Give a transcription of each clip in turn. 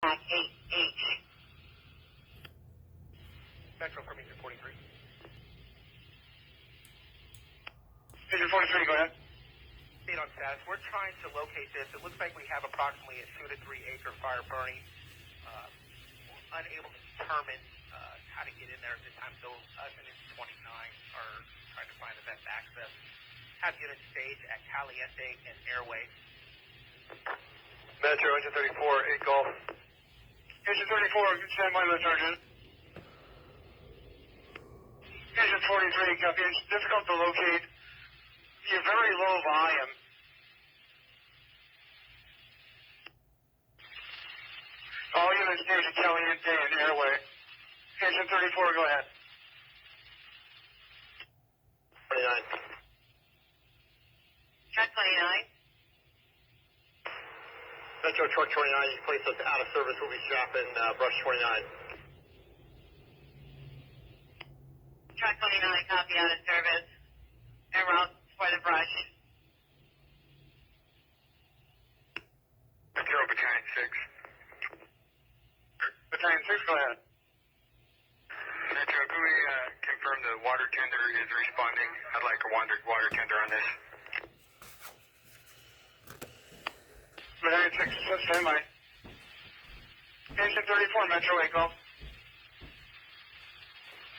8H. Metro from Agent 43. Agent 43, go ahead. State on status. We're trying to locate this. It looks like we have approximately a 2 to 3 acre fire burning. Unable to determine how to get in there at this time, so us and Agent 29 are trying to find the best access. Have units staged at Caliente and Airway. Metro, Agent 34, 8 Golf. Agent 34, stand by, Metro Sergeant. Agent 43, copy. It's difficult to locate. You're very low volume. All units near to Caliente and Airway. Agent 34, go ahead. 29. Truck 29. Metro Truck 29, you place us out of service. We'll be strapping Brush 29. Truck 29, copy out of service. En route for the brush. Metro Battalion 6. Battalion 6, go ahead. Metro, can we confirm the water tender is responding? I'd like a water tender on this. Battalion 6, stand by. Engine 34, Metro 8 Golf.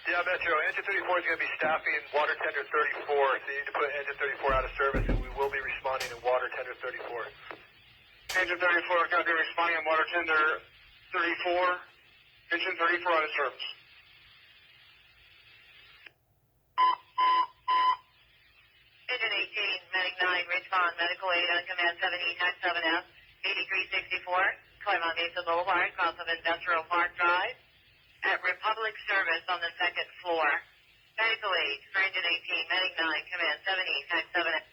Yeah, Metro, Engine 34 is going to be staffing water tender 34, so you need to put Engine 34 out of service, and we will be responding to water tender 34. Engine 34 going to be responding to water tender 34. Engine 34 out of service. Engine 18, Medic 9, respond. Medical aid on command 7E, Tax 7F, 8364, Claremont Mesa Boulevard, across of Industrial Park Drive, at Republic Service on the second floor. Medical aid for Engine 18, Medic 9, command 7E, Tax 7F.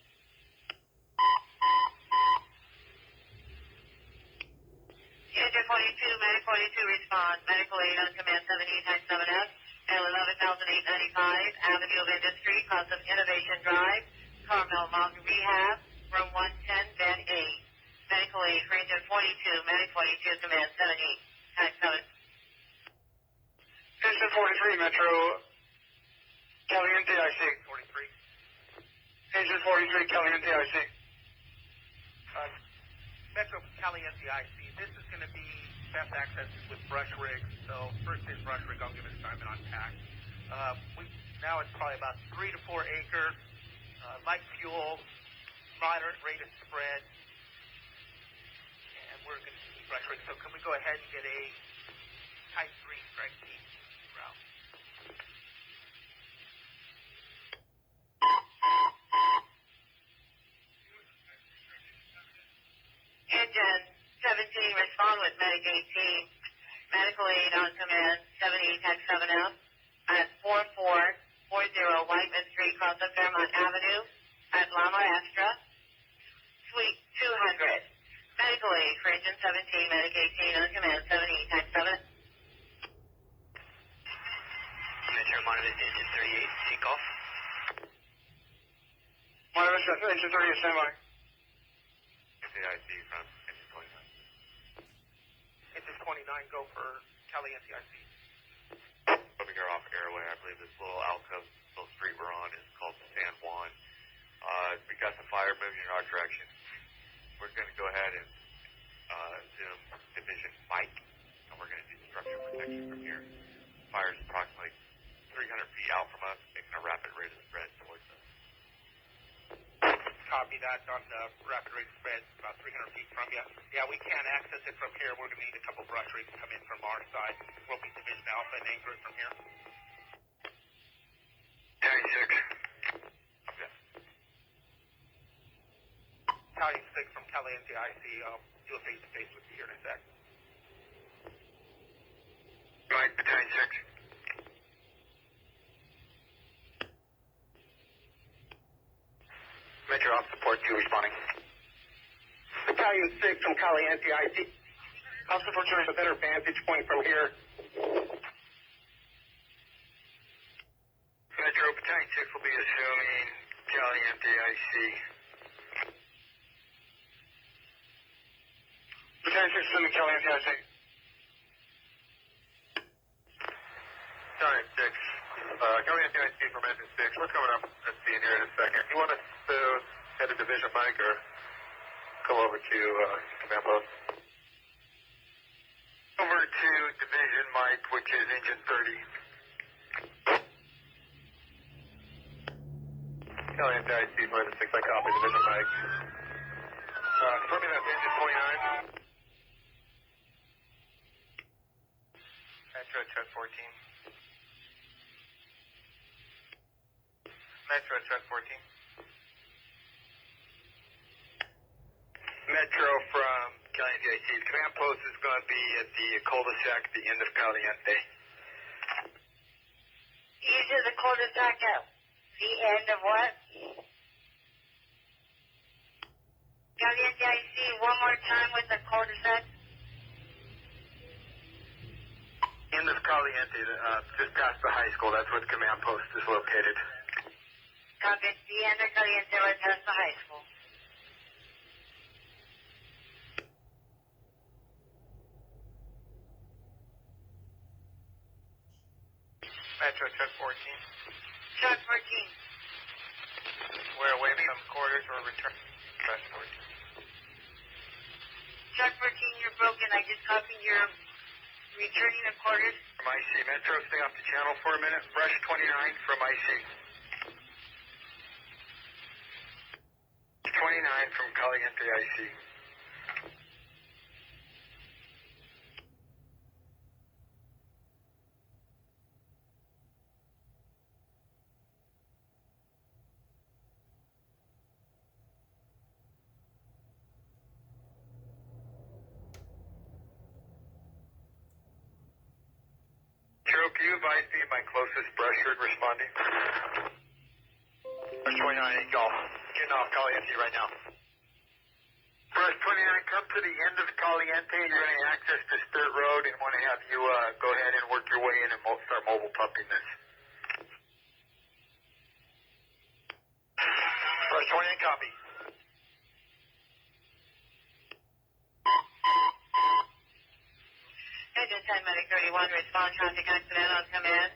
Engine 42, Medic 42, respond. Medical aid on command 7E, Tax 7F, at 11,895 Avenue of Industry, across of Innovation Drive, Carmel Mountain Rehab, room 110, bed 8. Medical aid for Engine 42, Medic 42, command 7E, Tax 7. Engine 43, Metro Caliente IC. 43. Engine 43, Caliente IC. Metro Caliente IC. This is going to be best access with brush rigs. So first is brush rig. I'll give it assignment on pack. Now it's probably about 3 to 4 acre, light fuel, moderate rate of spread, and we're going to use brush rig. So can we go ahead and get a type 3 strike team route? Engine 17, respond with Medic 18. Medical aid on command 7E, Tax 7F, at 4440 Whiteman Street, across of Fairmont Avenue, at La Maestra, Suite 200. Medical aid for Engine 17, Medic 18 on command 7E, Tax 7. Metro monitor Engine 38, take off. Monitor Engine 38, stand by. IC from Engine 29. Engine 29, go for Caliente IC. Over here off Airway, I believe this little alcove, little street we're on is called San Juan. We got the fire moving in our direction. We're going to go ahead and assume Division Mike, and we're going to do structure protection from here. Fire is approximately 300 feet out from us, making a rapid rate of spread towards us. Copy that on the rapid rate spread, about 300 feet from you. Yeah, we can't access it from here. We're going to need a couple brush rigs to come in from our side. We'll be Division Alpha and anchor it from here. 96. Okay. Italian 6 from Caliente IC. Do a face-to-face with you here in a sec. Mike, Battalion 6. Metro off support 2 responding. Battalion 6 from Caliente IC. I'll support you with a better vantage point from here. Metro Battalion 6 will be assuming Caliente IC. Battalion 6 assuming Caliente IC. Cali NTIC from engine 6. We're coming up and seeing here in a second. You want us to head to division mic or come over to command post? Over to division mic, which is engine 30. Cali NTIC from engine 6, I copy division mic. Confirm me that's engine 29. Metro, truck 14. Metro, truck 14. Metro from Caliente IC. The command post is going to be at the cul-de-sac at the end of Caliente. You said the cul-de-sac at the end of what? Caliente IC, one more time with the cul-de-sac. End of Caliente, just past the high school. That's where the command post is located. Copy. The end of Caliente right past the high school. Metro, truck 14. Truck 14. We're away from quarters or return. Truck 14. Truck 14, you're broken. I just copied your returning the quarters. From IC. Metro, stay off the channel for a minute. Brush 29 from IC. 29 from Caliente IC. Can you advise me my closest brush rig responding? Brush 29, y'all. Getting off Caliente right now. Brush 29, come to the end of Caliente. You're going to access this dirt road and want to have you go ahead and work your way in and start mobile pumping this. Brush 29, copy. Engine 10, Medic 31, respond traffic accident on command.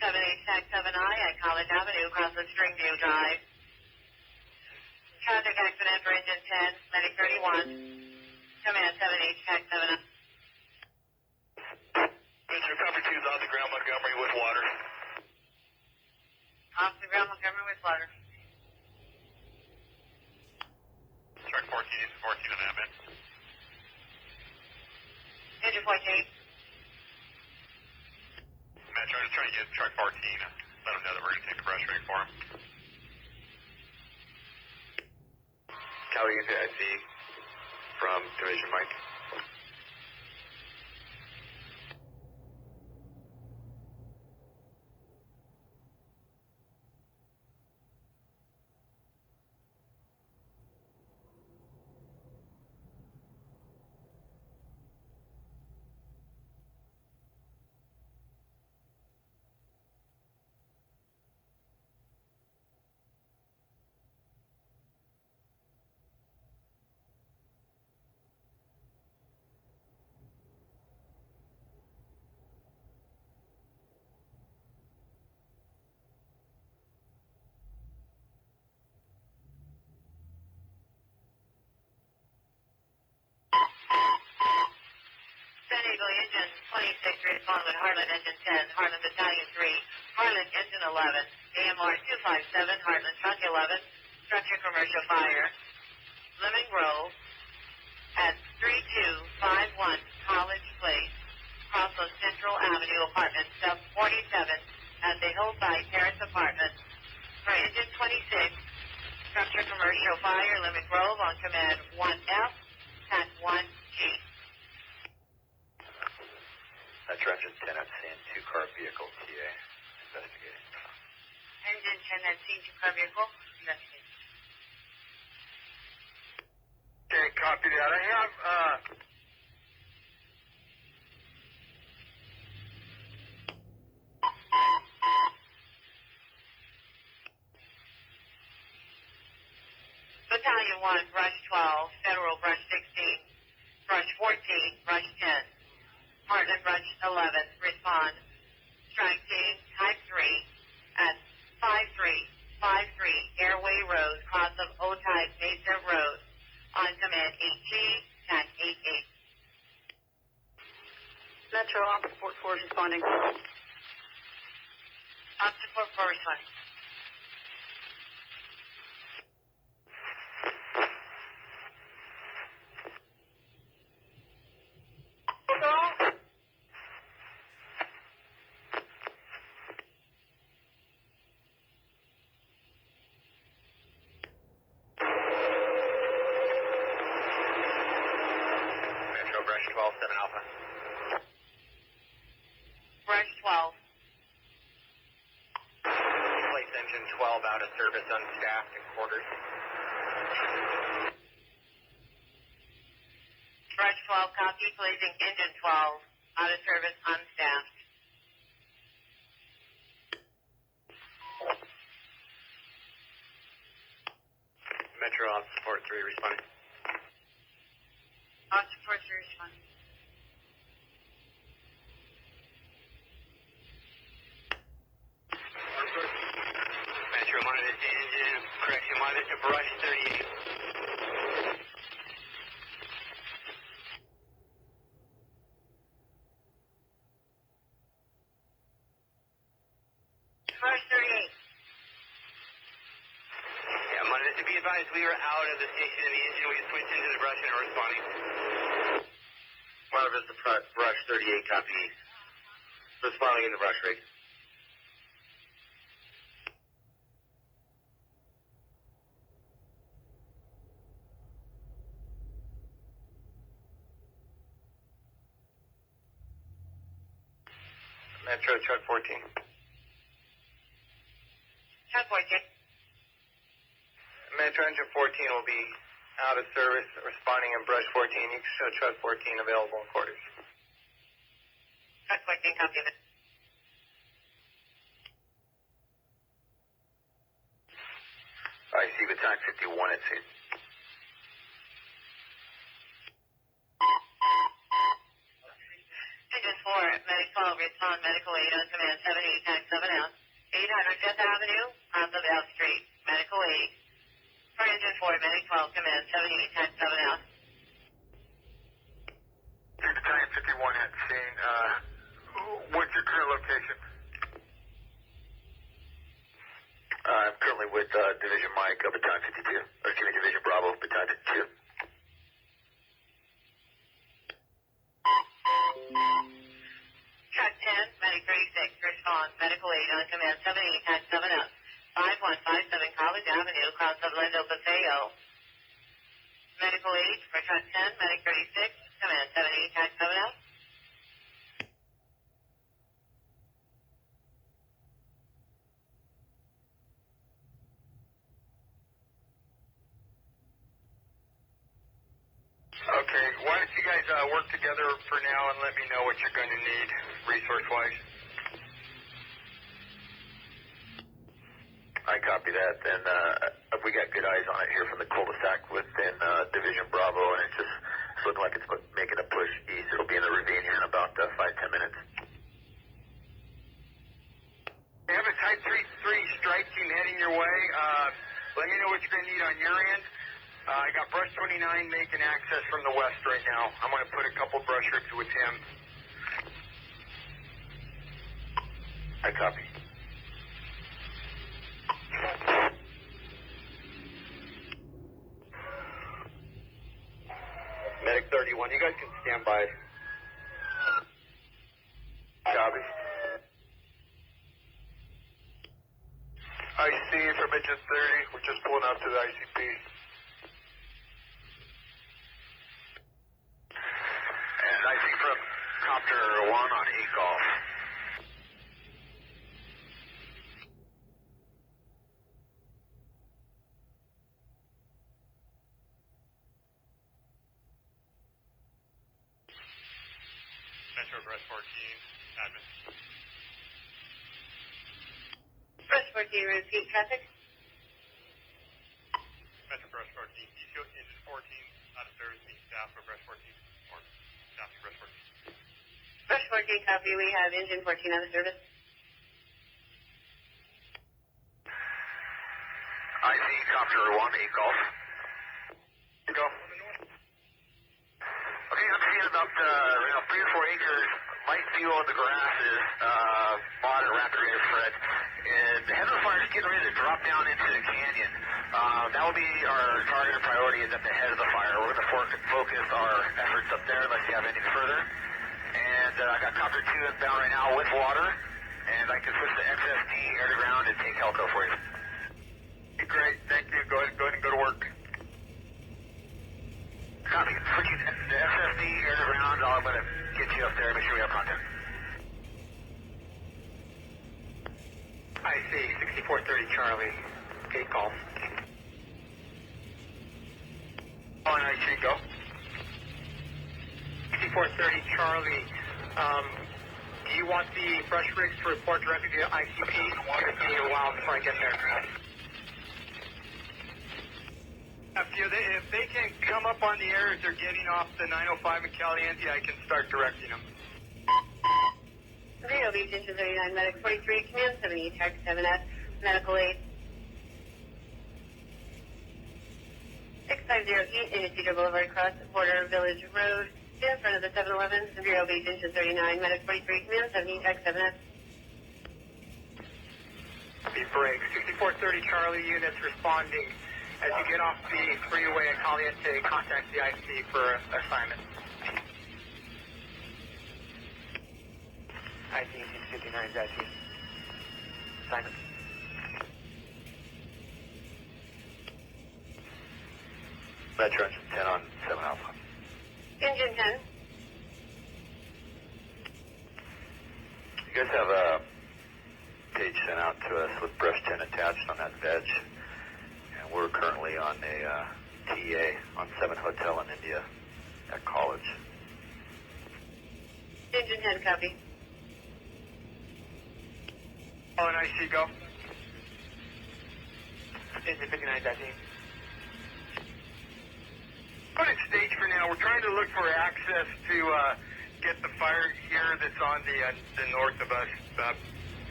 78 TAC 7I at College Avenue, across the Stringview Drive. Traffic accident for engine 10, Medic 31. Command 78 TAC 7I. Mr. Cover 2 is on the ground, Montgomery with water. Off the ground, Montgomery with water. Truck 14 is 14 on that, man. Engine 14. Metro, just trying to get truck 14. Let them know that we're going to take the brush rig for him. Caliente IC from Division Mike. San Diego Engine 26, respond with Harlan Engine 10, Harlan Battalion 3, Harlan Engine 11, AMR 257, Harlan Truck 11, Structure Commercial Fire, Lemon Grove, at 3251 College Place, across of Central Avenue, apartment sub 47, at the Hillside Terrace Apartment, for Engine 26, Structure Commercial Fire, Lemon Grove, on command 1F, TAC 1G. Metro Engine 10 at scene, 2-car vehicle, TA, investigating. Engine 10 at scene, 2-car vehicle, investigating. Okay, copy that. I have, Battalion 1, Brush 12, Federal Brush 16, Brush 14, Brush 10, Heartland Brush 11, respond. Strike team, type 3, Metro, Officer 44 is responding. Officer 44 responding. Metro Brush 12, 7 Alpha. Brush 12. Place engine 12 out of service, unstaffed in quarters. Brush 12, copy. Placing engine 12 out of service, unstaffed. Metro Officer 43 responding. Officer 43 responding. Metro, monitor to engine, correction, monitor to Brush 38. Brush 38. Yeah, monitor to be advised, we are out of the station of the engine. We switched into the brush and are responding. Monitor to Brush 38, copy. Responding in the brush rig. Metro Truck 14. Truck 14. Metro Engine 14 will be out of service, responding in Brush 14. You can show Truck 14 available in quarters. Truck 14, copy that. I see battalion 51 at scene. Engine 4, Medic 12, respond, medical aid on command 78, tax 7 out. 800 Fifth Avenue, off of L Street, medical aid. For engine 4, Medic 12, command 78, tax 7 out. Battalion 51 at scene. What's your current location? I'm currently with Division Mike, Battalion 52. Or excuse me, Division Bravo, Battalion 52. Truck 10, Medic 36, respond, medical aid on command 78, tax 7 out. 5157 College Avenue, across of Lindo Paseo. Medical aid for truck 10, Medic 36, command 78, tax 7 out. Okay, why don't you guys work together for now and let me know what you're going to need resource-wise? I copy that. And we got good eyes on it here from the cul-de-sac within Division Bravo, and it's looking like it's making a push east. It'll be in the ravine here in about 5-10 minutes. We have a Type 3 strike team heading your way. Let me know what you're going to need on your end. I got Brush 29 making access from the west right now. I'm going to put a couple brush rigs with him. I copy. Medic 31, you guys can stand by. Copy. IC from engine 30. We're just pulling up to the ICP. And IC from Copter 1 on E-Golf. Metro Brush 14, admin. Brush 14, repeat traffic. Metro Brush 14, ECO engine 14, out of service, being staff for Brush 14, or staff for Brush 14. Brush 14, copy. We have engine 14 out of service. IC Copter 1, E-Golf. E-Golf. Okay, I'm seeing about 3 or 4 acres. light view on the grass is moderate rapid rate of spread. And the head of the fire is getting ready to drop down into the canyon. That will be our targeted priority is at the head of the fire. We're going to focus our efforts up there unless you have any further. And I got copter 2 inbound right now with water. And I can switch to XST air to ground and take Helco for you. Great, thank you. Go ahead and go to work. Copy. Switching to XST air to ground. I'm going to get you up there and make sure we have contact. IC 6430 Charlie. Gate call. On IC, go. 6430 Charlie. Do you want the brush rigs to report directly to ICP? It's going to be a while before I get there. If they can come up on the air as they're getting off the 905 in Caliente, I can start directing them. Rio Beach, engine 39, medic 43, command 70, track 7S, medical aid. 650 East Indian Cedar Boulevard, cross border Village Road, in front of the 7-Eleven, Rio Beach, engine 39, medic 43, command 70, track 7S. The break. 6430 Charlie units responding. As you get off the freeway at Caliente, contact the IC for assignment. IC 59 is IC. Assignment. Metro engine 10 on 7 Alpha. Engine 10. You guys have a page sent out to us with brush 10 attached on that veg. And we're currently on a TA on 7 Hotel in India at college. Engine 10, copy. All in IC, go. Engine 59 is IC. Put it stage for now. We're trying to look for access to get the fire here that's on the north of us.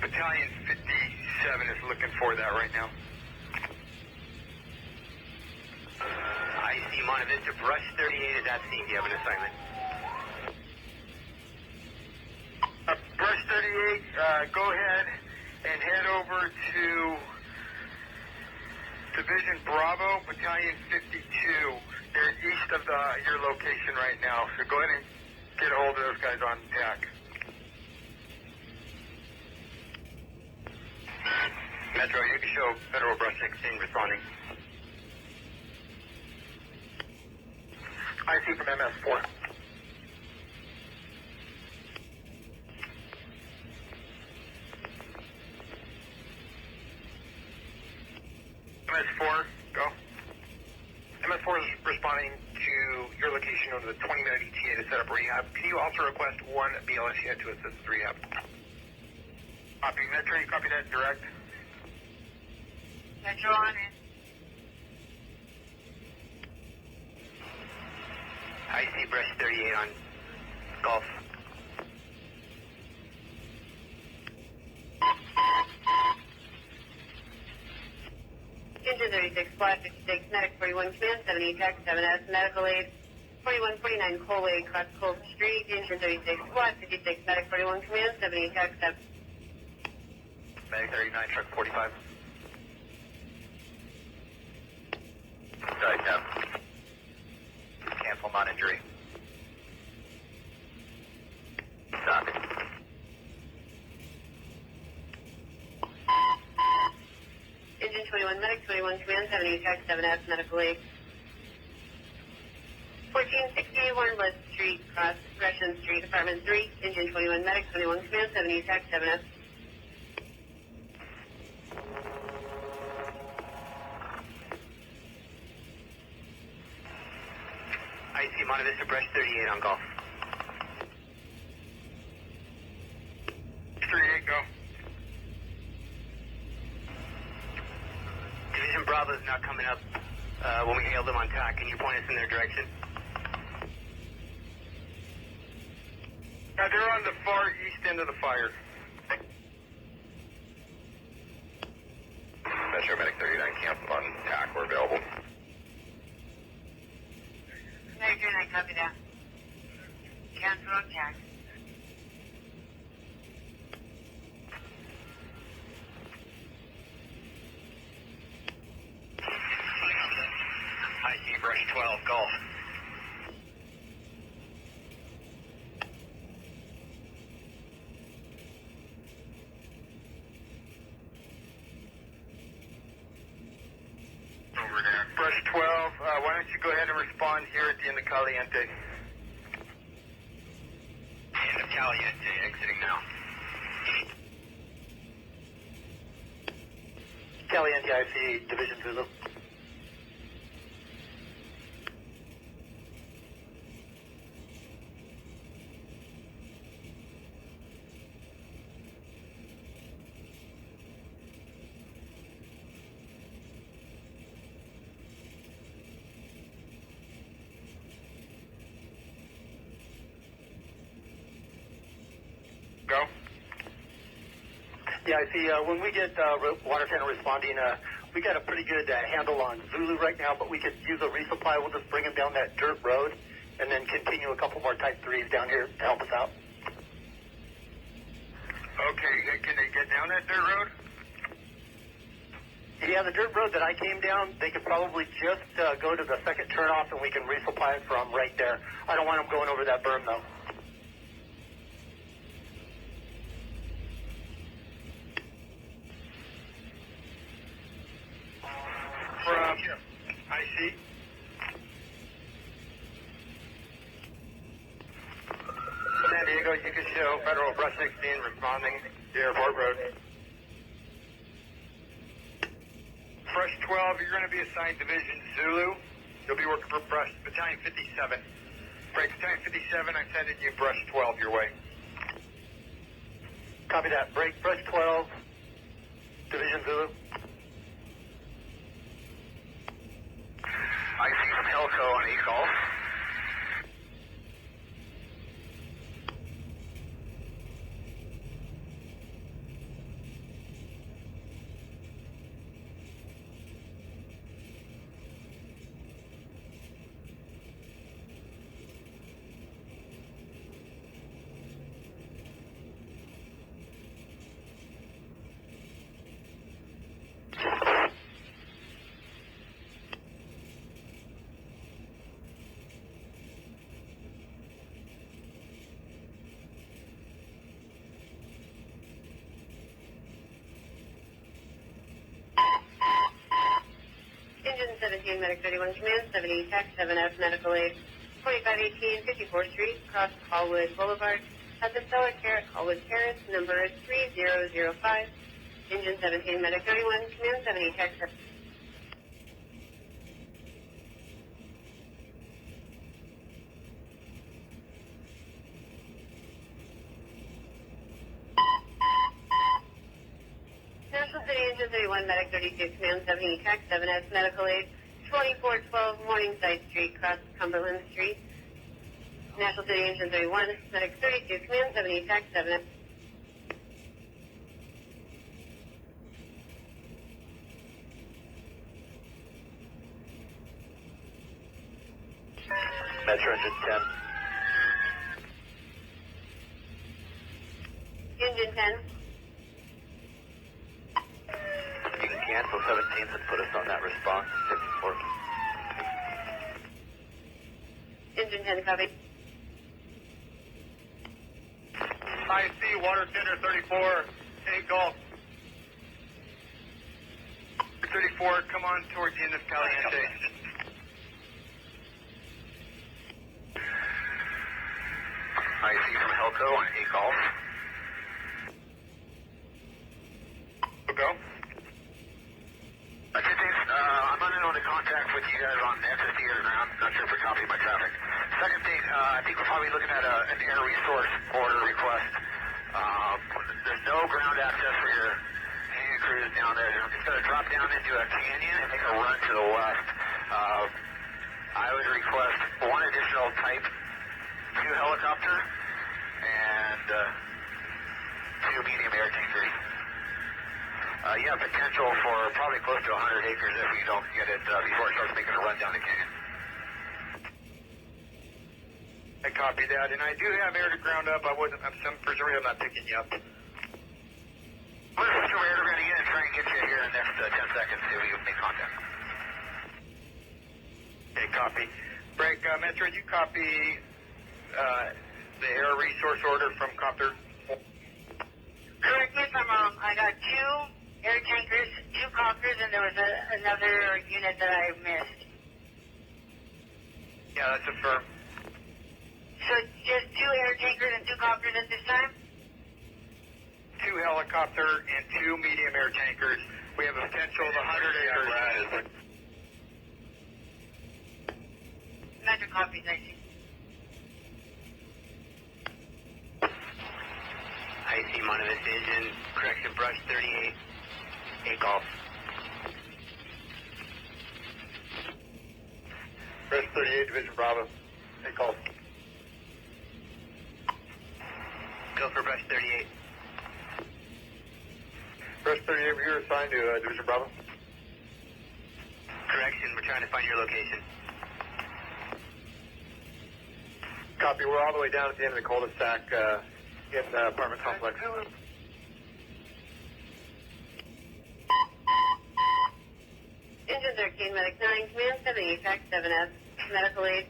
Battalion 57 is looking for that right now. IC Monte Vista, brush 38 is at scene. Do you have an assignment? Brush 38, go ahead and head over to Division Bravo, Battalion 52. They're east of your location right now, so go ahead and get a hold of those guys on attack. Metro, you can show Federal Brush 16 responding. IC from MS4. MS4, go. MS4 is responding to your location over the 20-minute ETA to set up rehab. Can you also request one BLS unit to assist with rehab? Copy. Metro, you copy that direct? Metro on it. IC brush 38 on Golf. Engine 36, squad 56, medic 41, command 70, track 7S, medical aid 4149 Poway, cross Cold Street, engine 36, squad 56, medic 41, command 70, track 7. Medic 39, truck 45. Sorry, Cap. Cancel non-injury. Stop. Engine 21, medic 21, command 70, track 7S, medical aid 1461 West Street, cross Gresham Street, apartment 3, engine 21, medic 21, command 70, track 7S. IC Monte Vista, brush 38 on Golf. 38, go. Division Bravo is not coming up when we hailed them on TAC. Can you point us in their direction? They're on the far east end of the fire. Metro Medic 39, cancel on TAC. We're available. Medic 39, copy that. Cancel on TAC. why don't you go ahead and respond here at the end of Caliente? End of Caliente, exiting now. Caliente IC, Division Zulu. Go. Yeah, I see. When we get water tanner responding, we got a pretty good handle on Zulu right now, but we could use a resupply. We'll just bring them down that dirt road and then continue a couple more Type 3s down here to help us out. Okay, can they get down that dirt road? Yeah, the dirt road that I came down, they could probably just go to the second turnoff and we can resupply it from right there. I don't want them going over that berm, though. From IC. San Diego, you can show Federal Brush 16 responding to Airport Road. Brush 12, you're going to be assigned Division Zulu. You'll be working for Brush Battalion 57. Break Battalion 57, I'm sending you Brush 12 your way. Copy that. Break Brush 12, Division Zulu. I see from Helco on E-call. Engine 17, Medic 31, Command 70, Tax 7F, Medical Aid, 4518, 54th Street, across Hallwood Boulevard, at the Stella Hallwood Terrace, number 3005. Engine 17, Medic 31, Command 70, Tax 7. National City Engine 31, Medic 32, Command 70, Tax 7S, Medical Aid, 2412 Morningside Street, across Cumberland Street. National City Engine 31, Medic 32, Command 70, Tax 7S. Metro Engine 10. Engine 10. You can cancel 17th and put us on that response. 54. Engine 10, copy. I see Water Tender 34, hey Gulf. 34, come on towards the end of Caliente. I see from Helco on A Gulf. Go. I'm running on the contact with you guys on the SSD or ground. Not sure if we're copying my traffic. Second thing, I think we're probably looking at an air resource order request. There's no ground access for your hanging crews down there. It's going to drop down into a canyon and make a run to the west. I would request one additional Type 2 helicopter and 2 medium air tankers. You have potential for probably close to 100 acres if we don't get it before it starts making a run down the canyon. I copy that, and I do have air to ground up. For some reason I'm not picking you up. I'm going to switch over air to grounding in and try and get you here in the next 10 seconds so we can make contact. Okay, copy. Break, Metro, you copy the air resource order from Copter? Correct me if I'm wrong. I got 2 air tankers, 2 copters, and there was another unit that I missed. Yeah, that's affirmed. So just 2 air tankers and 2 copters at this time? 2 helicopter and 2 medium air tankers. We have a potential of 100 acres. Metro copies, I see. I see Montevideo Vision, correction, brush 38, 8 golf. Brush 38, Division Bravo. 8 golf. Go for brush 38. Brush 38, we're assigned to Division Bravo. Correction, we're trying to find your location. Copy, we're all the way down at the end of the cul-de-sac in the apartment complex. Engine 13, Medic 9, Command 78, Track 7F, Medical Aid,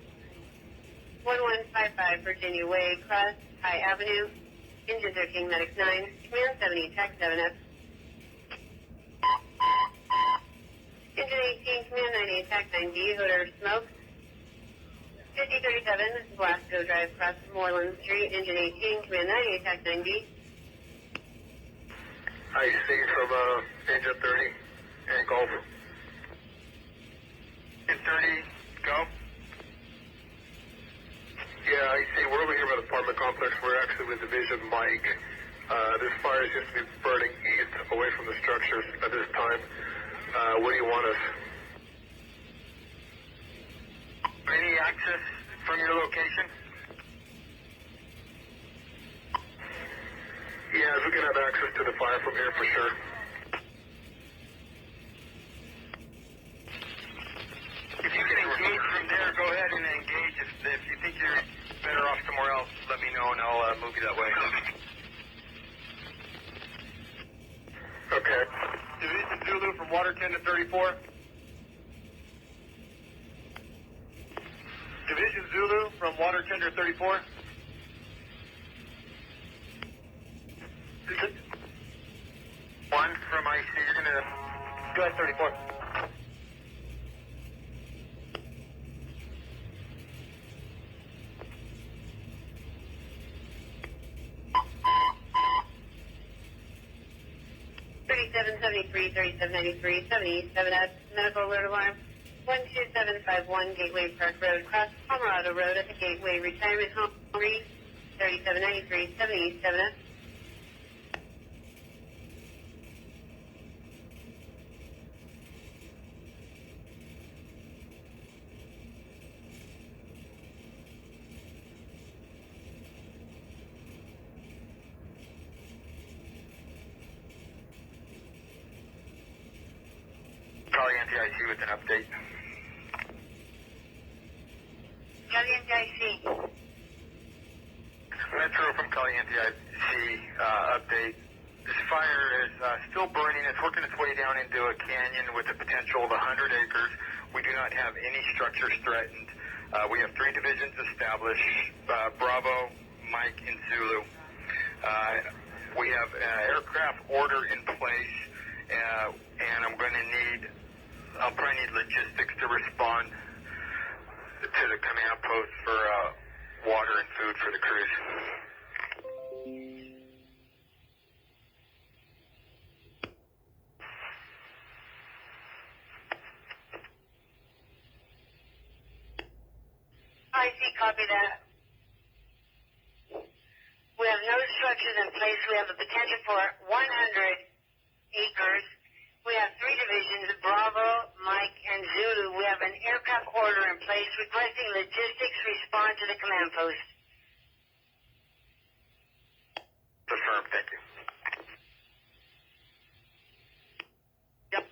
1155 Virginia Way, Cross High Avenue. Engine 13, Medic 9, Command 70, Track 7F. Engine 18, Command 98, Track 9B, Hoder Smoke. 5037, Glasgow Drive, Cross Moreland Street. Engine 18, Command 98, Track 9B. I see from Engine 30 and Golf. And 30, go. Yeah, I see. We're over here by the apartment complex. We're actually with Division Mike. This fire seems to be burning east away from the structures at this time. Where do you want us? Any access from your location? Yeah, we can have access to the fire from here for sure. If you can engage from there, go ahead and engage. If you think you're better off somewhere else, let me know and I'll move you that way. Okay. Division Zulu from Water 10 to 34. Division Zulu from Water 10 to 34. One from IC, you're going to... Go ahead, 34. $37.73, 77F, medical alert alarm, 12751 Gateway Park Road, cross Colorado Road at the Gateway Retirement Home, 3793, 77F. Caliente IC with an update. Caliente IC. Metro from Caliente IC update. This fire is still burning. It's working its way down into a canyon with a potential of 100 acres. We do not have any structures threatened. We have 3 divisions established, Bravo, Mike, and Zulu. We have an aircraft order in place, and I'll probably need logistics to respond to the command post for water and food for the crews. I see, copy that. We have no structures in place. We have a potential for 100 acres. We have 3 divisions, Bravo, Mike, and Zulu. We have an aircraft order in place requesting logistics respond to the command post. Affirmed, thank you. Yep.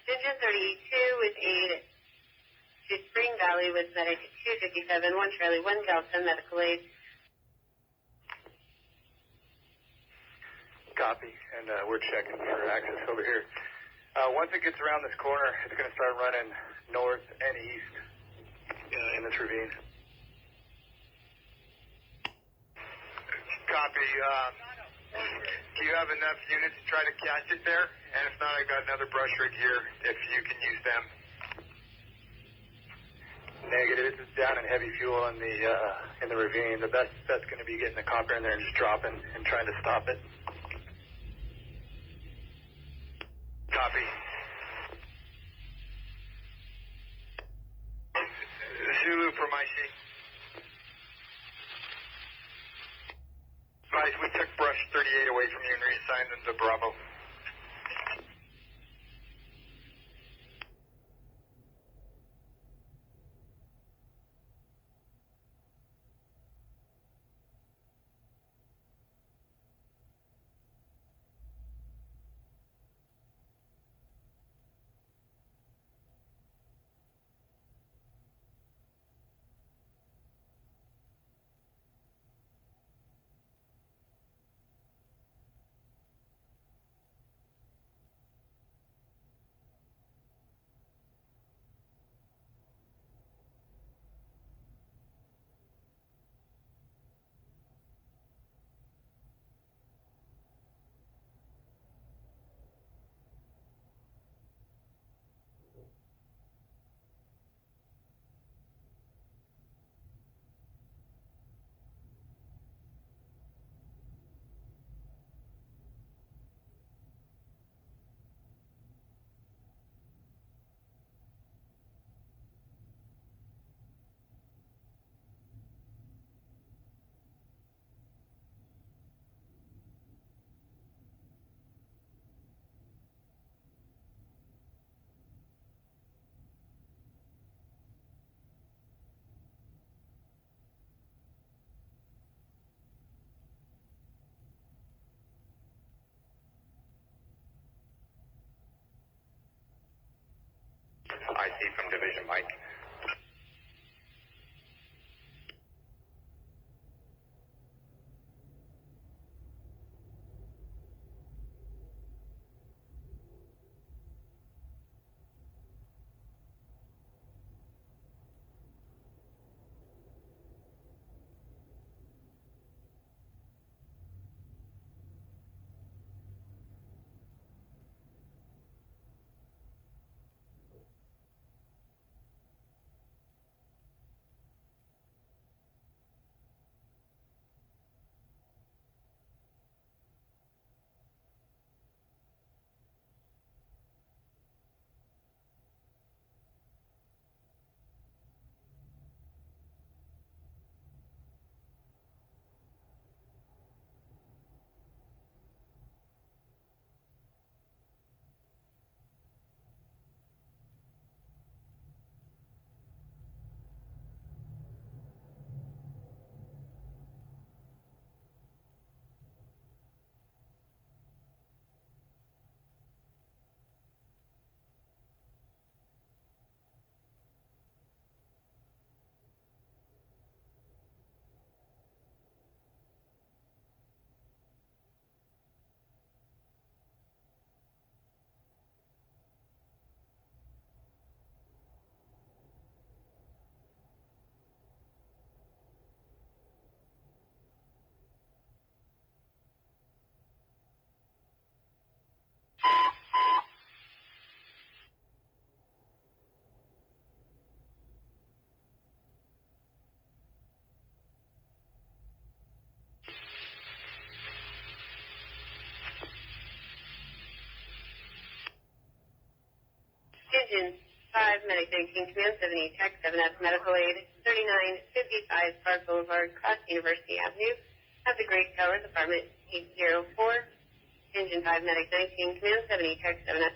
Division 32 with aid to Spring Valley with medic 257, 1 Charlie, 1 Delta, medical aid. Copy, and we're checking for access over here. Once it gets around this corner, it's going to start running north and east in this ravine. Copy. Do you have enough units to try to catch it there? And if not, I've got another brush rig here if you can use them. Negative. It's down in heavy fuel in the ravine. The best bet's going to be getting the copper in there and just dropping and trying to stop it. Copy. Zulu from IC. Guys, we took brush 38 away from you and reassigned them to Bravo. IC from Division, Mike. Engine 5, Medic 19, Command 70, Tech 7F, Medical Aid, 3955 Park Boulevard, Cross University Avenue, at the Great Towers, Apartment 804. Engine 5, Medic 19, Command 70, Tech 7F.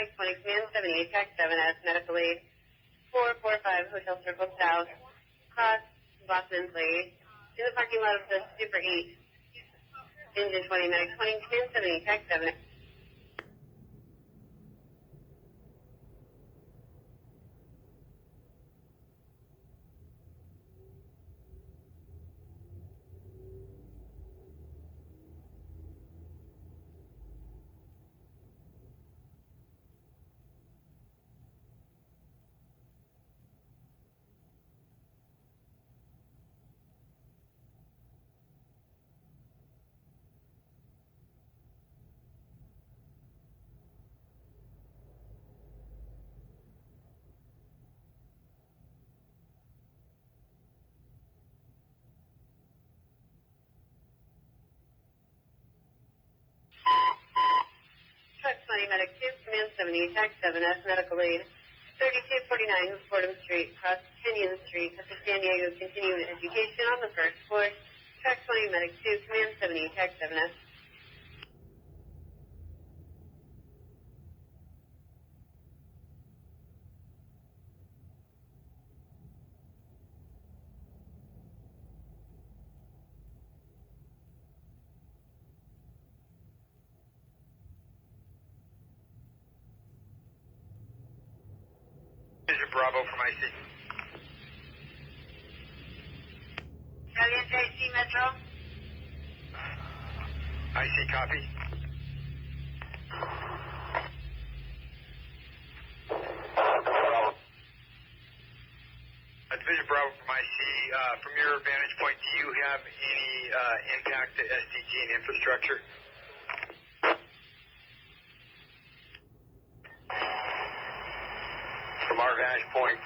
Track 20, Command 78, Track 7S, medical aid, 445 Hotel Circle South, cross Blockman's Lane, in the parking lot of the Super 8, Engine 20, Medic 20, Command 70, Track 7. Truck 20, Medic 2, Command 70, Track 7S, medical aid, 3249 Fordham Street, cross Kenyon Street, cut to San Diego, continuing education on the first floor. Track 20, Medic 2, Command 70, Track 7S. This is Bravo from IC. Caliente IC Metro. IC copy. Division Bravo from IC. From your vantage point, do you have any impact to SDG and infrastructure? From our vantage point,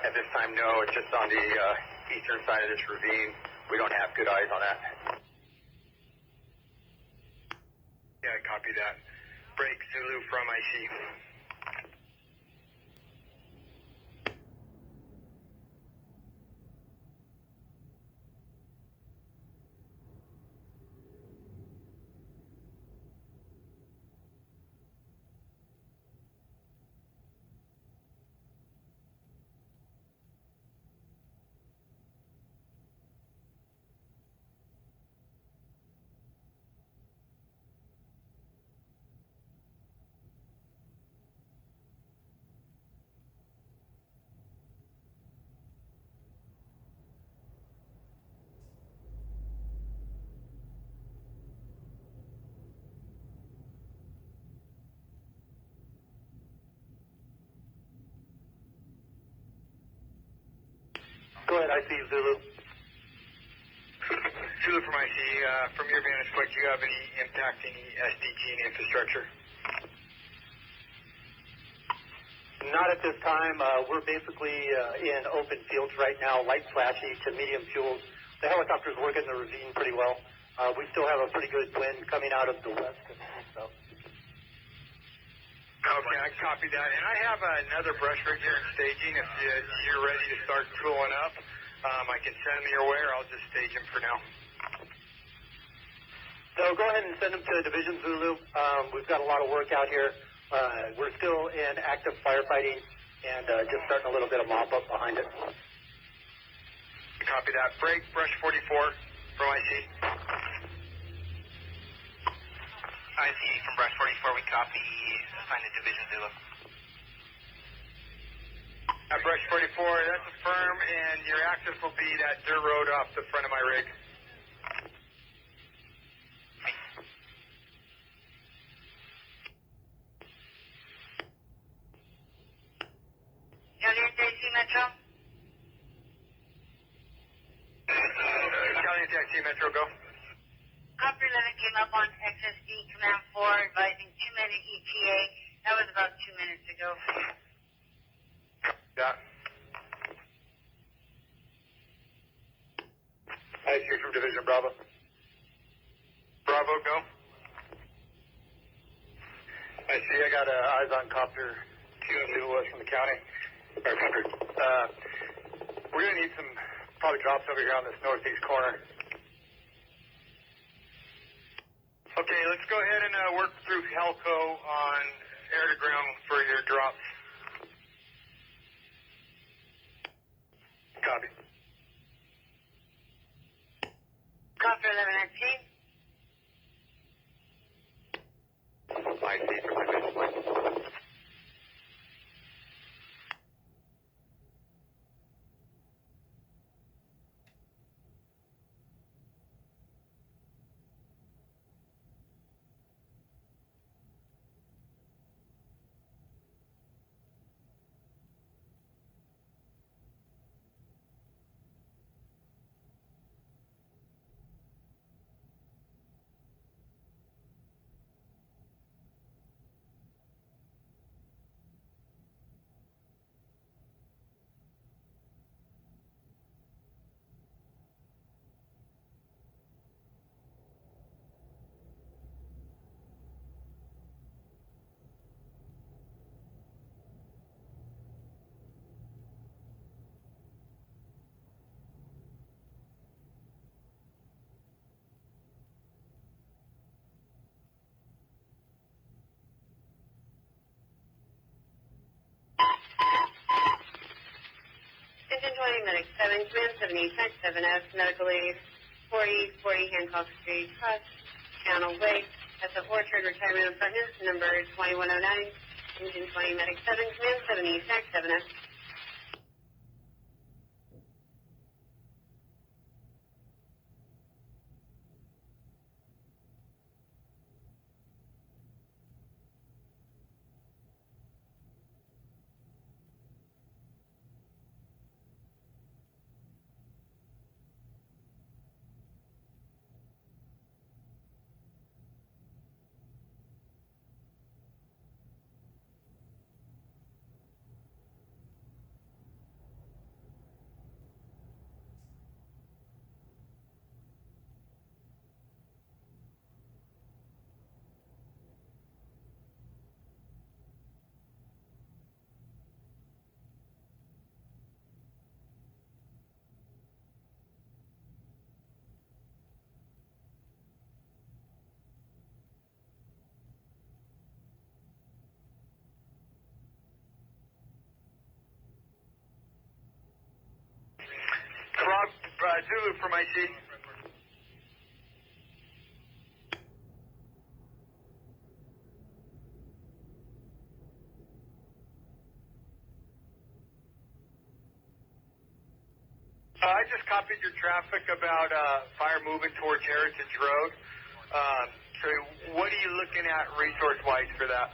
at this time, no. It's just on the eastern side of this ravine. We don't have good eyes on that. Yeah, copy that. Break Zulu from IC. Go ahead, I see you, Zulu. Zulu from IC. From your vantage point, do you have any impact, any SDG and infrastructure? Not at this time. We're basically in open fields right now, light flashy to medium fuels. The helicopters work in the ravine pretty well. We still have a pretty good wind coming out of the west and south. Okay, I copy that. And I have another brush rig here in staging. If you're ready to start tooling up, I can send them your way, or I'll just stage them for now. So go ahead and send them to Division Zulu. We've got a lot of work out here. We're still in active firefighting and just starting a little bit of mop up behind it. Copy that. Break, brush 44 from IC. IC from Brush 44, we copy, assign to Division Zulu. At brush 44, that's a firm, and your access will be that dirt road off the front of my rig. Caliente IC Metro. Caliente IC Metro, go. Copter 11 came up on XSD Command 4 advising 2-minute ETA. That was about 2 minutes ago. That. IC from Division Bravo. Bravo, go. I see. I got eyes on copter 2 west from the county. Or copter. We're going to need some probably drops over here on this northeast corner. Okay, let's go ahead and work through Helco on air-to-ground Poway, medic 7, command 70, tech 7F, medical aid 40 Hancock Street, cross Channel Way, SF Orchard, retirement apartments, number 2109, engine 20, medic 7, command 70, tech 7F. Rob, Zulu from IC. I just copied your traffic about fire moving towards Heritage Road. So what are you looking at resource-wise for that?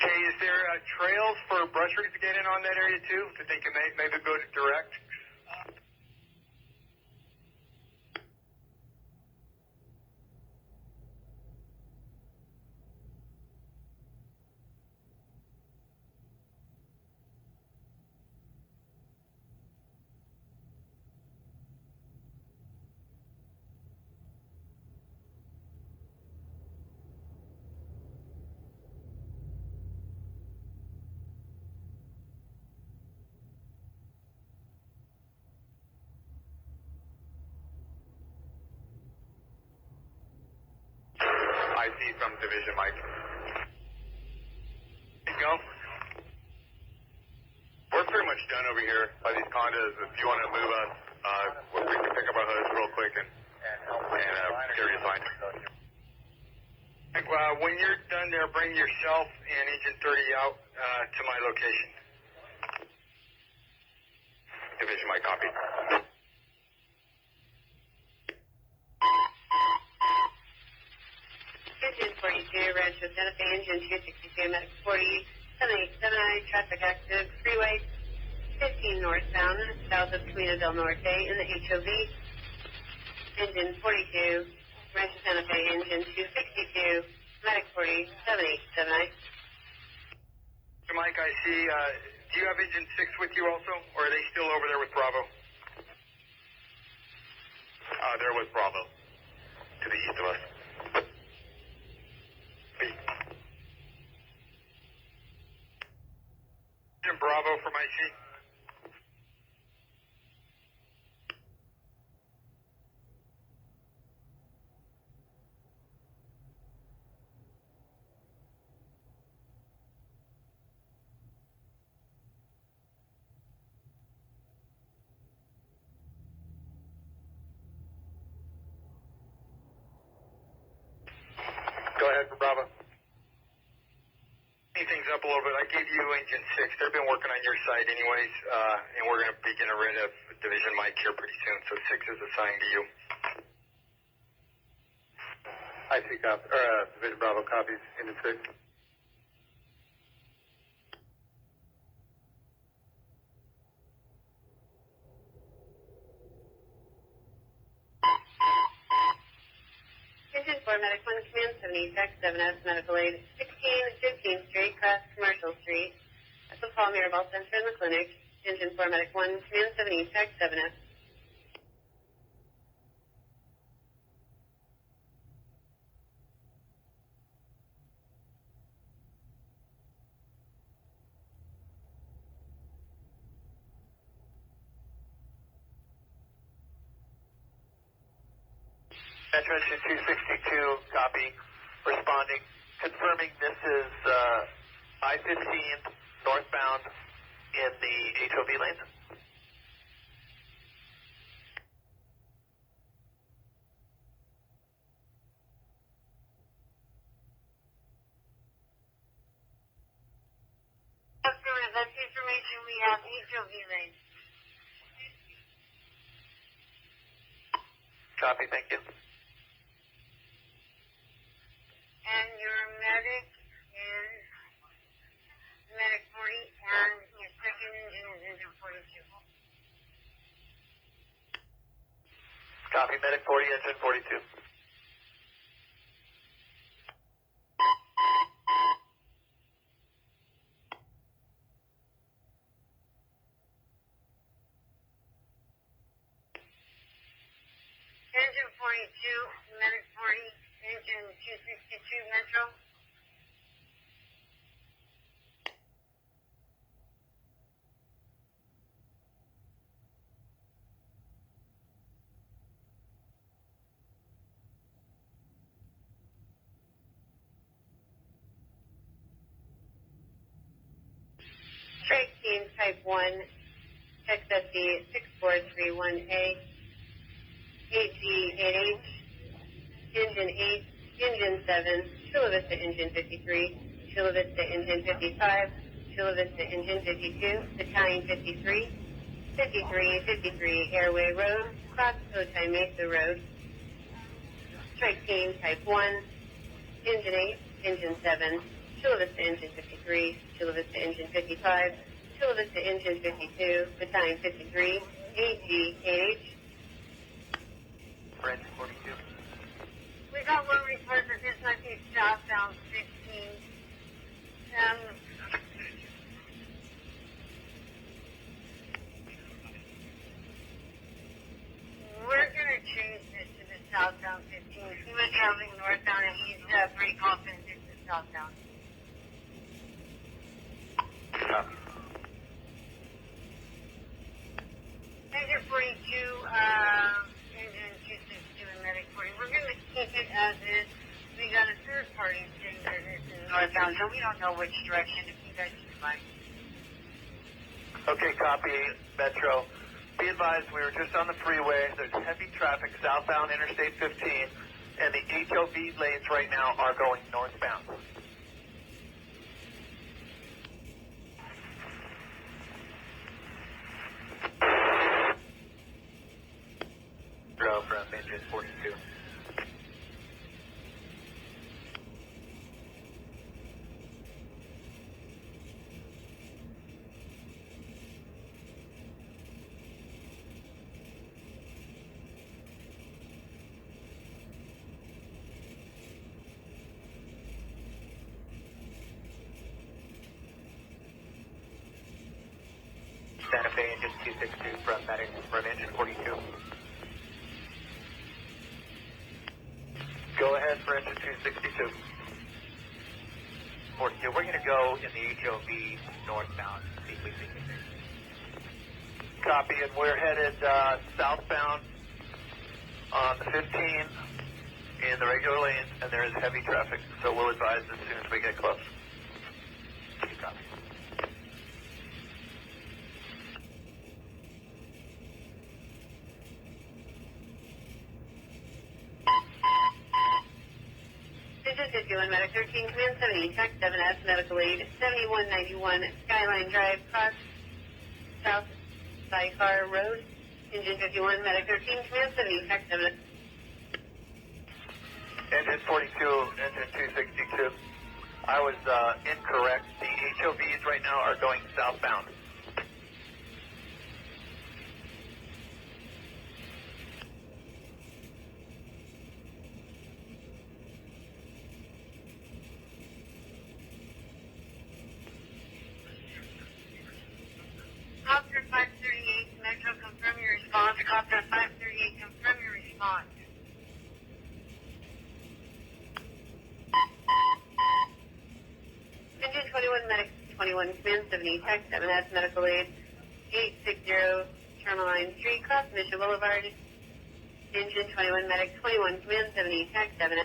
Okay, is there trails for brush rigs to get in on that area too, that they can maybe go to direct? I see from Division, Mike. Go. We're pretty much done over here by these condos. If you want to move us, we can pick up our hose real quick and carry you fine. When you're done there, bring yourself and Engine 30 out to my location. Division, Mike, copy. Engine 42, Rancho Santa Fe, engine 262, medic 40, 787I, traffic active, freeway 15 northbound, south of Camino del Norte in the HOV. Engine 42, Rancho Santa Fe, engine 262, medic 40, 787I. Mike, I see. Do you have Engine 6 with you also, or are they still over there with Bravo? They're with Bravo, to the east of us. Engine Bravo from IC. Go ahead for Bravo. Speed things up a little bit. I gave you Engine 6. They've been working on your site anyways, and we're going to be getting rid of Division Mike here pretty soon, so 6 is assigned to you. I see, Division Bravo copies, Engine 6. Engine 4, medic 1, command 70, tech 7S, medical aid 15th Street, cross Commercial Street. At the Paul Mirabal Center in the clinic. Engine 4, medic 1, command 70, tech 7S. Metro Engine 262, copy. Responding. Confirming this is I-15 northbound in the HOV lanes. Affirmative. That's the information we have. HOV lane. Copy, thank you. And your medic is medic 40, and your second engine is engine 42. Copy, medic 40, engine 42. Engine 42, medic 40, engine 262 Metro. Strike team type 1, XSD 6431A, AG88, engine 8, engine 7, Chula Vista engine 53, Chula Vista engine 55, Chula Vista engine 52, Battalion 53, 53 Airway Road, cross Otay Mesa Road. Strike team type 1, engine 8, engine 7, Chula Vista engine 53, Chula Vista engine 55, Chula Vista engine 52, Battalion 53, AG88. For engine 42. We got one report that this might be southbound 15. We're going to change this to the southbound 15. He was traveling northbound, and he's pretty confident it's the southbound. Copy. Engine 42, engine 262 and medic 40. We're going to keep it as is. We got a third party saying that it's in northbound, so we don't know which direction. If you guys keep mind. Okay, copy, Metro. Be advised, we were just on the freeway. There's heavy traffic southbound Interstate 15, and the HOV lanes right now are going northbound. Zero from engine 42. Santa Fe engine 262 from engine 42. Go ahead for engine 262. 42. We're going to go in the HOV northbound. See if we can get there. Copy, and we're headed southbound on the 15 in the regular lanes, and there is heavy traffic, so we'll advise as soon as we get close. Copy. Engine 51, medic 13, command 70, track 7S, medical aid, 7191 Skyline Drive, cross South Sycar Road. Engine 51, medic 13, command 70, track 7. Engine 42, engine 262. I was incorrect. The HOVs right now are going southbound. Copter 538, Metro, confirm your response. Copter 538, confirm your response. Engine 21, medic 21, command 70, track 7S, medical aid, 860 Tourmaline Street, cross Mission Boulevard. Engine 21, medic 21, command 70, tax 7.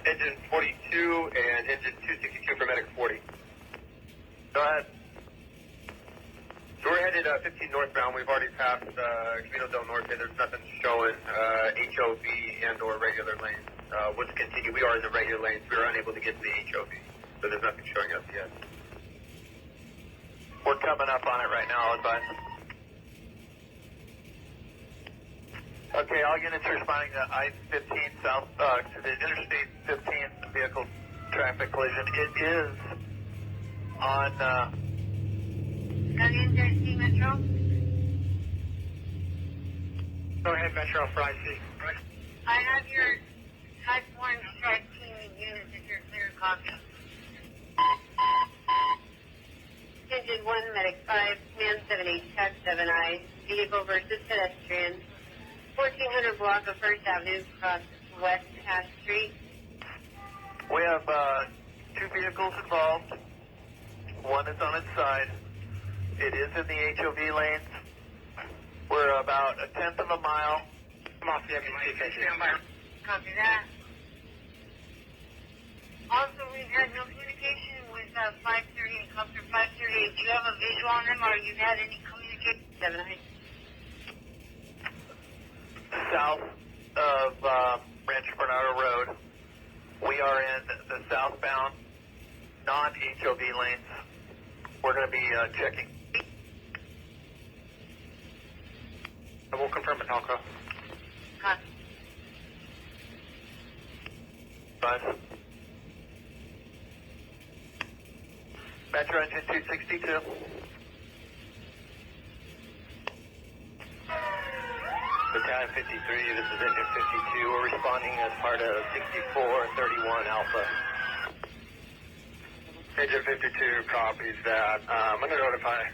Engine 42 and engine 262 for medic 40. Go ahead. So we're headed 15 northbound. We've already passed Camino del Norte. There's nothing showing HOV and or regular lanes. Let's continue. We are in the regular lanes. We are unable to get to the HOV. So there's nothing showing us yet. We're coming up on it right now, I'll advise. Okay, all units are responding to I-15 south, to the Interstate 15 vehicle traffic collision. It is on, WNJC Metro. Go ahead, Metro for IC. I have your Type 1 strike team units if you're clear copy. Engine 1, medic 5, command 70, tax 7I, vehicle versus pedestrian. 1400 block of 1st Avenue, across West Ash Street. we have, 2 vehicles involved. One is on its side. It is in the HOV lanes. We're about a tenth of a mile. I'm off the FEC. Copy that. Also, we've had no communication with 538, Cluster 538. Do you have a visual on them, or you've had any communication? 7I. South of Rancho Bernardo Road. We are in the southbound non-HOV lanes. We're going to be checking. I will confirm it, Alco. Copy. Bye. Metro engine 262. Battalion 53, this is engine 52. We're responding as part of 6431 Alpha. Engine 52 copies that. I'm going to notify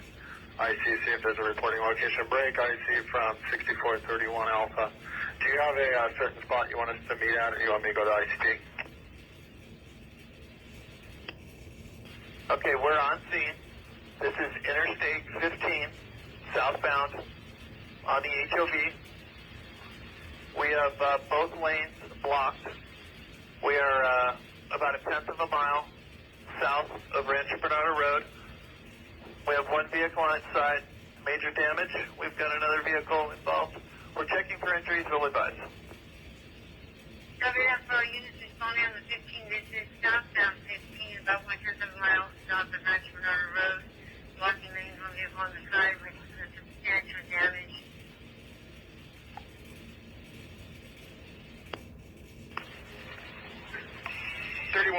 IC, see if there's a reporting location. Break IC from 6431 Alpha. Do you have a certain spot you want us to meet at, or you want me to go to ICT? Okay, we're on scene. This is Interstate 15, southbound on the HOV. We have both lanes blocked. We are about a tenth of a mile south of Rancho Bernardo Road. We have one vehicle on its side, major damage. We've got another vehicle involved. We're checking for injuries, we'll advise. Copy that for units responding on the 15. This is southbound 15, about 1/10 of a mile south of Rancho Bernardo Road. Blocking lanes, one vehicle on the side with substantial damage.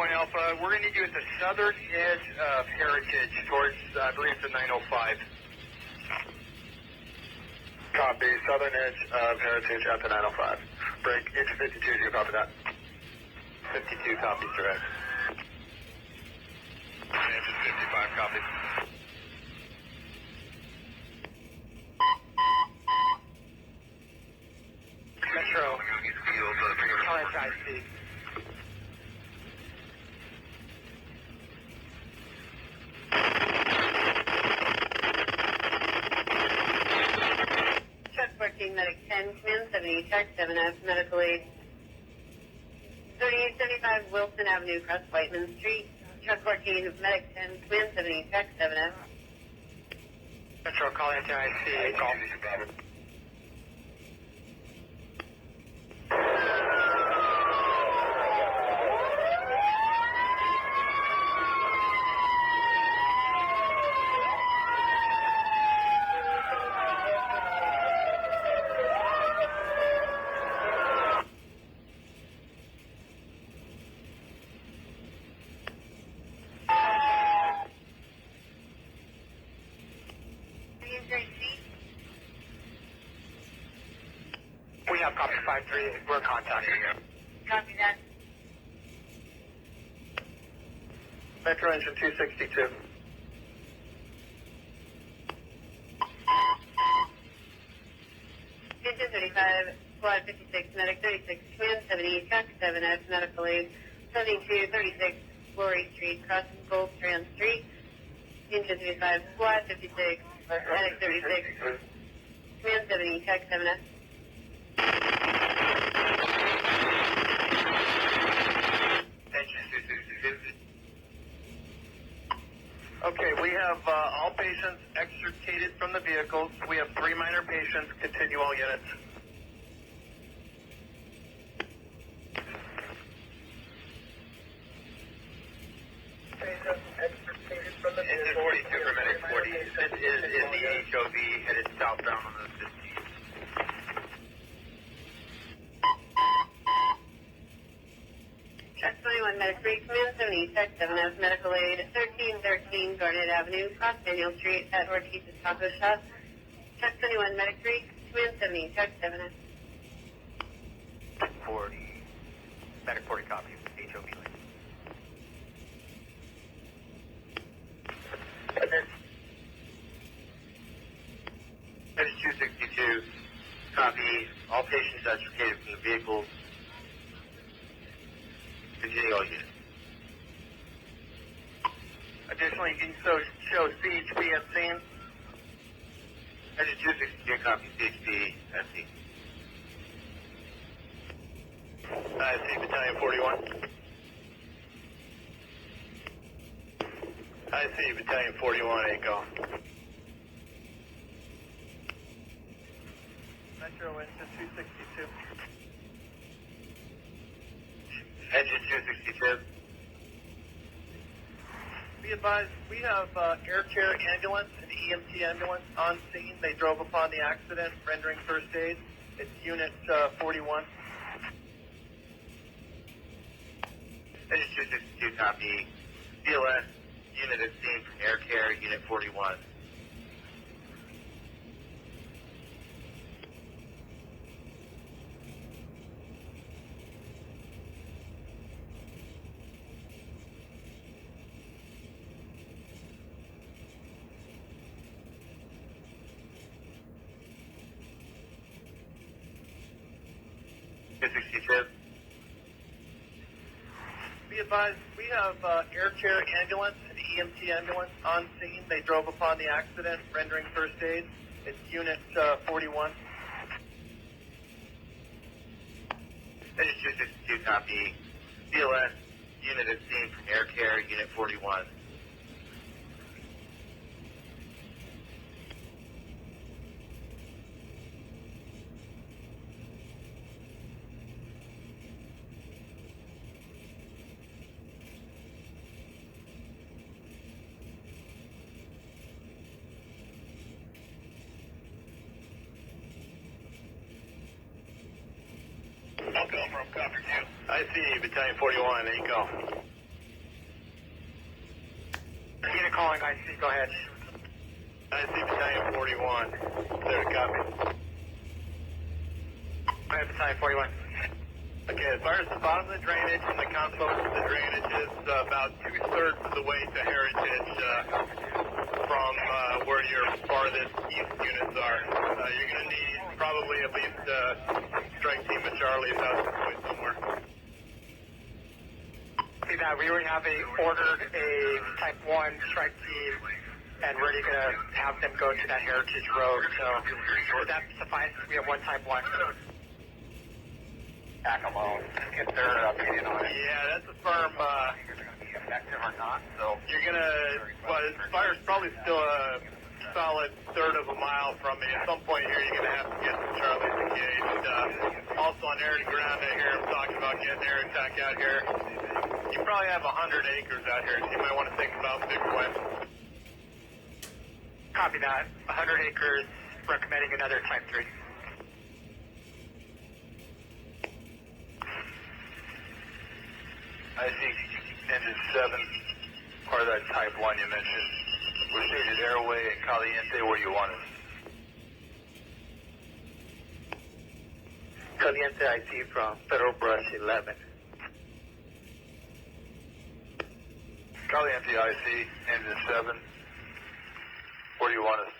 Alpha, we're going to need you at the southern edge of Heritage towards, I believe it's the 905. Copy. Southern edge of Heritage at the 905. Break. Engine 52, do you copy that? 52 copies direct. Engine 55 copies. Metro. IC. Truck 14, medic 10, command 70, tax 7F, medical aid. 3875 Wilson Avenue, across Whiteman Street. Truck 14, medic 10, command 70, tax 7F. Metro, call IC. Call. We have copy 5-3. We're contacting you. Copy that. Metro engine 262. Engine 35, squad 56, medic 36, command 70, tax 7F, medical aid. 7236 Glory Street, crossing Gold Strand Street. Engine 35, Squad 56, Medic 36, Command 70, Tech 7S. Okay, we have all patients extricated from the vehicles. We have 3 minor patients. Continue all units. Engine 42 for Medic 40. This is in the HOV headed southbound on the 15. Check 21, Medic 3, Command 70, Tech 7S, Medical Aid, 1313 Garnet Avenue, Cross Daniel Street at Ortiz's Taco Shop. Check 21, Medic 3, Command 70, Tech 7S. 40. Medic 40 copy. HOV lane. Headed 262, copy. All patients extricated from the vehicles. Continue all units. Additionally, you can show CHP at scene. Headed 262, copy. CHP, SC. IC Battalion 41. IC Battalion 41, Echo. Metro Engine 262. Engine 262. Be advised, we have air care ambulance and EMT ambulance on scene. They drove upon the accident, rendering first aid. It's Unit 41. Engine 262, copy. CLS, unit at scene from Air Care, Unit 41. Be advised, we have air care ambulance and EMT ambulance on scene. They drove upon the accident, rendering first aid. It's Unit 41. Engine 262, copy. CLS, unit at scene from Air Care, Unit 41. Echo from Copter 2. IC Battalion 41, there you go. Unit calling IC, go ahead. IC Battalion 41, there to copy. Go ahead, Battalion 41. Okay, as far as the bottom of the drainage and the console of the drainage is about 2/3 of the way to Heritage from where your farthest east units are. You're going to need probably at least strike team of Charlie's out this point somewhere. See that, we already have ordered a Type 1 strike team, and we're already going to have them go to that Heritage Road, so would that suffice? We have one Type 1. Back alone. Get their opinion on it. Yeah, that's a firm, If they're going to be effective or not, so. you're going to, well, the fire's probably still a solid third of a mile from me. At some point here, you're going to have to get to Charlie's engaged. Also on air to ground, I hear him talking about getting air attack out here. You probably have 100 acres out here, so you might want to think about big weapons. Copy that. 100 acres, recommending another Type 3. I see engine 7, part of that Type 1 you mentioned. We're stated Airway and Caliente, where you want us. Caliente IC from Federal Brush 11. Caliente IC, engine 7, where do you want us?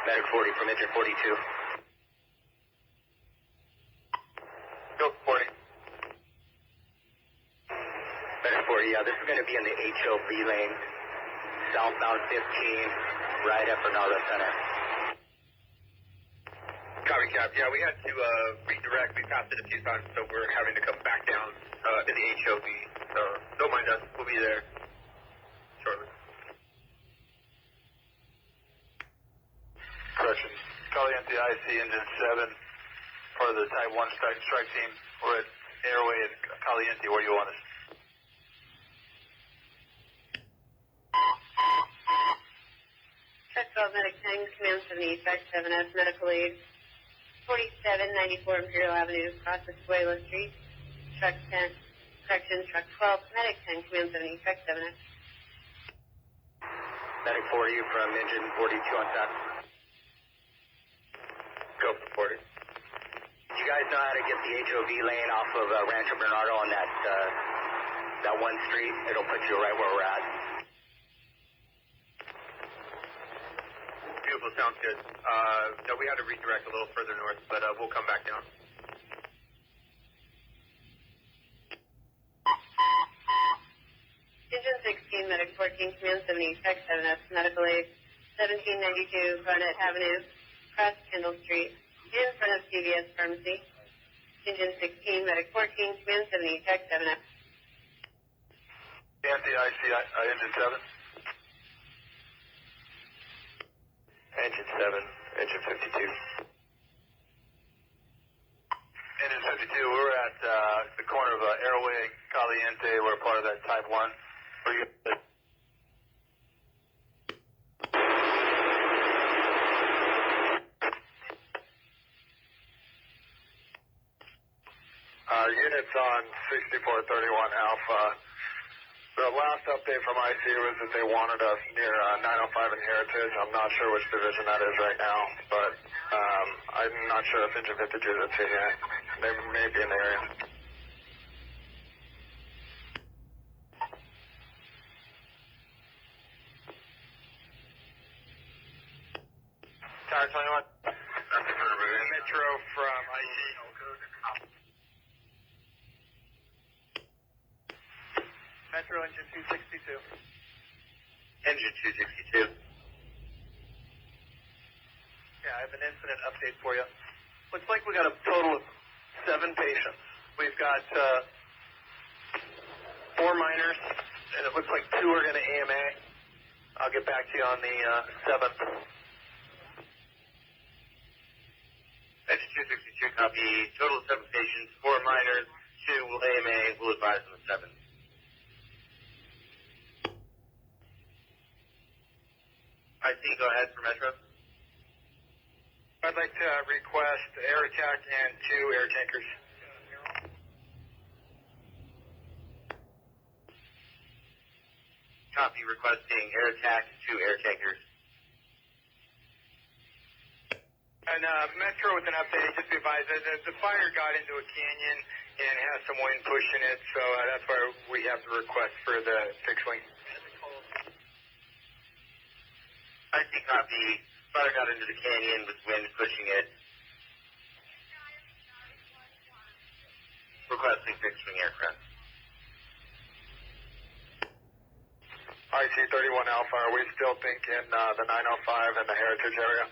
Medic 40 from engine 42. Go, 40. Medic 40, Yeah, this is going to be in the HOV lane, southbound 15, right at Bernardo Center. Copy, Cap. Yeah, we had to redirect. We passed it a few times, so we're having to come back down in the HOV. So don't mind us. We'll be there shortly. Correction. Caliente IC Engine 7, part of the Type 1 strike team. We're at Airway and Caliente. Where do you want us? Truck 12 Medic 10, Command 70, Track 7S, Medical Aid, 4794 Imperial Avenue, across Escuela Street. Truck 10, correction, Truck 12 Medic 10, Command 70, Track 7S. Medic 40 from engine 42 on tap. Go for 40. You guys know how to get the HOV lane off of Rancho Bernardo on that one street? It'll put you right where we're at. Beautiful. Sounds good. No, we had to redirect a little further north, but we'll come back down. Engine 16, Medic 14, Command 70, Track 7S, Medical Aid, 1792 Barnett Avenue, across Kendall Street, in front of CVS Pharmacy. Engine 16, Medic 14, Command 70, Track 7S. Caliente IC Engine 7. Engine 7, engine 52. Engine 52, we're at the corner of Airway, Caliente. We're part of that Type 1. Where you units on 6431 Alpha. The last update from IC was that they wanted us near 905 and Heritage. I'm not sure which division that is right now, but I'm not sure if Engine 52 is at CA. They may be in the area. Tower 21. Metro from IC. Metro engine 262. Engine 262. Yeah, I have an incident update for you. Looks like we got a total of 7 patients. We've got 4 minors, and it looks like 2 are going to AMA. I'll get back to you on the 7th. Engine 262, copy. Total of 7 patients, 4 minors, 2 will AMA. We'll advise on the 7th. I see. Go ahead for Metro. I'd like to request air attack and 2 air tankers. Copy. Requesting air attack, 2 air tankers. And Metro with an update, just be advised that the fire got into a canyon and has some wind pushing it, so that's why we have the request for the fixed wing. I see. Copy. Fire got into the canyon with wind pushing it. Requesting fixed wing aircraft. IC 31 Alpha, are we still thinking the 905 and the Heritage area?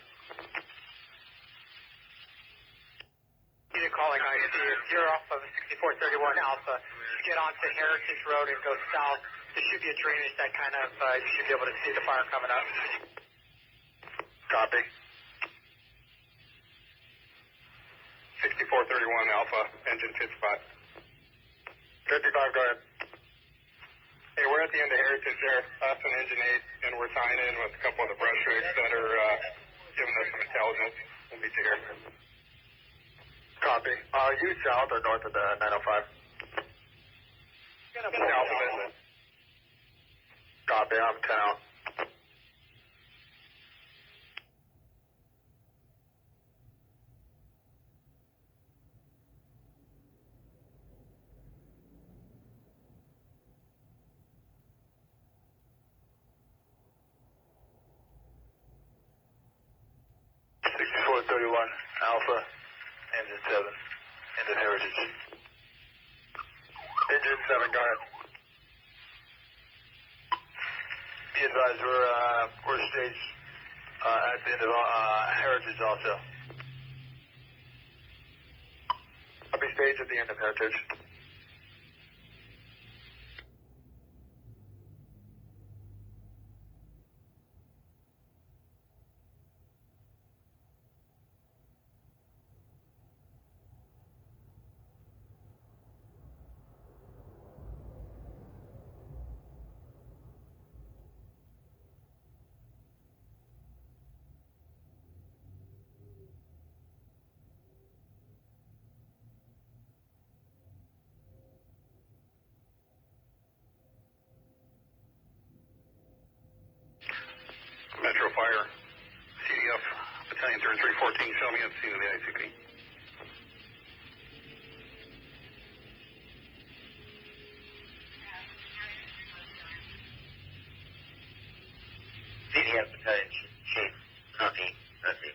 Unit calling IC, if you're off of 6431 Alpha, you get onto Heritage Road and go south. There should be a drainage that kind of, you should be able to see the fire coming up. Copy. 6431 Alpha, engine 55. 55, go ahead. Hey, we're at the end of Heritage there. Us and engine 8, and we're tying in with a couple of the brush rigs that are giving us some intelligence. We'll meet you here. Copy. Are you south or north of the 905? South of it. Copy, I'm 10 out. Alpha, engine 7, engine Heritage. Engine 7, go ahead. Be advised, we're staged at the end of Heritage also. I'll be staged at the end of Heritage. Metro Fire, CDF, Battalion 3314, show me on scene of the ICP. CDF Battalion Chief, copy, copy.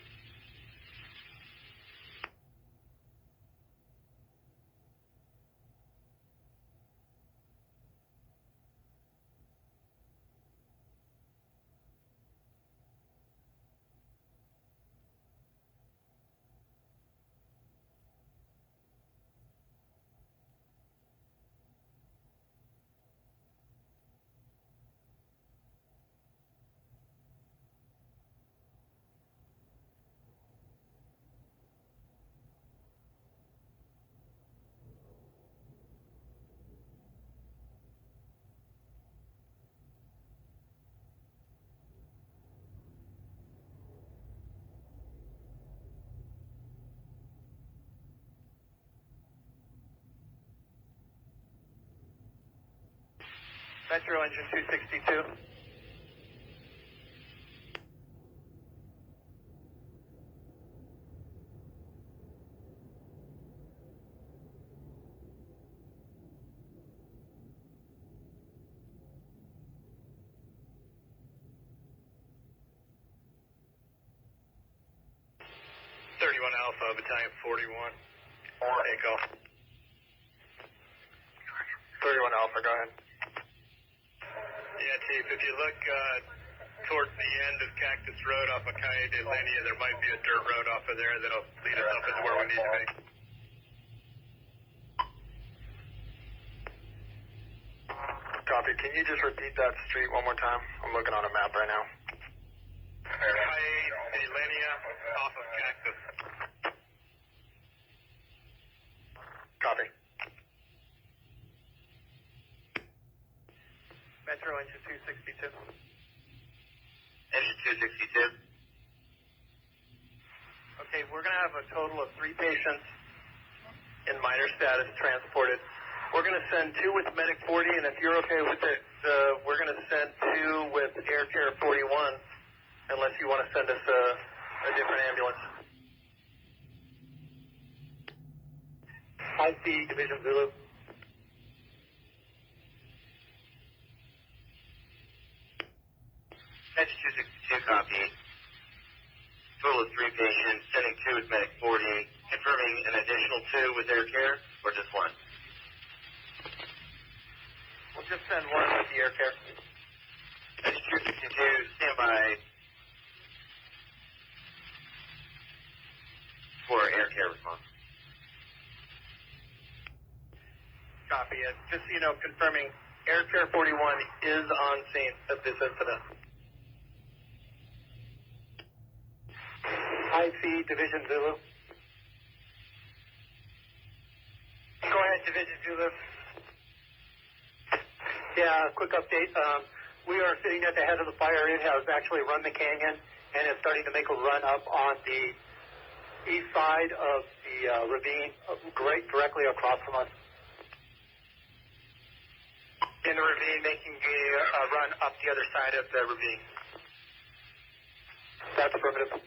Metro Engine 262. Alpha, Battalion 41. Take off. 31 Alpha, go ahead. Yeah, Chief, if you look towards the end of Cactus Road off of Calle de Linea, there might be a dirt road off of there that'll lead us up into where we need to be. Copy. Can you just repeat that street one more time? I'm looking on a map right now. Calle de Linea off of Cactus. Copy. Metro Engine 262. Engine 262. Okay, we're going to have a total of 3 patients in minor status transported. We're going to send 2 with Medic 40, and if you're okay with it, we're going to send 2 with Air Care 41, unless you want to send us a different ambulance. High Speed, Division Zulu. Engine 262, copy. Total of 3 patients, sending 2 with Medic 40, confirming an additional 2 with Air Care, or just 1? We'll just send 1 with the Air Care. Engine 262, stand by for Air Care response. Copy it. Just so you know, confirming Air Care 41 is on scene of this incident. High Speed, Division Zulu. Go ahead, Division Zulu. Yeah, quick update. We are sitting at the head of the fire. It has actually run the canyon and is starting to make a run up on the east side of the ravine, directly across from us. In the ravine, making a run up the other side of the ravine. That's affirmative.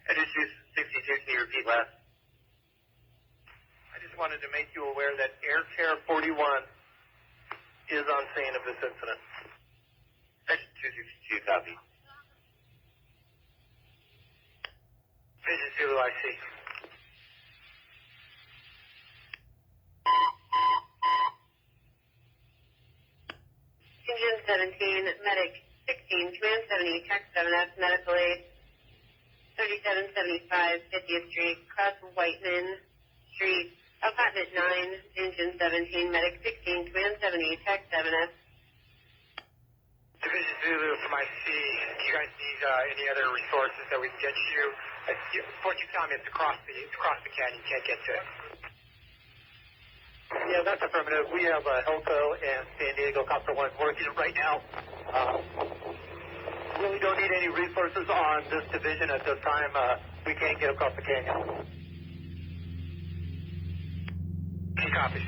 Engine 262, can you repeat last? I just wanted to make you aware that Air Care 41 is on scene of this incident. Engine 262, copy. Vision Zulu, I see. 17, Medic 16, Command 70, Tech 7F, Medical Aid 3775 50th Street, cross Whiteman Street, Apartment 9, Engine 17, Medic 16, Command 70, Tech 7F. Division Zulu from IC. Do you guys need any other resources that we can get you? What you tell me, it's across the canyon. You can't get to it. Yeah, that's affirmative. We have Elko and San Diego Copter 1 working it right now. Really don't need any resources on this division at this time. We can't get across the canyon. He copies.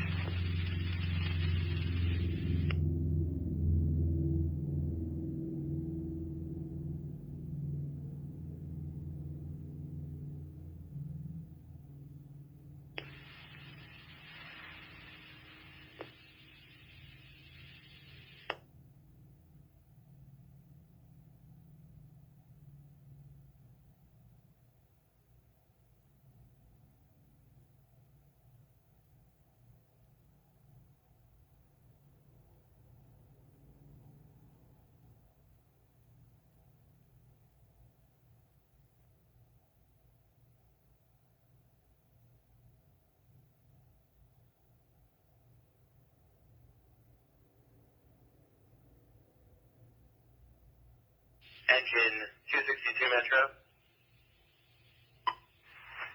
Engine 262 Metro.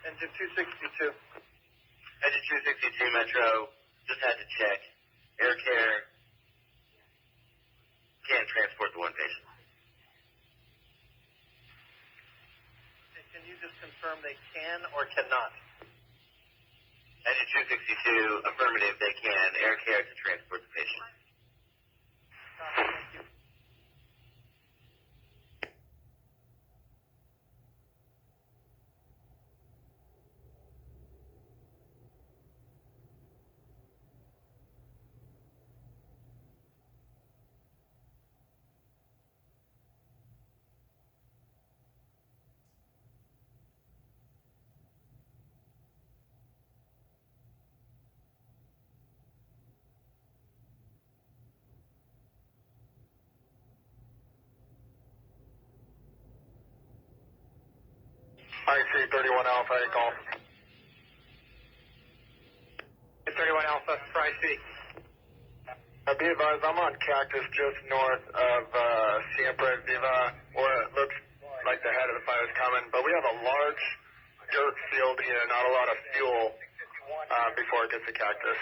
Engine 262. Engine 262 Metro, just had to check. Air Care can't transport the one patient. Can you just confirm they can or cannot? Engine 262, affirmative, they can. Air Care to transport the patient. Thank you. IC 31 Alpha, I call. 31 Alpha for IC. Be advised, I'm on Cactus just north of Siempre Viva, where it looks like the head of the fire is coming, but we have a large dirt field here, not a lot of fuel before it gets to Cactus.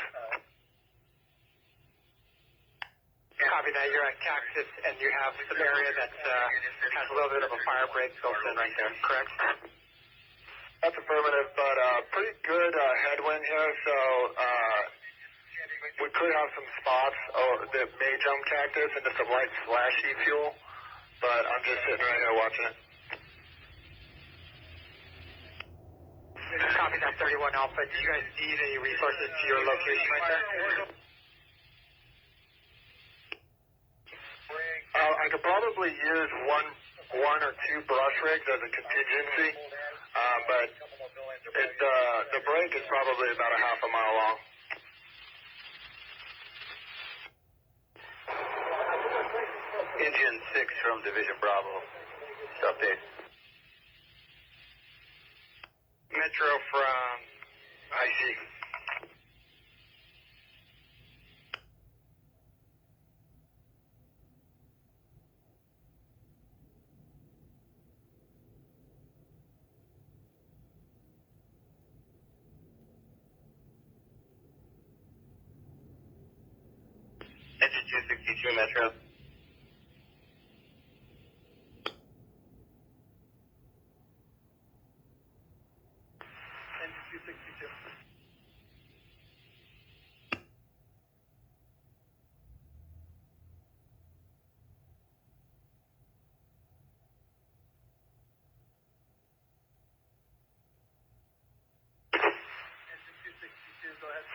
Copy that. You're at Cactus, and you have some area that has a little bit of a fire break built in right there, correct? That's affirmative, but pretty good headwind here, so we could have some spots that may jump Cactus into some light splashy fuel, but I'm just sitting right here watching it. Copy that 31 Alpha. Do you guys need any resources to your location right there? I could probably use one or two brush rigs as a contingency, but the break is probably about a half a mile long. Engine 6 from Division Bravo. Update. Metro from IC. Engine 262 Metro. Engine 262. Engine 262, go ahead.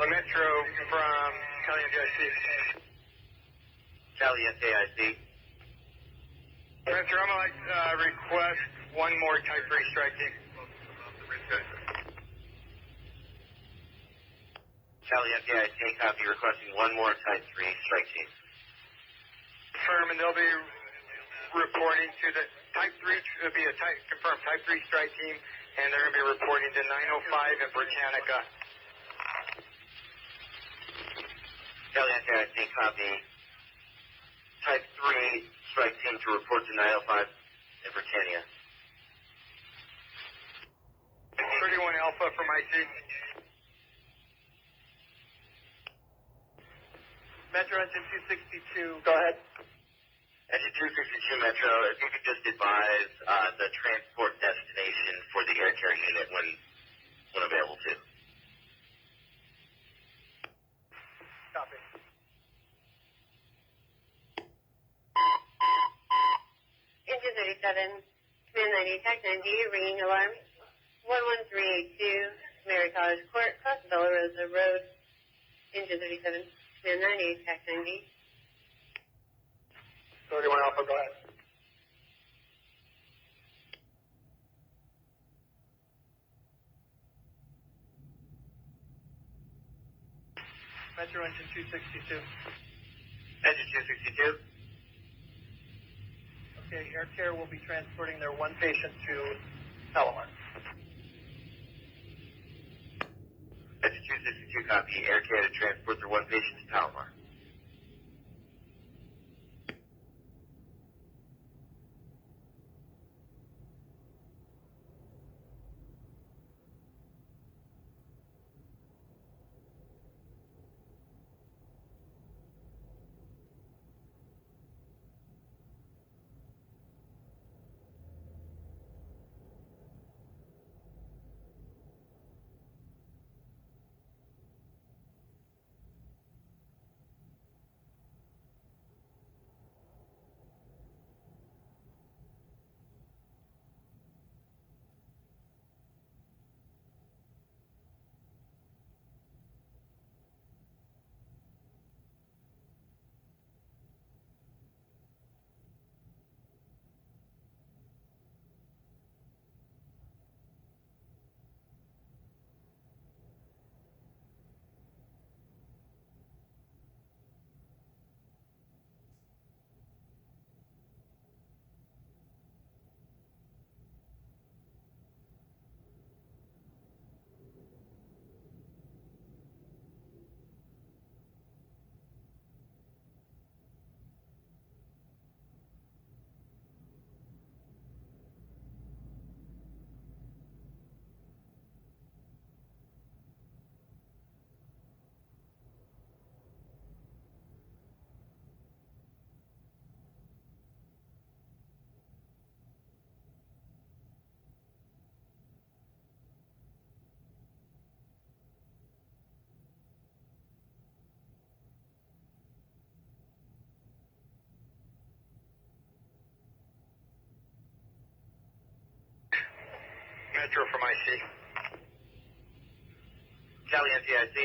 Metro from Cali NTIC. Cali NTIC. Spencer, I'm going to request one more Type 3 strike team. Cali NTIC, copy, requesting one more Type 3 strike team. Confirm, and they'll be reporting to the Type 3, it'll be a confirmed Type 3 strike team, and they're going to be reporting to 905 in Britannica. Cali NTIC, copy. Type 3 strike team to report to 905 in Britannia. 31 Alpha from IC. Metro Engine 262, go ahead. Engine 262 Metro, if you could just advise the transport destination for the air care unit when available to. Copy. Engine 37, Command 90, Attack 90, ringing alarm. 11382, Mary College Court, across Bella Rosa Road. Engine 37, Command 90, Attack 90. 31 Alpha, go ahead. Metro Engine 262. Engine 262. Okay, Air Care will be transporting their one patient to Palomar. Engine 262, copy. Air care to transport their one patient to Palomar. Metro from IC. Cali NTIC.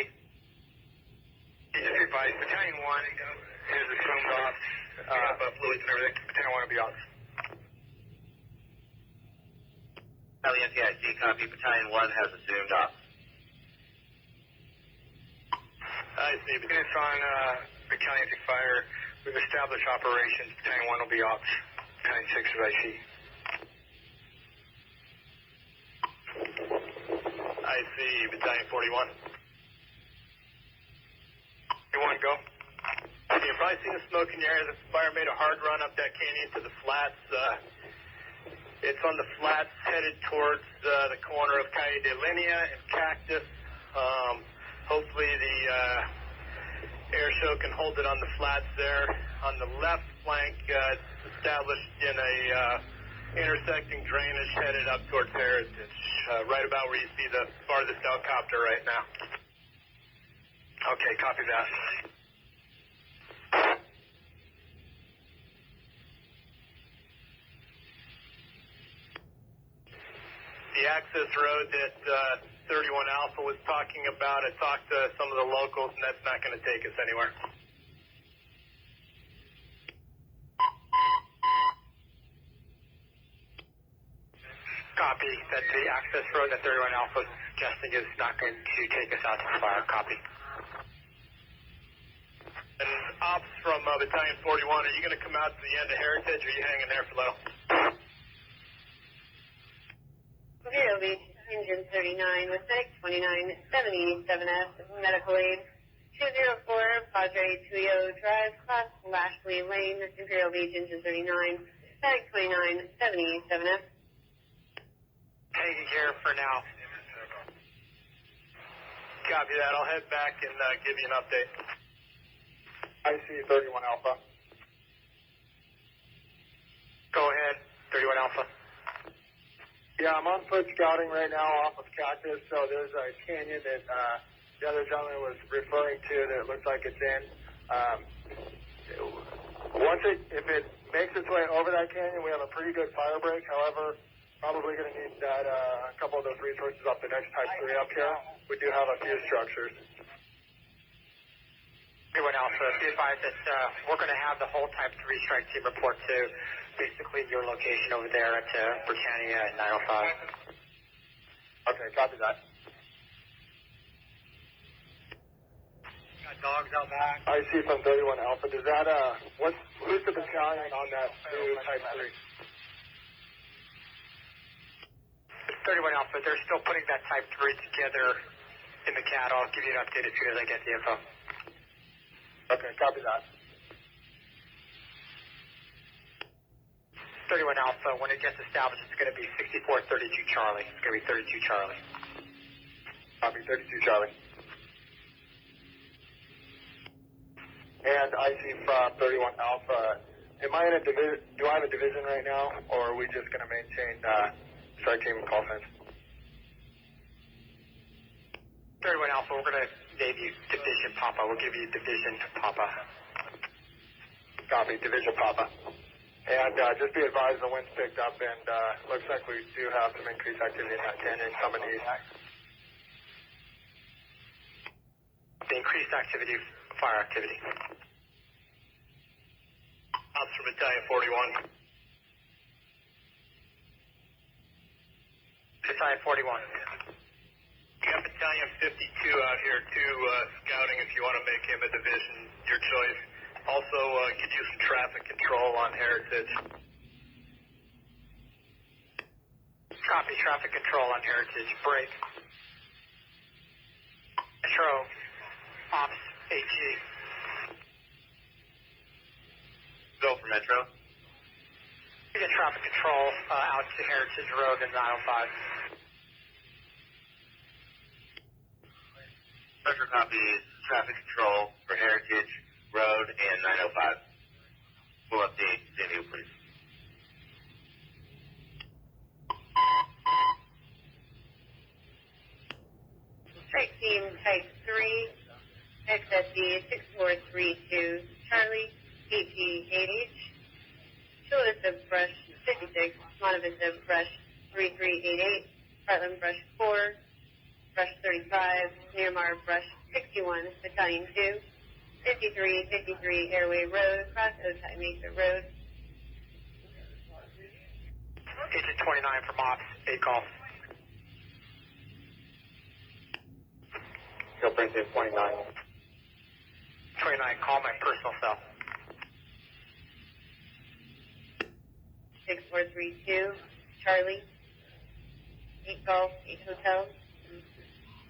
Just advise, Battalion 1 is assumed off, fluids and everything. Battalion 1 will be off. Cali NTIC, copy. Battalion 1 has assumed off. I see. Units on Battalion 6 fire. We've established operations. Battalion 1 will be off. Battalion 6 is IC. I see, Battalion 41. You want to go? You've probably seen the smoke in your area. The fire made a hard run up that canyon to the flats. It's on the flats headed towards the corner of Calle de Linea and Cactus. Hopefully the air show can hold it on the flats there. On the left flank, it's established in a intersecting drainage headed up towards Heritage, right about where you see the farthest helicopter right now. Okay, copy that. The access road that 31 Alpha was talking about. I talked to some of the locals, and that's not going to take us anywhere. Copy. That the access road that 31 Alpha is suggesting is not going to take us out to fire. Copy. And ops from Battalion 41, are you going to come out to the end of Heritage, or are you hanging there for a little? Zero Beach, engine 39 with medic 2977F, medical aid 204, Padre Tuyo Drive, Class Lashley Lane, Imperial Beach, engine 39, medic 2977F. Hanging here for now. Copy that. I'll head back and give you an update. I see 31 Alpha. Go ahead, 31 Alpha. Yeah, I'm on foot scouting right now off of Cactus, so there's a canyon that the other gentleman was referring to that looks like it's in. If it makes its way over that canyon, we have a pretty good fire break. However, probably going to need that a couple of those resources up the next Type 3 up here. We do have a few structures. 31 Alpha, be advised that we're going to have the whole Type 3 strike team report to basically your location over there at Britannia and 905. Okay, copy that. Got dogs out back. I see from 31 Alpha. Does that, who's the battalion on that new Type 3? 31 Alpha, they're still putting that Type 3 together in the CAD. I'll give you an update as soon as I get the info. Okay, copy that. 31 Alpha, when it gets established, it's going to be 6432 Charlie. It's going to be 32 Charlie. Copy, 32 Charlie. And I see from 31 Alpha, am I in a division, do I have a division right now, or are we just going to maintain strike team call signs? 31 Alpha, we're going to name you Division Papa. We'll give you Division Papa. Copy, Division Papa. And just be advised the wind's picked up, and looks like we do have some increased activity in that canyon coming east. The increased activity, fire activity. Ops from Battalion 41. Battalion 41. You got Battalion 52 out here too, scouting if you want to make him a division, your choice. Also, could use some traffic control on Heritage. Copy, traffic control on Heritage. Break. Metro. Ops, AG. Go for Metro. We get traffic control out to Heritage Road and 905. Metro copies traffic control for Heritage Road and 905. We'll update Cindy, please. Strike team Type 3, XSD 6432, Charlie, AG8H, Chula Vista Brush 56, Monte Vista Brush 3388, Heartland Brush 4, Brush 35, Miramar Brush 61, Battalion 2, 5353 Airway Road, across Otay Mesa Road. Agent 29 from Ops, 8 call. Go Princess 29. 29, call my personal cell. 6432 Charlie, 8 Golf, 8 Hotel,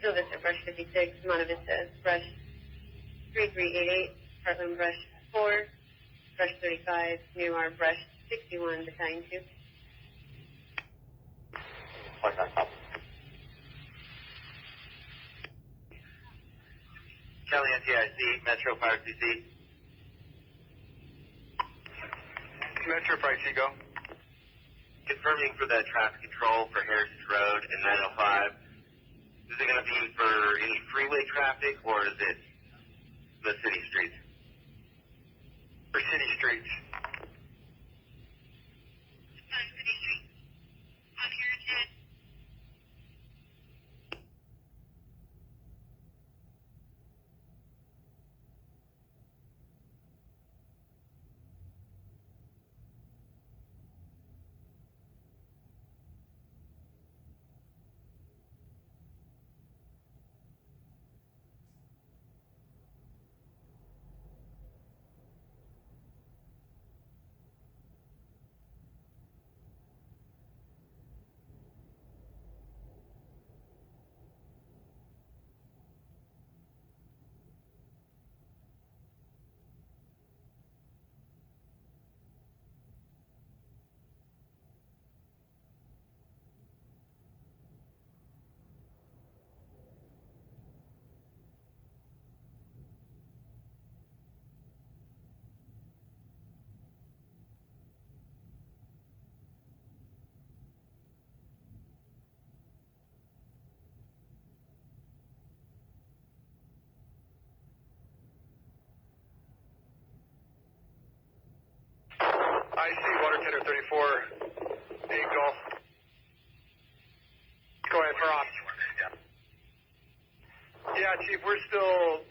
Chula Vista Brush 56, Monte Vista Brush 3388, Heartland Brush 4, Brush 35, Miramar Brush 61, Battalion 2. 29 copy. Kelly NTIC, Metro Fire CC. Metro Fire C, go. Confirming for the traffic control for Heritage Road and 905. Is it going to be for any freeway traffic, or is it the city streets? For city streets. I see water tender 34, Eagle. Go ahead, for off. Yeah, Chief, we're still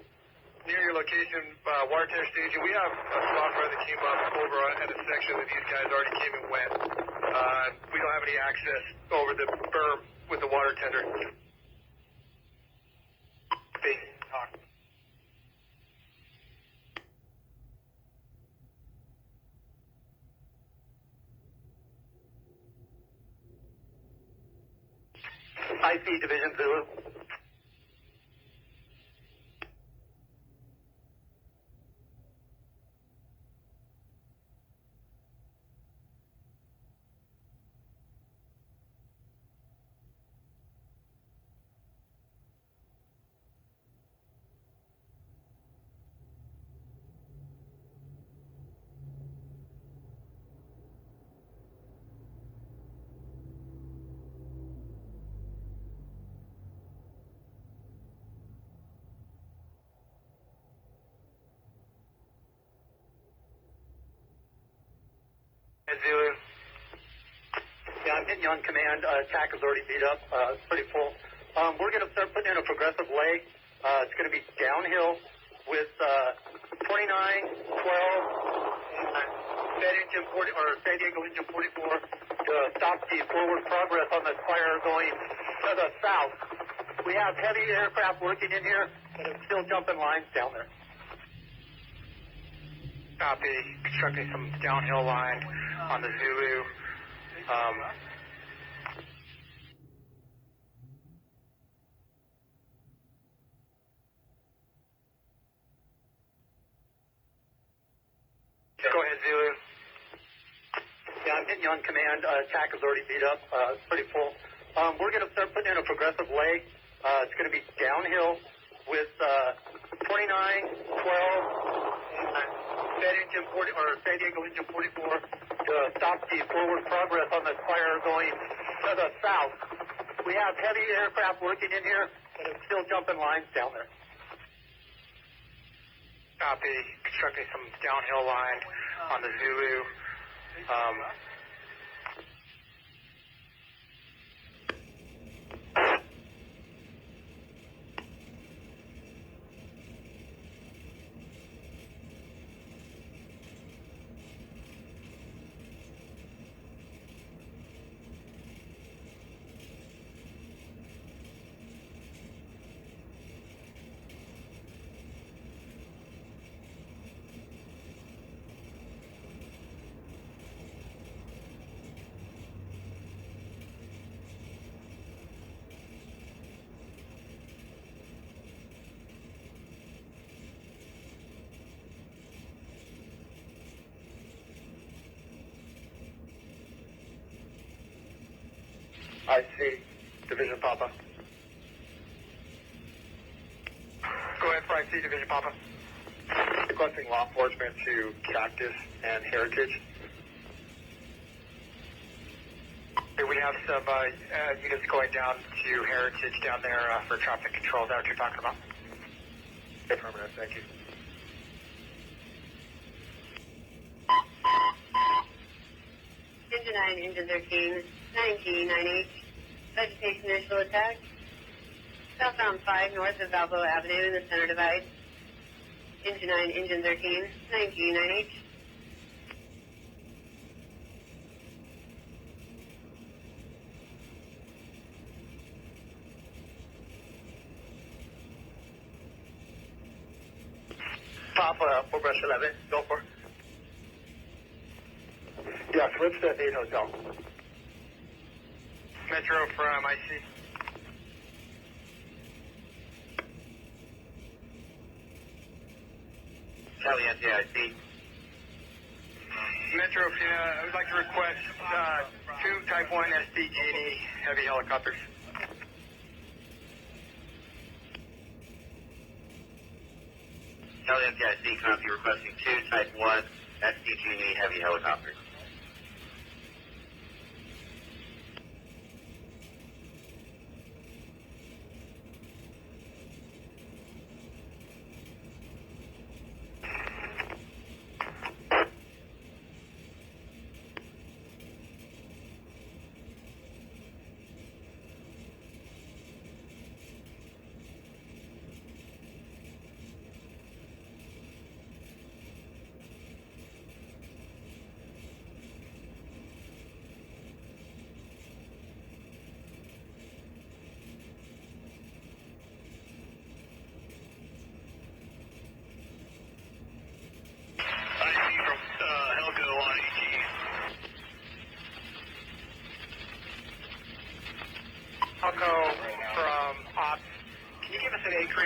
near your location, water tender staging. We have a software that came up over at a section that these guys already came and went. We don't have any access over the berm with the water tender. I see Division Zulu. Zulu. Yeah, I'm getting you on command. Attack is already beat up. It's pretty full. We're going to start putting in a progressive leg. It's going to be downhill with 29, 12, Fed engine 40 or San Diego engine 44 to stop the forward progress on the fire going to the south. We have heavy aircraft working in here, but it's still jumping lines down there. Copy. Constructing some downhill line on the Zulu. Go ahead, Zulu. Yeah, I'm getting you on command. Attack is already beat up. It's pretty full. We're going to start putting in a progressive leg. It's going to be downhill with 29, 12, Fed engine 40 or San Diego engine 44 to stop the forward progress on the fire going to the south. We have heavy aircraft working in here, but it's still jumping lines down there. Copy. Constructing some downhill line on the Zulu. I see. Division Papa. Go ahead, for IC Division Papa. Requesting law enforcement to Cactus and Heritage. We have some units going down to Heritage down there for traffic control. Is that what you're talking about? Affirmative, thank you. Engine 9, Engine 13, 1998. Vegetation initial attack. Southbound 5 north of Balboa Avenue in the center divide. Engine 9, Engine 13, 1998. Papa, 4 brush 11, go for it. Yeah, switch to 8 Hotel. Metro from IC. Caliente, I see. Metro, I would like to request 2 Type 1 SDG heavy helicopters. Caliente, I see. Copy. Requesting 2 Type 1 SDG heavy helicopters.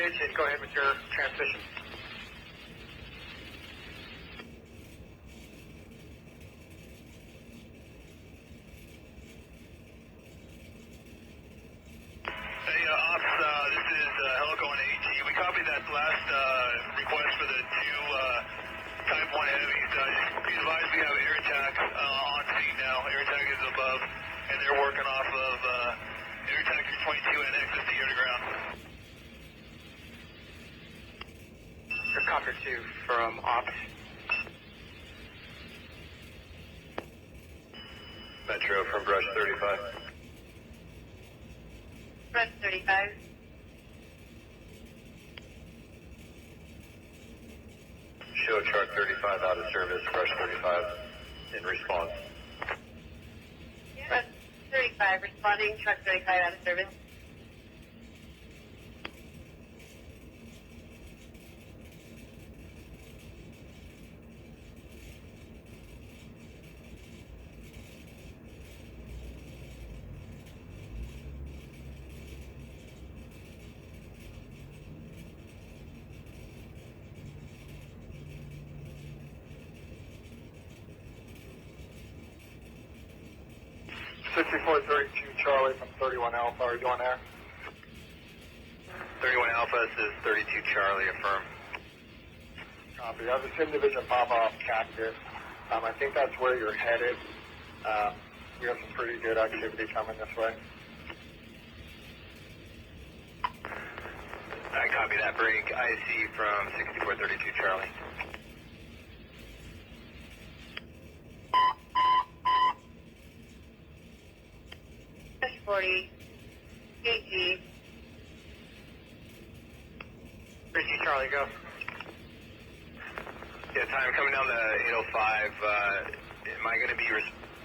attention. Go ahead with your transmission. Hey, Ops, this is Helico and AG. We copied that last request for the two Type 1 Heavies. Be advised we have air attack on scene now. Air attack is above, and they're working off of air attack is 22 and access to air to ground. Copter 2 from Ops. Metro from Brush 35. Brush 35. Show truck 35 out of service, Brush 35 in response. Brush 35 responding, truck 35 out of service. Charlie from 31 Alpha. Are you on there? 31 Alpha, this is 32 Charlie, affirm. Copy. I have a Sim Division pop off Cactus. I think that's where you're headed. We have some pretty good activity coming this way. I copy that. Break IC from 6432 Charlie. Brush 40. AG. Richie Charlie, go. Yeah, time coming down to 805. Am I going to be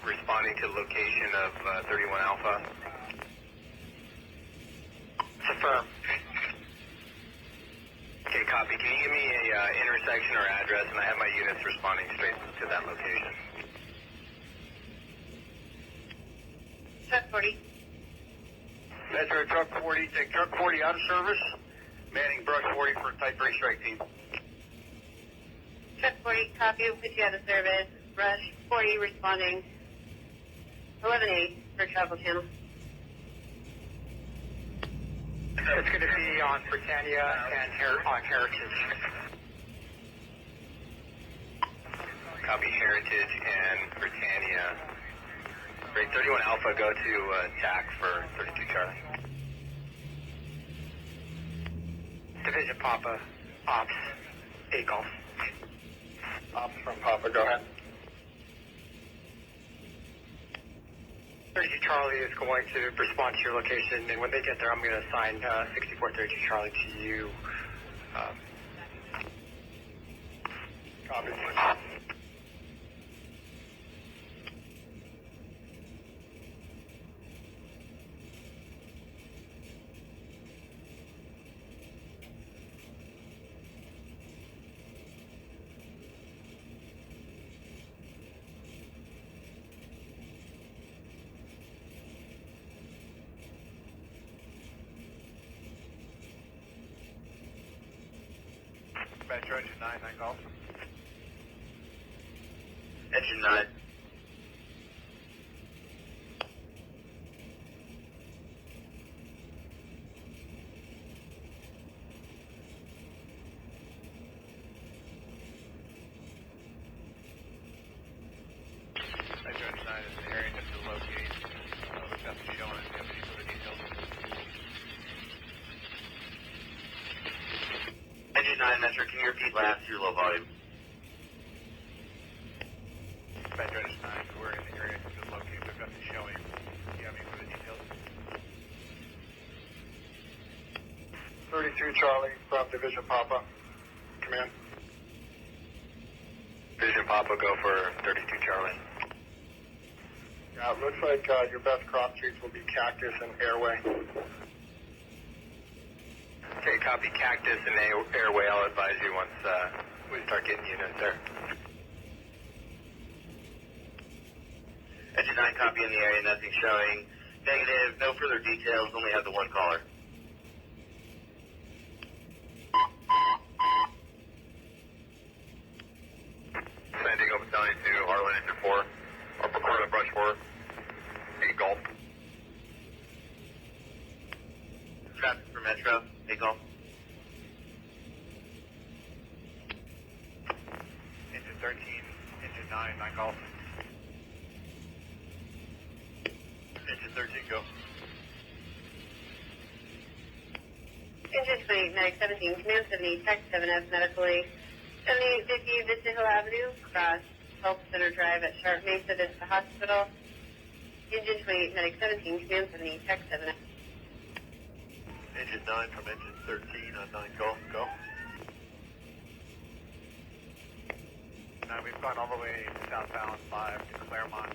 responding to the location of 31 Alpha? Affirm. Okay, copy. Can you give me a intersection or address, and I have my units responding straight to that location? Truck 40. Metro truck 40. Take truck 40 out of service. Manning brush 40 for type 3 strike team. Truck 40, copy, we'll put you out of service. Brush 40 responding. 11-8 for travel channel. It's going to be on Britannia and on Heritage. Copy Heritage and Britannia. Great, 31 Alpha, go to TAC for 32 Charlie. Division Papa, Ops, 8 Golf. Ops from Papa, go ahead. 32 Charlie is going to respond to your location, and when they get there, I'm going to assign 6432 Charlie to you. Copy. Metro engine 9 Golf. Engine 9. Metro engine 9 is in the area just to locate. Nothing showing us. Do you have any further details? Engine 9, Metro, can you repeat last? You're low volume. Metro engine 9, we're in the area just to locate. There's nothing showing. Do you have any further details? 32 Charlie from Division Papa. Command. Division Papa, go for 32 Charlie. Yeah, it looks like your best cross streets will be Cactus and Airway. Okay, copy Cactus and Airway. I'll advise you once we start getting units there. Engine 9, copy in the area, nothing showing. Negative, no further details, only have the one caller. Take off. Engine 13, engine 9, 9 golf. Engine 13, go. Engine 28, medic 17, command 70, tech 7F, medical aid. 7850 Vista Hill Avenue, cross Health Center Drive at Sharp Mesa Vista Hospital. Engine 28, medic 17, command 70, tech 7F. Engine 9 from engine 13 on 9 golf, go. Now we've gone all the way southbound 5 to Claremont.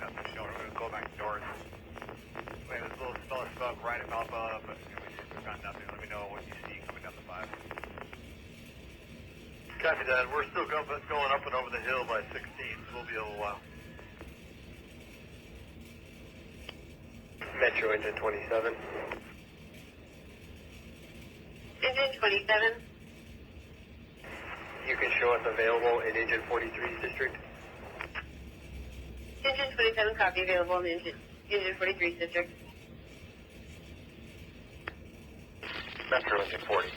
That's the show. We're going to go back north. We have this little smell of smoke right above, but we've got nothing. Let me know what you see coming down the 5. Copy that. We're still going up and over the hill by 16, so we'll be a little while. Metro engine 27. Engine 27. You can show us available in engine 43's district. Engine 27, copy available in engine 43 district. Metro engine 40.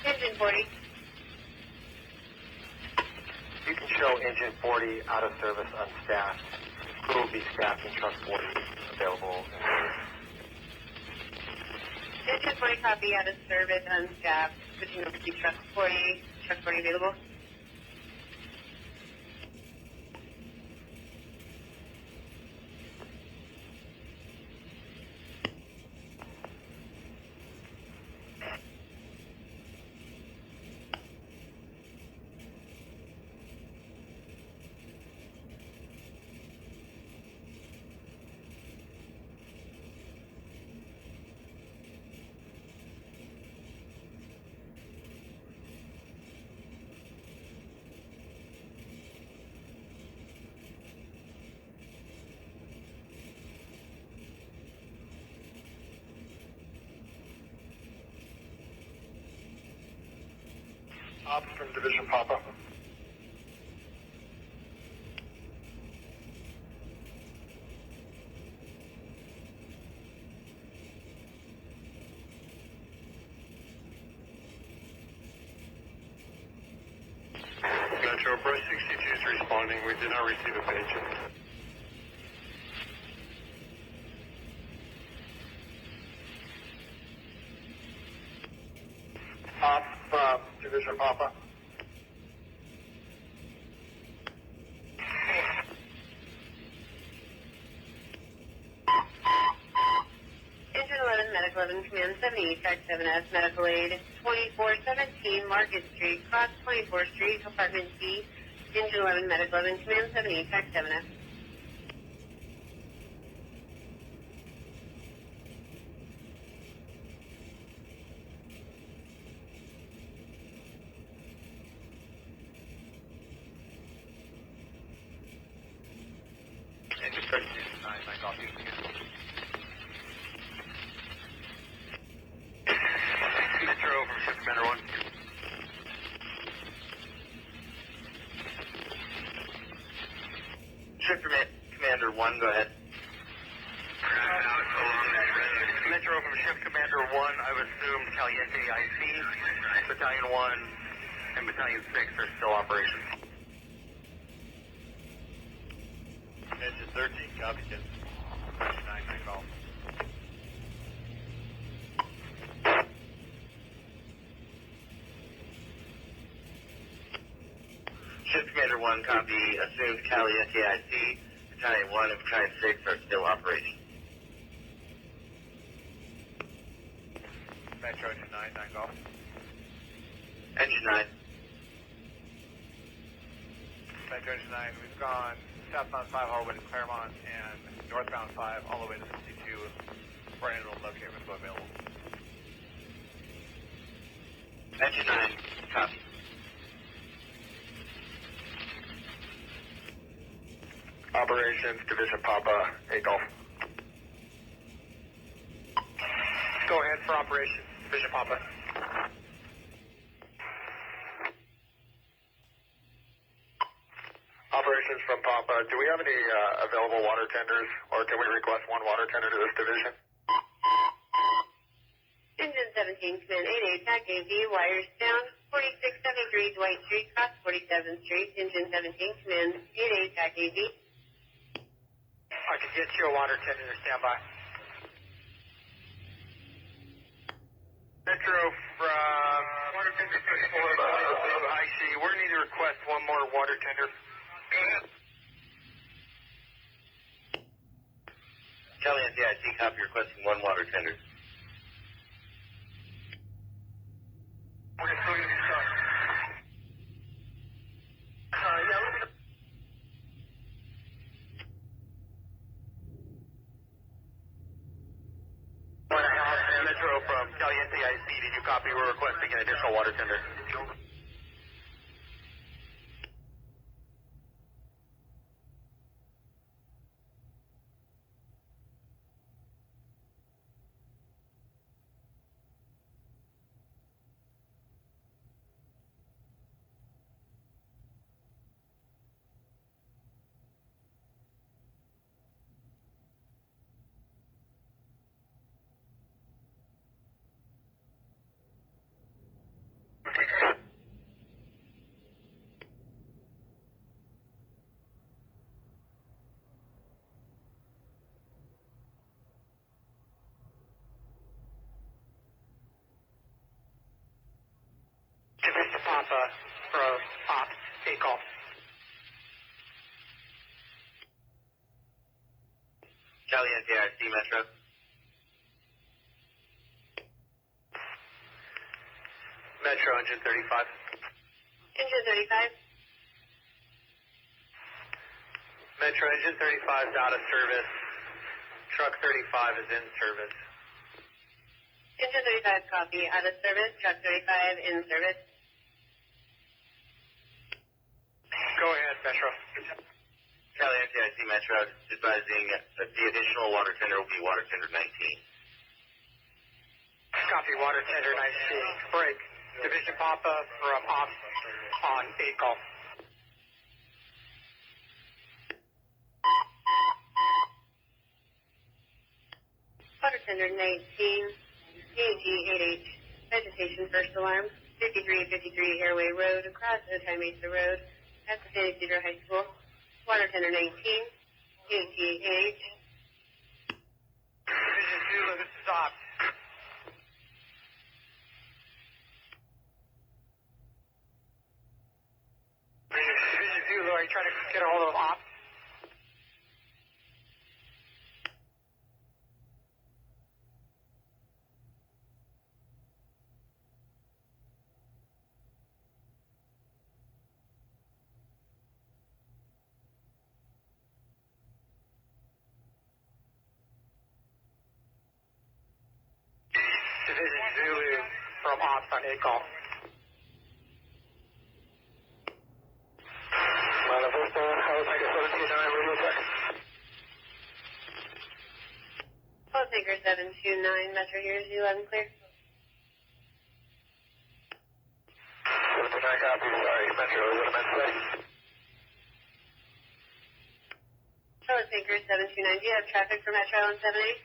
Engine 40. You can show engine 40 out of service unstaffed. Who will be staffed in truck 40 available? Engine 40, copy out of service unstaffed. Switching over to truck 40. Truck 40 available. Ops from Division Papa. Metro, Brush 62 is responding. We did not receive a page. Ops from Division Papa. Engine 11, medic 11, command 70, tech 7S, medical aid. 2417 Market Street, cross 24th Street, apartment D. Engine 11, medic 11, command 70, tech 7S. Engine 32, 9 coffee. Metro from Ship Commander 1. Ship Commander 1, go ahead. Metro from Ship Commander 1, I've assumed Caliente IC, Battalion 1, and Battalion 6 are still operations. Engine 13, copy, 10. 9 call. Ship Commander 1, copy. Assumed Caliente IC. Battalion 1 and Battalion 6 are still operating. Metro engine 9 golf. Engine 9. Metro engine 9, we've gone southbound 5 all the way to Claremont and northbound 5 all the way to 62. We're in a locate window available. Engine 9, copy. Operations, Division Papa, 8 Golf. Go ahead for operations, Division Papa. Operations from Papa, do we have any available water tenders, or can we request one water tender to this division? Engine 17, command 88, TAC AV, wires down, 4673 Dwight Street, cross 47th Street. Engine 17, command 88, TAC AV. I can get you a water tender to stand by. Metro from water tender 34 IC. We're going to request one more water tender. Kelly NCIC, copy requesting one water tender. We're still going to be stuck. Metro from Caliente IC, did you copy? We're requesting an additional water tender. Division Papa from Ops, take call. Kelly NCIC, Metro. Metro, engine 35. Engine 35. Metro, engine 35 is out of service. Truck 35 is in service. Engine 35, copy. Out of service. Truck 35 in service. Go ahead, Metro. Kelly NCIC, Metro, advising that the additional water tender will be water tender 19. Copy, water tender 19. Break. Division Papa from Ops on 8 call. Water tender 19. AG 8H. Vegetation first alarm. 5353 Airway Road. Across Otay Mesa Road. At the San Isidro High School. Water tender 19. AG 8H. Division Zulu, this is Ops. Division Zulu, are you trying to get a hold of Ops? Division Zulu from Ops on 8 call. Call taker 729. Metro here is 11 clear. 729 copy, sorry, Metro, what am I saying? Call taker 729. Do you have traffic for Metro on 78?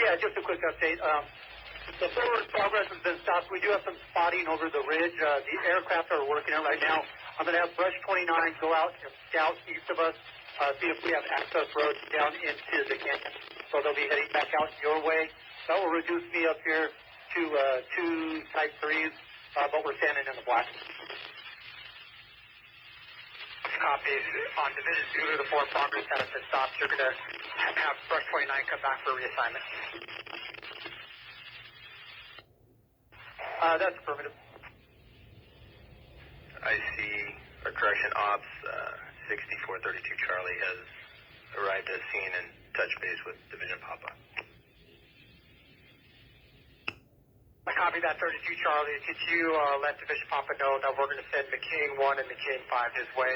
Yeah, just a quick update. The forward progress has been stopped. We do have some spotting over the ridge. The aircraft are working it right now. I'm going to have Brush 29 go out and scout east of us, see if we have access roads down into the canyon. So they'll be heading back out your way. That will reduce me up here to 2 Type 3s, but we're standing in the black. Copies on Division Zulu, the forward progress has been stopped. You're going to have Brush 29 come back for reassignment. That's affirmative. I see, or correction, Ops 6432 Charlie has arrived at scene and touched base with Division Papa. I copy that 32 Charlie. Could you let Division Papa know that we're going to send McCain 1 and McCain 5 his way,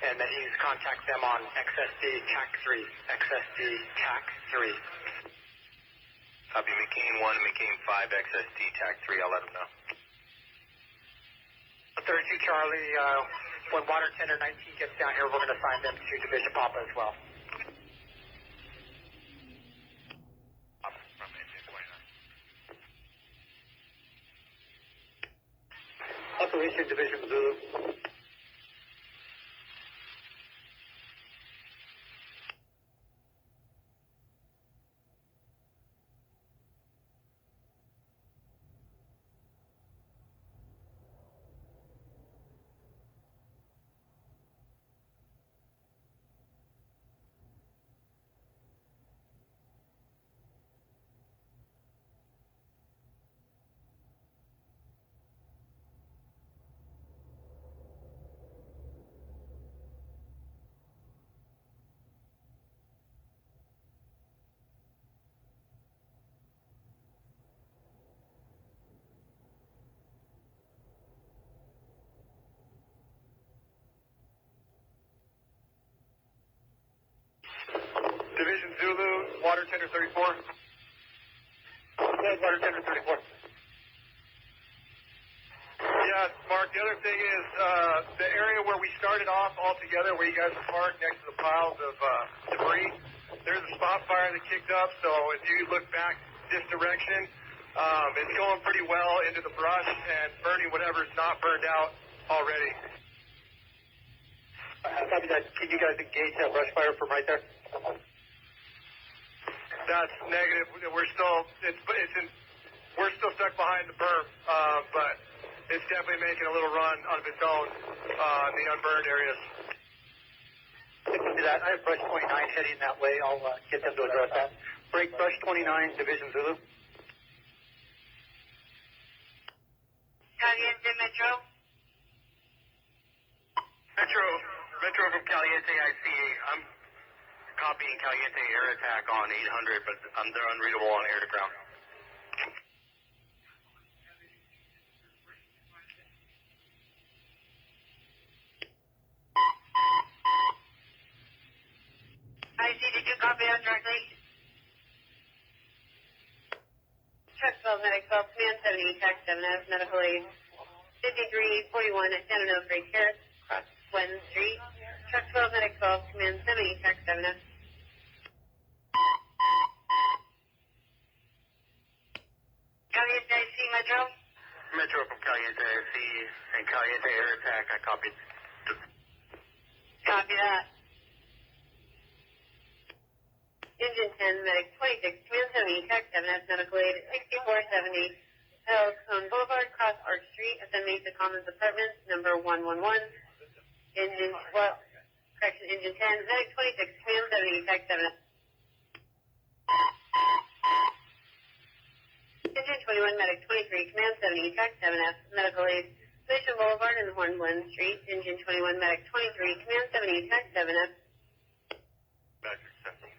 and that he's contact them on XSD TAC 3. XSD TAC 3. Copy McCain 1 and McCain 5 XSD TAC 3. I'll let him know. 32 Charlie, when Water Tender 19 gets down here, we're going to assign them to Division Papa as well. Also issued Division Zulu. Division Zulu, water tender 34. Good, water tender 34. Yeah, Mark, the other thing is the area where we started off all together, where you guys were parked next to the piles of debris, there's a spot fire that kicked up, so if you look back this direction, it's going pretty well into the brush and burning whatever's not burned out already. Copy that. Can you guys engage that brush fire from right there? That's negative. We're still stuck behind the berm, but it's definitely making a little run on its own in the unburned areas. Listen to that. I have brush 29 heading that way. I'll get them to address that. Break brush 29, Division Zulu. Caliente Metro. Metro from Caliente, I see. I'm copying Caliente air attack on 800, but they're unreadable on air to ground. I see. Did you copy that directly? Truck 12, medic 12, command 70, tax 7F, medical aid 5341 at San Onofre Terrace, across Gwen Street. Truck 12, medic 12, command 70, tax 7F. Caliente, I see, Metro. Metro from Caliente, I see. And Caliente air attack, I copied. Copy that. Engine 10, medic 26, command 70, tax 7F, medical aid 6470, Cone Boulevard, cross Arch Street, Assembly to Commons Apartments, number 111. Engine 10, medic 26, command 70, tax 7F. Engine 21, medic 23, command 70, tax 7F, medical aid, Station Boulevard and Hornblend Street. Engine 21, medic 23, command 70, tax 7F. Metric 17.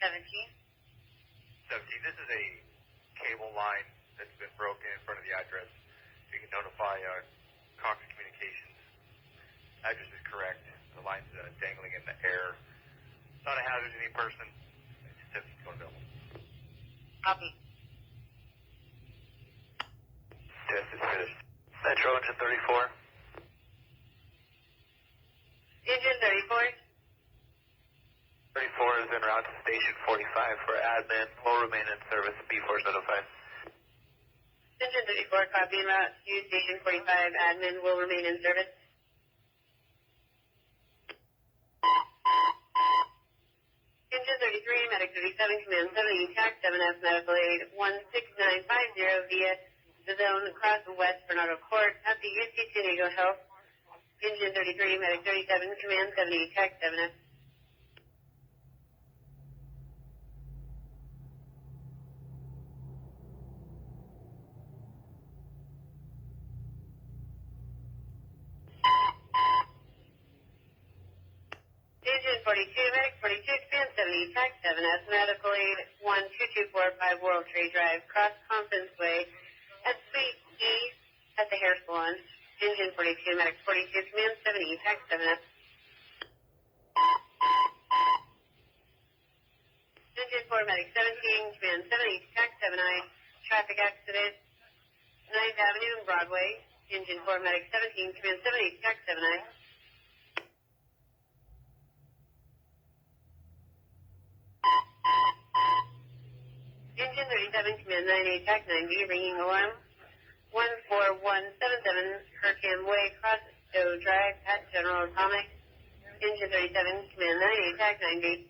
17. 17. This is a cable line that's been broken in front of the address. You can notify Cox Communications. Address is correct. The line's dangling in the air. Not a hazard to any person. It's just going available. Copy. Test is finished. Metro engine 34. Engine 34. 34 is en route to station 45 for admin. Will remain in service B475. Engine 34, copy en route to station 45. Admin will remain in service. Engine 33, medic 37, command 70, tax 7F, medical aid 16950 via the zone across West Bernardo Court at the UC San Diego Health. Engine 33, medic 37, command 70, tax 7F. Engine 42, medic 42, command 70, tax 7F, medical aid 12245 World Trade Drive, Cross Conference Way at Suite E at the hair salon. Engine 42, medic 42, command 70, tax 7F. Engine 4, medic 17, command 70, tax 7I, traffic accident, 9th Avenue and Broadway. Engine 4, medic 17, command 70, tax 7I. Engine 37, command 9A, tax 9B, ringing alarm 1 Kirkham Way, Cross Stowe Drive, at General Atomic. Engine 37, command 90, tag 90.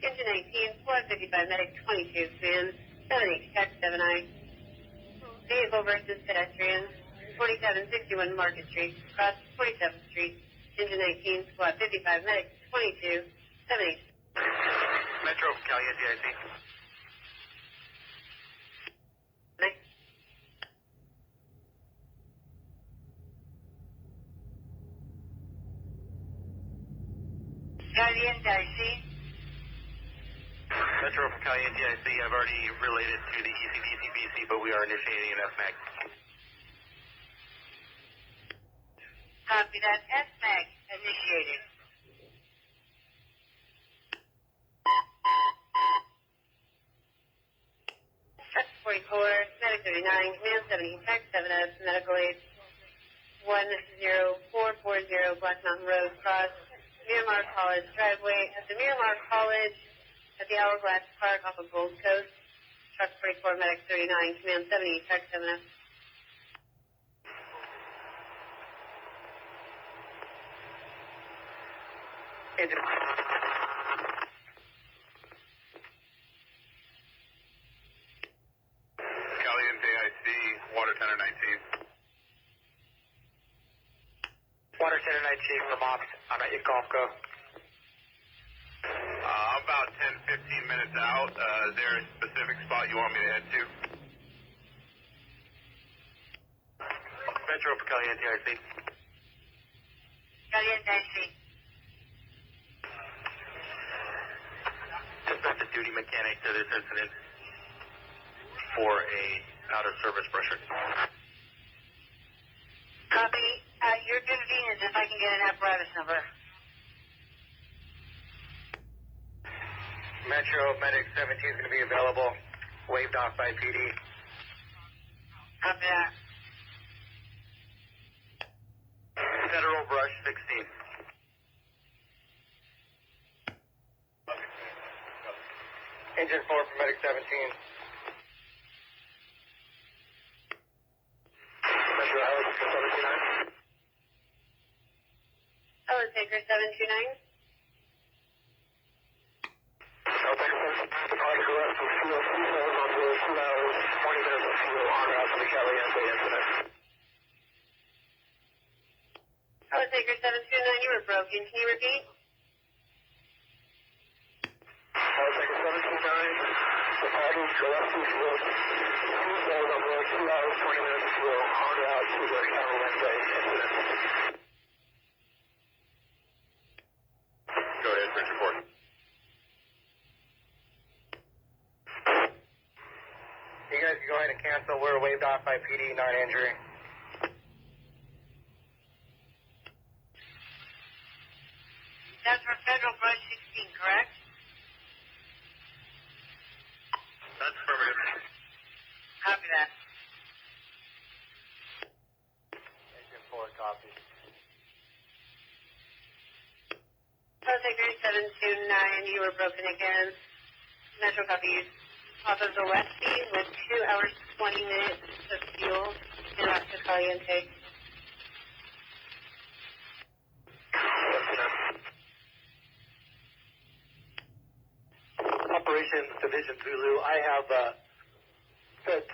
Engine 19, Squad 55, medic 22, command 7H, tag 7I. Vehicle versus pedestrian, 4761 Market Street, cross 47th Street. Engine 19, Squad 55, medic 22, 7H. Metro, Caliente, IC. Caliente, IC. Metro from Caliente, IC. I've already related to the ECDC-BC, but we are initiating an FMAG. Copy that. SMAG initiated. Truck 44, medic 39, command 70, tag 7S, medical aid 10440, Black Mountain Road, cross Miramar College driveway. At the Miramar College, at the Hourglass Park off of Gold Coast. Truck 44, medic 39, command 70, tag 7S. Engine. Caliente, IC, water tenor 19. Water Center 19 from Ops. I'm at your golf go. I'm about 10, 15 minutes out. Is there a specific spot you want me to head to? Metro from Caliente, IC. Caliente, IC. Dispatch the duty mechanic to this incident for a out of service pressure. Copy. At your convenience, if I can get an apparatus number. Metro Medic 17 is going to be available. Waved off by PD. Copy that. Federal Brush 16. Engine 4 for Medic 17. Metro Helicopter 729. Taker 729. Helicopter 729. Departed arrest with fuel. Fuel on board 2 hours, 20 minutes of fuel on route to the Caliente incident. Taker 729, you were broken. Can you repeat? Helicopter 729. Departed arrest with fuel. Fuel on board 2 hours, 20 minutes of fuel on route to the Caliente incident. Go ahead, bridge report. You guys can go ahead and cancel. We're waved off by PD, non-injury. That's for Federal Brush 16, correct? That's affirmative. Copy that. Engine 4, copy. Taker 729, you were broken again. Metro copy. Off of the West Sea with 2 hours, 20 minutes of fuel and out to Caliente. Operations Division Zulu. I have set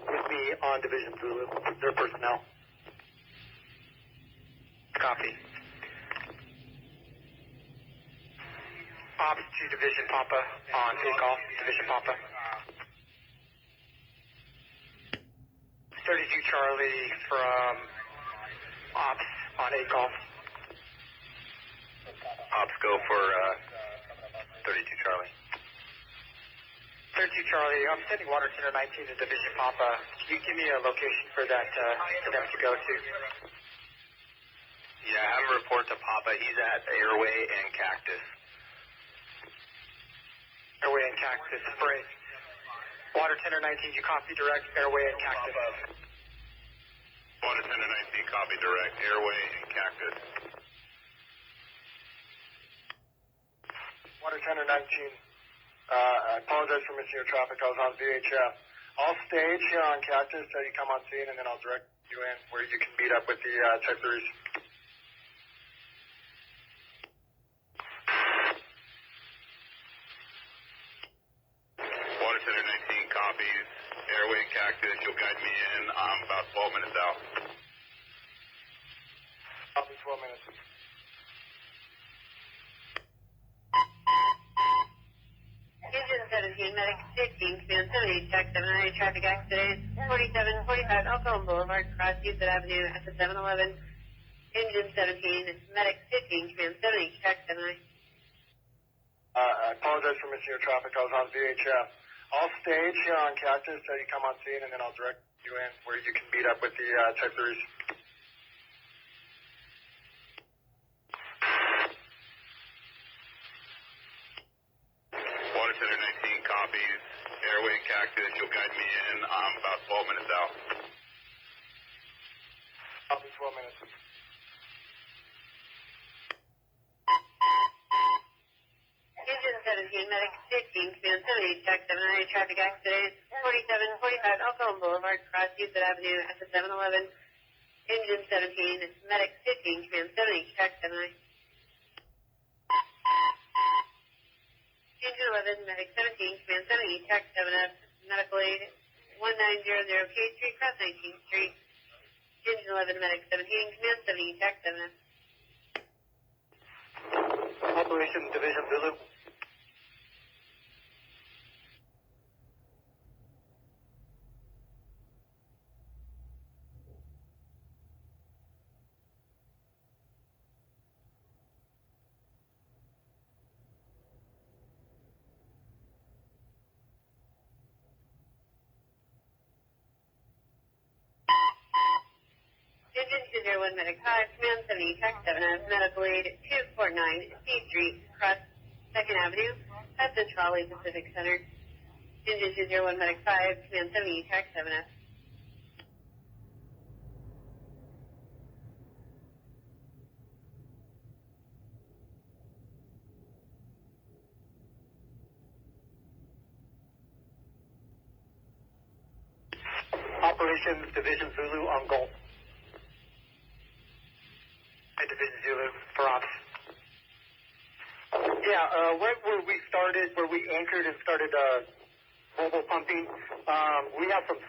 with me on Division Zulu, their personnel. Copy. Ops to Division Papa on takeoff. Division Papa. 32 Charlie from Ops on 8 Golf. Ops go for 32 Charlie. 32 Charlie, I'm sending Water Center 19 to Division Papa. Can you give me a location for that, for them to go to? Yeah, have him report to Papa. He's at Airway and Cactus. Airway and Cactus, spray. Water Center 19, you copy direct, Airway and Cactus. Water Center 19, copy direct, Airway and Cactus. Water Center 19, I apologize for missing your traffic. I was on VHF. I'll stage here on Cactus till you come on scene, and then I'll direct you in where you can meet up with the Type 3s. Water Center 19 copies, Airway and Cactus. You'll guide me in. I'm about 12 minutes out. I'll be 12 minutes. Engine 17, Medic 15, Command 70, check 79, traffic accident, 4745 Elkhorn Boulevard, cross Houston Avenue, exit 711. Engine 17, Medic 15, Command 70, check 79. I apologize for missing your traffic. I was on VHF. I'll stage here on Cactus till you come on scene, and then I'll direct you in where you can meet up with the Type 3s. Water Center 19 copies, Airway and Cactus. You'll guide me in. I'm about 12 minutes out. I'll be 12 minutes. Engine 17, Medic 15, Command 70, check 79, traffic accident, 4745 Elkhorn Boulevard, cross Houston Avenue, exit 711. Engine 17, Medic 15, Command 70, check 79. Engine 11, Medic 17, Command 70, check 7F, medical aid 1900 K Street, cross 19th Street. Engine 11, Medic 17, Command 70, check 7F. Operation Division Zulu. Engine 201, Medic 5, Command 70, check 7F, medical aid 249 C Street, cross 2nd Avenue, at the Trolley Pacific Center. Engine 201, Medic 5, Command 70, check 7F. Operations Division Zulu on Gulf. Hey, Division Zulu for Ops. Yeah, right where we started, where we anchored and started mobile pumping, we have some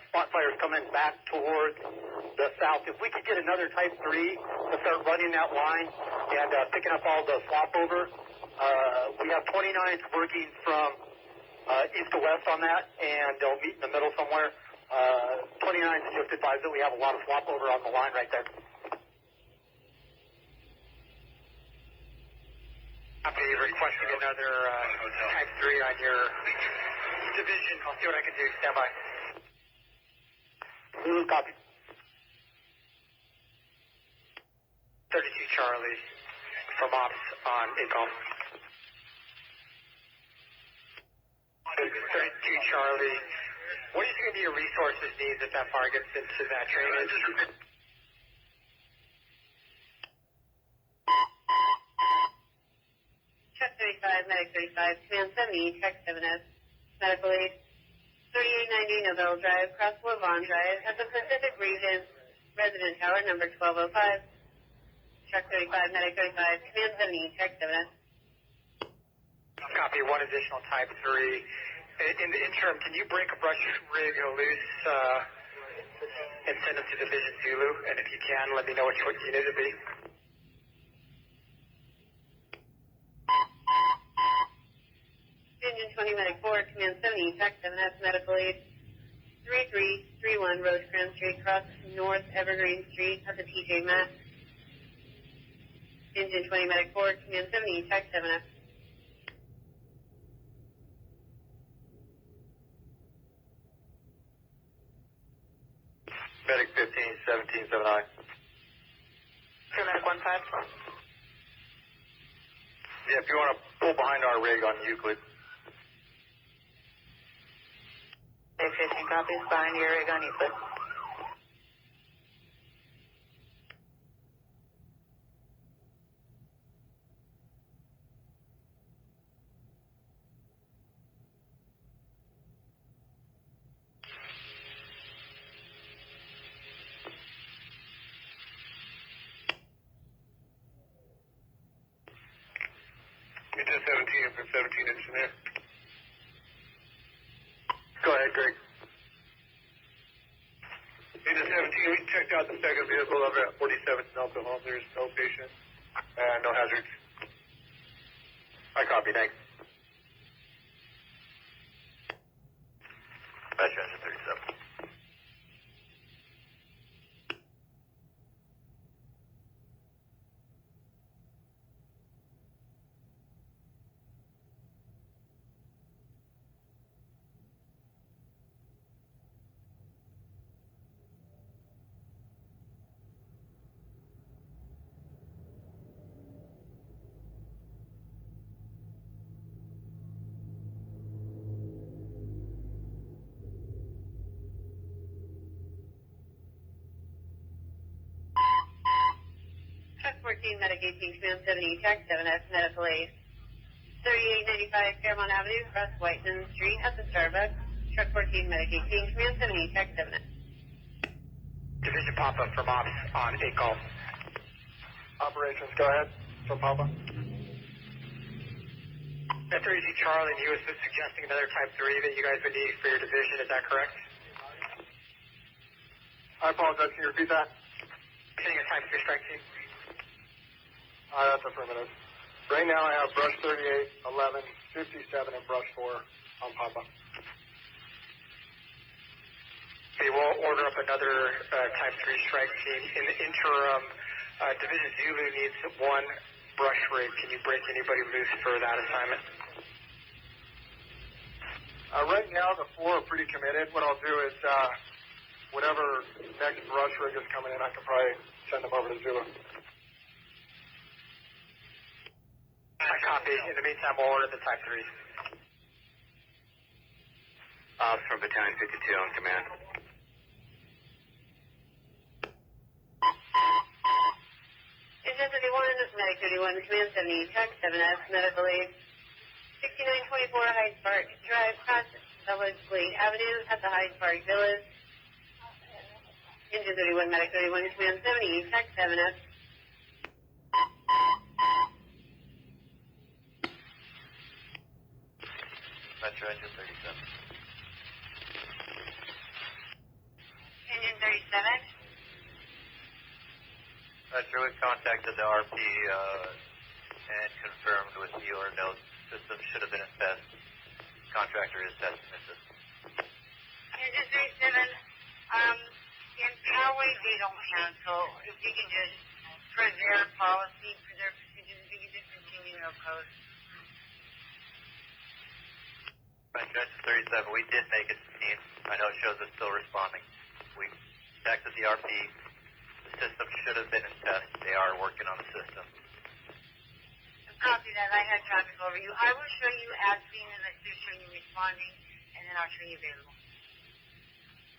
spot fires coming back towards the south. If we could get another Type 3 to start running that line and picking up all the swap over, we have 29s working from east to west on that, and they'll meet in the middle somewhere. 29s just advised that we have a lot of swap over on the line right there. I'll be requesting another Type 3 on your division. I'll see what I can do. Stand by. Zulu, copy. 32 Charlie from Ops on Acom. 32 Charlie. What is going to be your resources needs if that fire gets into that drainage? Truck 35, Medic 35, Command 70, check 7S, medical aid 3890 Novell Drive, cross Lavon Drive, at the Pacific Region, resident tower number 1205. Truck 35, Medic 35, Command 70, check 7S. Copy, one additional Type 3. In the interim, can you break a brush rig loose and send them to Division Zulu? And if you can, let me know what you need to be. Engine 20, Medic 4, Command 70, check 7S, medical aid 3331 Rosecrans Street, cross North Evergreen Street at the TJ Maxx. Engine 20 Medic 4, Command 70, Tech 7F. Medic 15, 17, 7I. Medic 15. Yeah, if you want to pull behind our rig on Euclid. Medic 15 copies, behind your rig on Euclid. Engine 17 from 17 engineer. Go ahead, Greg. Engine 17, we checked out the second vehicle over at 47th and Elko Home. There's no patient and no hazards. I copy, thanks. Metro Engine 37. Truck 14, Medic 18, Command 70, Tech 7F, Medical Aid. 3895 Fairmont Avenue, across Whiteman Street at the Starbucks. Truck 14, Medic 18, Command 70, Tech 7F. Division pop-up from ops on 8 call. Operations, go ahead. From Papa. That 3 Charlie, and he was just suggesting another Type 3 that you guys would need for your division, is that correct? I apologize, can you repeat that? Getting a Type 3 strike team. That's affirmative. Right now I have brush 38, 11, 57, and brush 4 on Papa. Okay, we'll order up another Type 3 strike team. In the interim, Division Zulu needs 1 brush rig. Can you break anybody loose for that assignment? Right now, the 4 are pretty committed. What I'll do is, whatever next brush rig is coming in, I can probably send them over to Zulu. I copy. In the meantime, we'll order the Type 3s. Ops from Battalion 52 on command. Engine 31, Medic 31, Command 70, Tech 7F, Medical Aid. 6924 Hyde Park Drive, cross Village Glade Avenue at the Hyde Park Village. Engine 31, Medic 31, Command 70, Tech 7F. Metro Engine 37. Engine 37. Metro, we contacted the RP and confirmed with you or no system should have been assessed. Contractor is testing the system. Engine 37, in Poway they don't cancel. If you can just, for their policy, for their procedures, if you can just continue no code. Metro Engine 37, we did make it to team. I know it shows it's still responding. We contacted the RP. The system should have been in test. They are working on the system. Copy that. I had traffic over you. I will show you as soon as I start showing you responding, and then I'll show you available.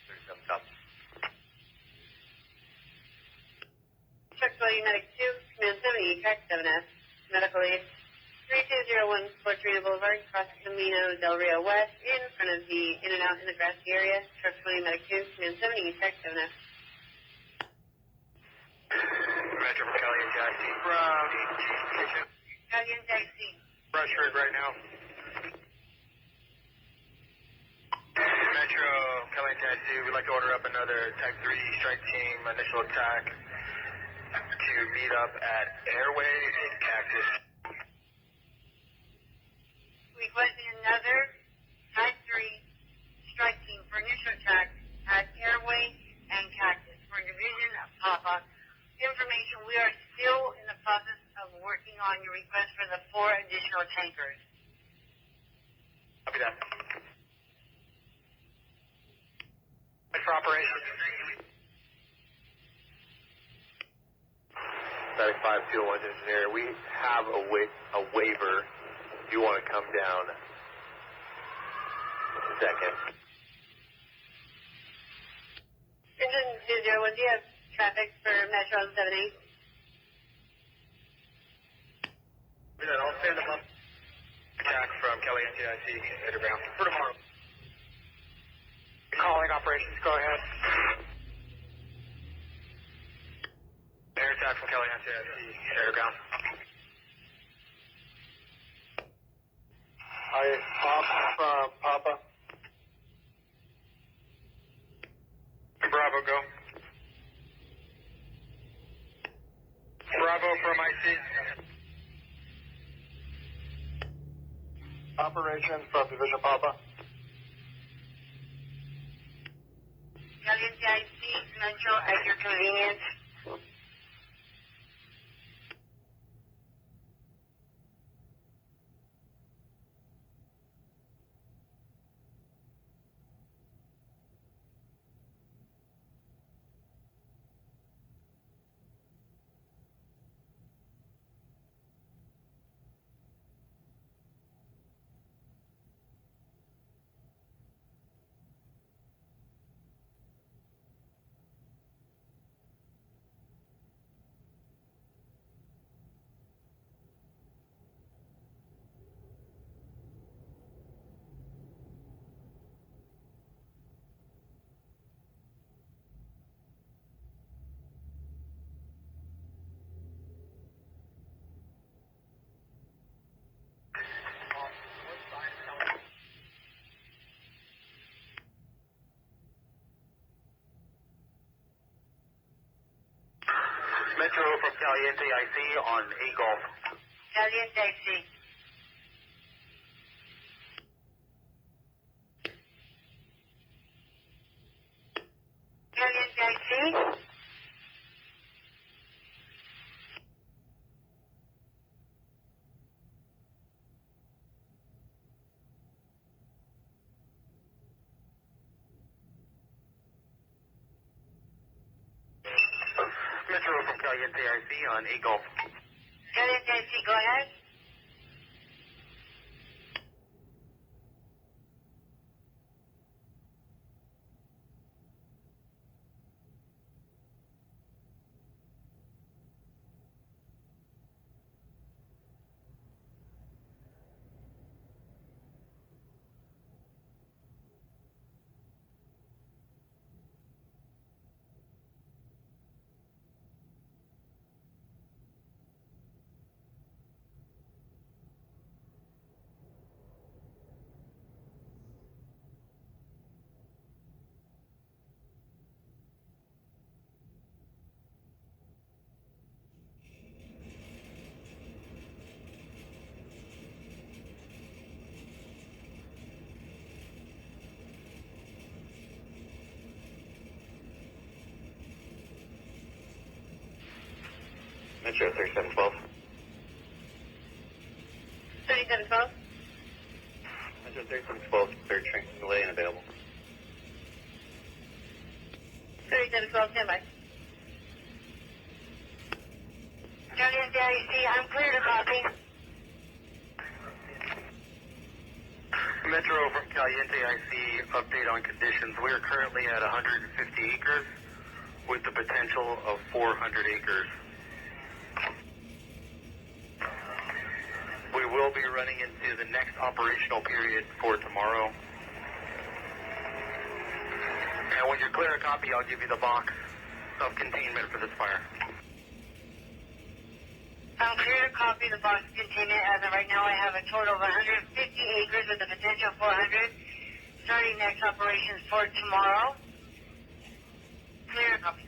37 copy. Truck 20, Medic 2, Command 70, Tech 7F, Medical Aid. 3201 Fortrina Boulevard, across Camino Del Rio West, in front of the In and Out in the grassy area. Truck 20, Medic 2, Command 70, Tech 7F. Metro from Kelly and Jackson. From Guardian Taxi. brush rig right now. Metro, Kelly and Jackson, we'd like to order up another Type 3 strike team, initial attack, to meet up at Airway in Cactus. Requesting another Type 3 strike team for initial attack at Airway and Cactus for Division of Papa. Information, we are still in the process of working on your request for the 4 additional tankers. Copy that. For operations. Static 5 Fuel 1 Engineer, we have a waiver. If you want to come down a second. Engine 201, do you have traffic for Metro 78? I'll stand them up. Jack from Kelly NTIC, Underground. For tomorrow. Calling operations, go ahead. Air attack from Kelly NTIC, Underground. Hi, Bob from Papa. Bravo, go. Bravo from IC. Operations from Division Papa. WNCIC Metro at your convenience. Metro from Caliente IC on A Golf. Caliente IC. Caliente IC. Metro from Caliente IC on A Golf. Caliente IC, go ahead. Metro 3712. 3712. Metro 3712, third train delay and available. 3712, stand by. Caliente IC, I'm clear to copy. Metro from Caliente IC, update on conditions. We are currently at 150 acres with the potential of 400 acres. We will be running into the next operational period for tomorrow. And when you're clear a copy, I'll give you the box of containment for this fire. I'm clear to copy the box containment. As of right now, I have a total of 150 acres with a potential of 400. Starting next operations for tomorrow. Clear to copy.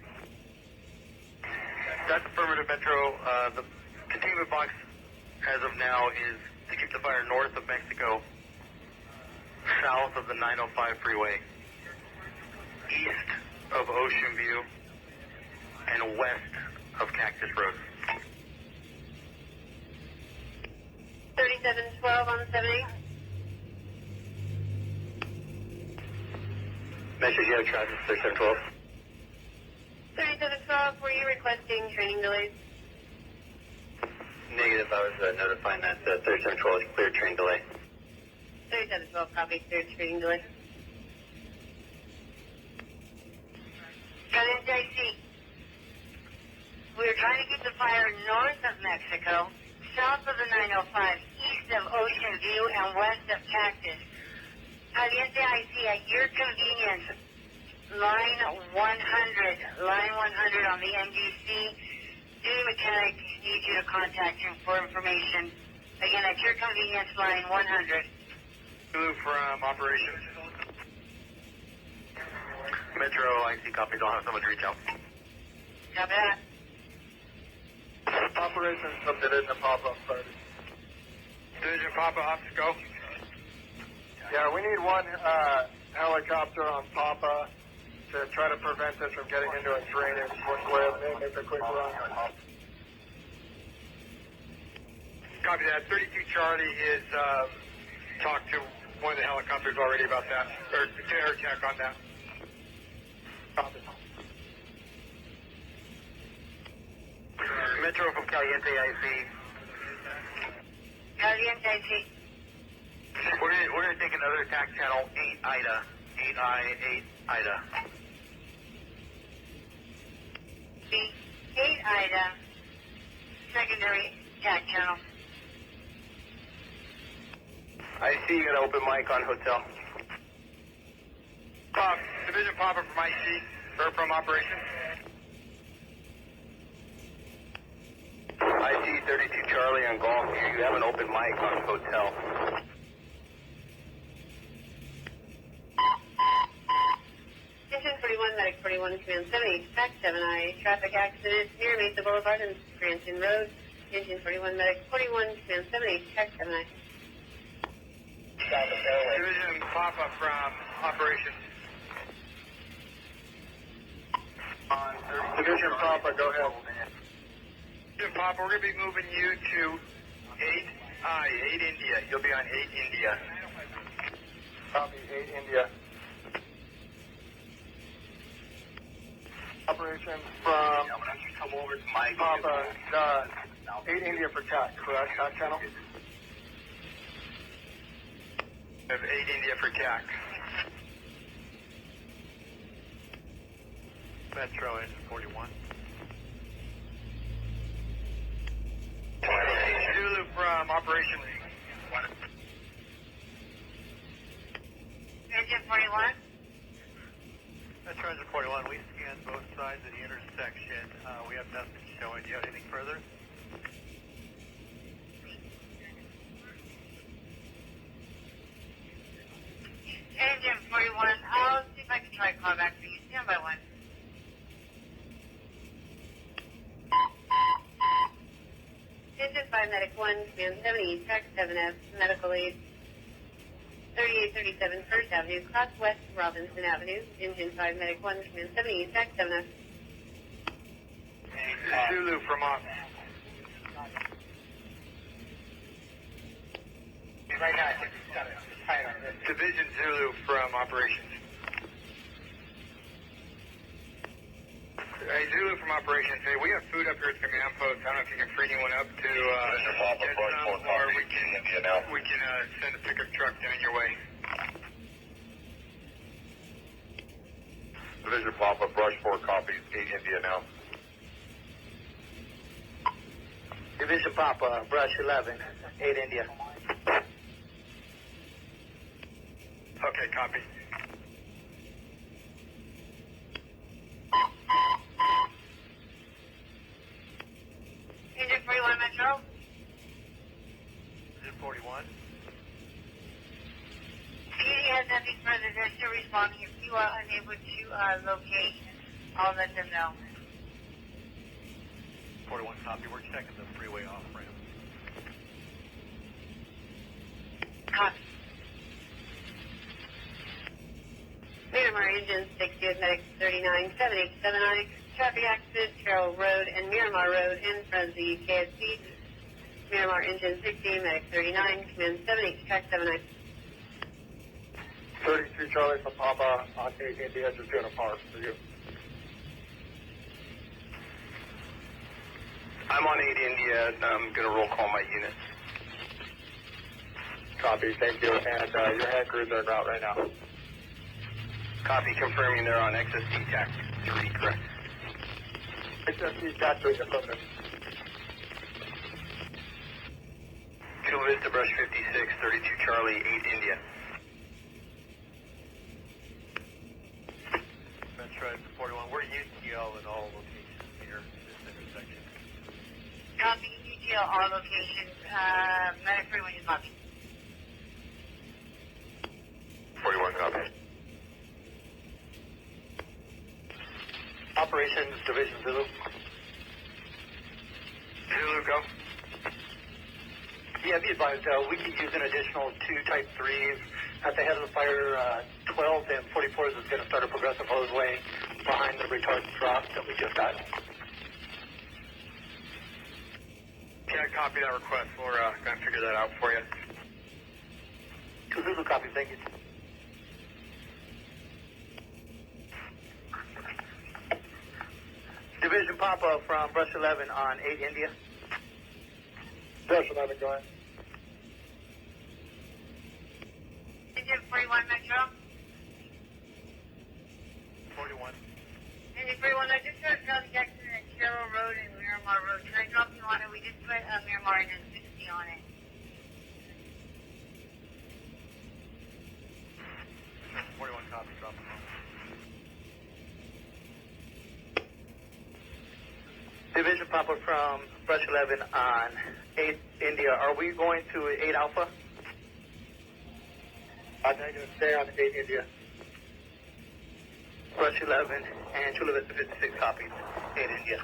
That's affirmative, Metro. The containment box, as of now, is to keep the fire north of Mexico, south of the 905 freeway. east of Ocean View and west of Cactus Road. 3712 on 70. Metro, you have traffic 3712. 3712, were you requesting training delays? Negative, I was notifying that 3712 is clear train delay. 3712, copy, cleared training delay. Caliente IC. We are trying to keep the fire north of Mexico, south of the 905, east of Ocean View, and west of Cactus. Caliente IC, at your convenience, line 100 on the NGC. Duty mechanic needs you to contact him for information. Again, at your convenience, line 100. Zulu from operations. Metro IC copies. I'll have someone reach out. Copy that. Operations from Division Papa started. Division Papa, ops, go. Yeah, we need one helicopter on Papa to try to prevent this from getting into a drainage where they make a quick run. Copy that. 32 Charlie is talked to one of the helicopters already about that, or to air check on that. Copy. Metro from Caliente IC. Caliente IC. We're gonna take another attack channel, 8 Ida. 8 Ida. 8 Ida. Secondary attack channel. I see you got an open mic on hotel. Division Papa from IC, or from operations. I see 32 Charlie on Golf here. You have an open mic on hotel. Engine 41, Medic 41, Command 70, Pack 7I, traffic accident near Mesa Boulevard and Scranton Road. Engine 41, Medic 41, Command 70, Pack 7I. Division Papa from operations. Division Papa, go ahead. Division Papa, we're going to be moving you to 8 India. You'll be on 8 India. Copy, 8 India. Operation from Papa, 8 India for TAC, correct? TAC channel? Of 8 India for TAC. Metro engine 41. Zulu from operations. Engine 41. Metro engine 41. We scanned both sides of the intersection. We have nothing showing. Do you have anything further? Engine 41. I'll see if I can try to call back for you. Stand by one. Engine 5, Medic 1, Command 70, Track 7F, Medical Aid. 3837 First Avenue, cross West Robinson Avenue. Engine 5, Medic 1, Command 70, Track 7F. Zulu from ops. Right now, I think it's got it tight on this. Division Zulu from operations. Hey, Zulu from operations. Hey, we have food up here at the command post. I don't know if you can free anyone up to get some, or we can send a pickup truck down your way. Division Papa, brush 4 copies, 8 India now. Division Papa, brush 11, 8 India. Okay, copy. Engine 41 Metro. Engine 41. PD has nothing further. They're still responding. If you are unable to locate, I'll let them know. 41 copy. We're checking the freeway off ramp. Copy. Miramar engine 60 with medic 39, 787 Onyx, traffic accident, Carroll Road and Miramar Road in front of the KFC. Miramar engine 60, medic 39, command 78, track 79. 33 Charlie from Papa on 8 India, just doing a park for you. I'm on 8 India. I'm going to roll call my units. Copy, thank you. And your head crews are en route right now. Copy, confirming they're on XSD TAC 3, correct? XSD TAC 3, affirmative. Chula Vista, Brush 56, 32 Charlie, 8 India. Metro 41, we're UTL in all locations here in this intersection. Copy, UTL, all locations. Medic 31 is copy. 41 copy. Operations Division Zulu. Zulu, go. Yeah, be advised, we could use an additional 2 Type 3s at the head of the fire. 12 and 44s is going to start a progressive hose lane behind the retardant drop that we just got. Can I copy that request? We're going to figure that out for you. Zulu copy, thank you. Division Papa from Brush 11 on 8 India. Brush 11, go ahead. Engine 41 Metro. 41. Engine 41, I just heard Charlie Jackson at Carroll Road and Miramar Road. Can I drop you on it? We just put Miramar engine 60 on it. 41 copy, drop them off. Division Papa from Brush 11 on 8 India. Are we going to 8 Alpha? I'm going to stay on 8 India. Brush 11 and Chula Vista 56 copies. 8 India.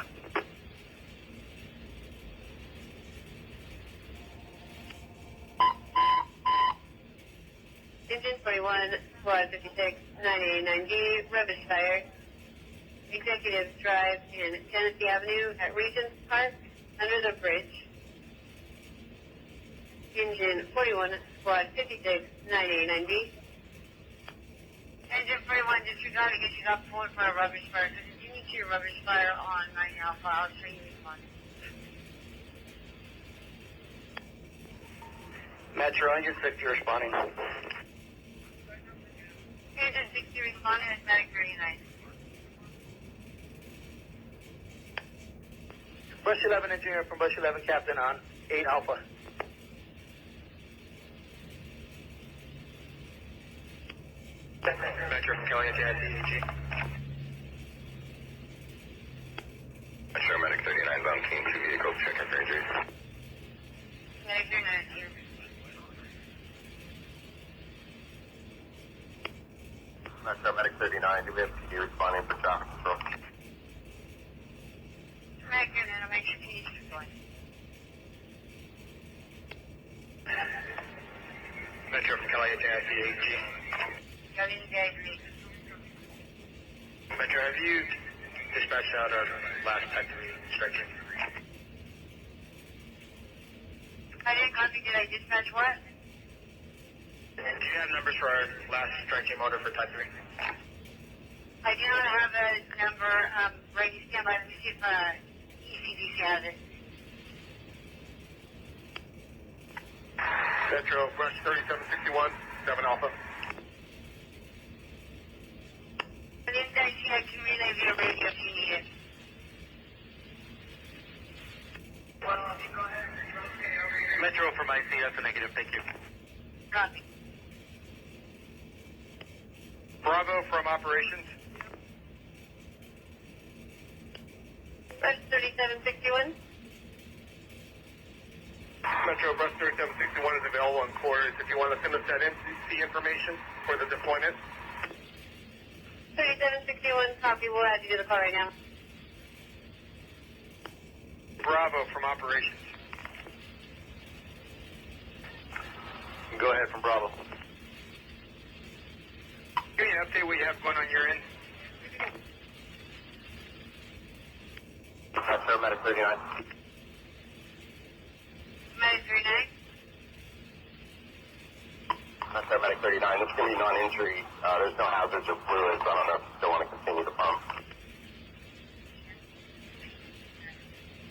Engine 41, Squad 56, 989D, rubbish fire. Executive Drive in Tennessee Avenue at Regents Park, under the bridge. Engine 41, Squad 56, 989D. Engine 41, disregard to get you up forward for a rubbish fire. So continue to your rubbish fire on 9 Alpha. I'll show you respond. Metro, engine 60 responding. Engine 60 responding with medic 39. Brush 11 engineer from Brush 11 captain on 8 Alpha. Metro from Kelly at EEG. Metro Medic 39 bound team, 2 vehicles, checking for injuries. Medic 39 here. Metro Medic 39, do we have PD responding for traffic control? Medic 39, I'll make sure PD's going. Metro from Kelly at EEG. Got any day 3. Metro, have you dispatched out our last Type 3 stretcher? I didn't copy. Did I dispatch what? Do you have numbers for our last stretching motor for Type 3? I do not have a number. Ready, stand by. Let me see if ECDC has it. Metro, Brush 3761, 7 Alpha. For the NIC, I can relay via radio if you need it. Metro from IC, that's a negative, thank you. Copy. Bravo from operations. Brush 3761. Metro, Brush 3761 is available in quarters if you want to send us that NCC information for the deployment. 3761, copy. We'll add you to the call right now. Bravo from operations. Go ahead from Bravo. Give me an update what you have going on your end. Medic 39. Medic 39. Medic 39. This is going to be non-injury. There's no hazards or fluids. I don't know if you still want to continue to pump.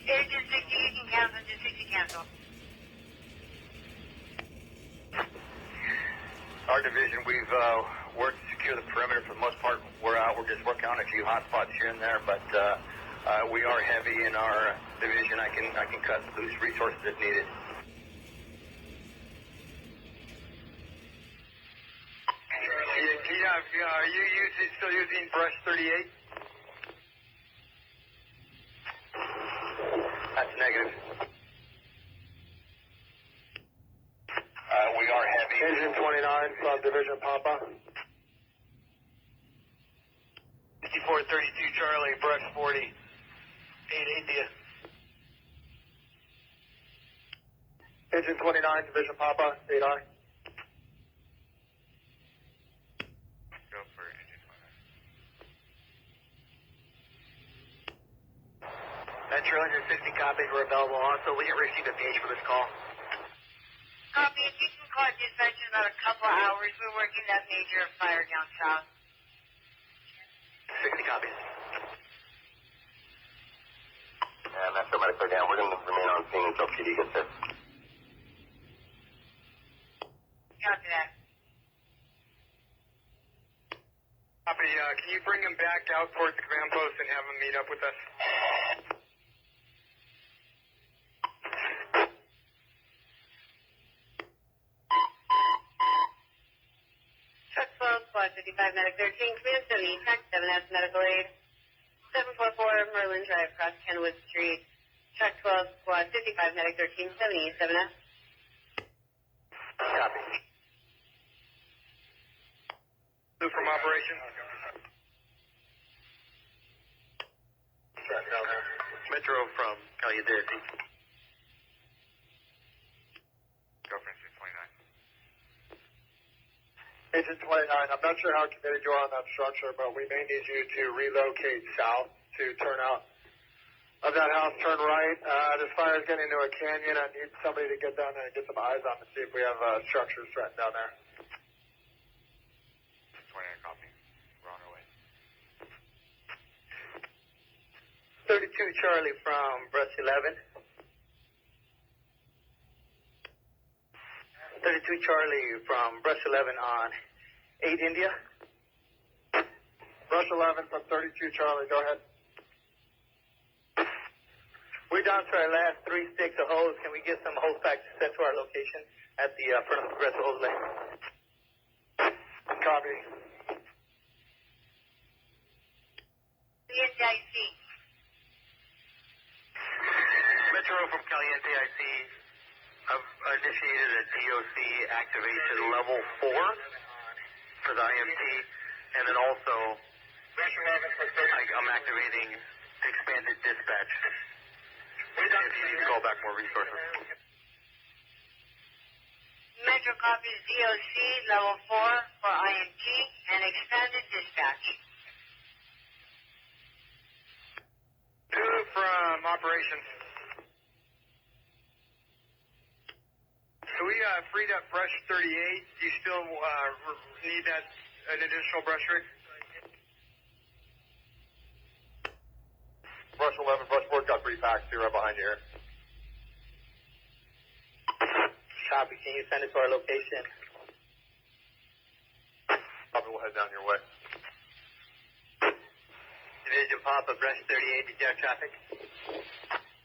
Agent 60, you can cancel. Just 60 cancel. Our division, we've worked to secure the perimeter for the most part. We're out. We're just working on a few hot spots here and there, but we are heavy in our division. I can cut loose resources if needed. Are you still using brush 38? That's negative. We are heavy. Engine 29 from Division Papa. 5432 Charlie, brush 40. 8 India. Engine 29, Division Papa, 8I. Go for engine 29. Metro 160 copies were available also. We didn't receive a page for this call. Copy. If you can call dispatch in about a couple hours, we're working that major fire down south. 60 copies. And Metro Medic 39. We're going to remain on scene until PD gets there. Copy that. Copy. Can you bring him back out towards the command post and have him meet up with us? Truck 12, squad 55, medic 13, command 70, track 7S, medical aid. 744 Merlin Drive, across Kenwood Street. Truck 12, squad 55, medic 13, 70, 7S. Copy. Who from operation? Metro from Caliente. Go for engine 29. Engine 29, I'm not sure how committed you are on that structure, but we may need you to relocate south to turn out of that house, turn right. This fire is getting into a canyon. I need somebody to get down there and get some eyes on it and see if we have structures threatened down there. 29 copy. We're on our way. 32 Charlie from Brush 11. 32 Charlie from Brush 11 on 8 India. Brush 11 from 32 Charlie, go ahead. We're down to our last 3 sticks of hose. Can we get some hose packs sent to our location at the front of the progressive hose lane? Copy. The NDIC. Metro from Caliente, I see. I've initiated a DOC activation level 4 for the IMT, and then also I'm activating expanded dispatch. If you need to call back more resources. Metro copies DOC level 4 for IMT and expanded dispatch. 2 from operations. So we freed up brush 38. Do you still need an additional brush rig? Brush 11, brush 4 got 3 packs, 2 right behind you here. Copy. Can you send it to our location? Copy, we'll head down your way. Division Papa, Brush 38, did you have traffic?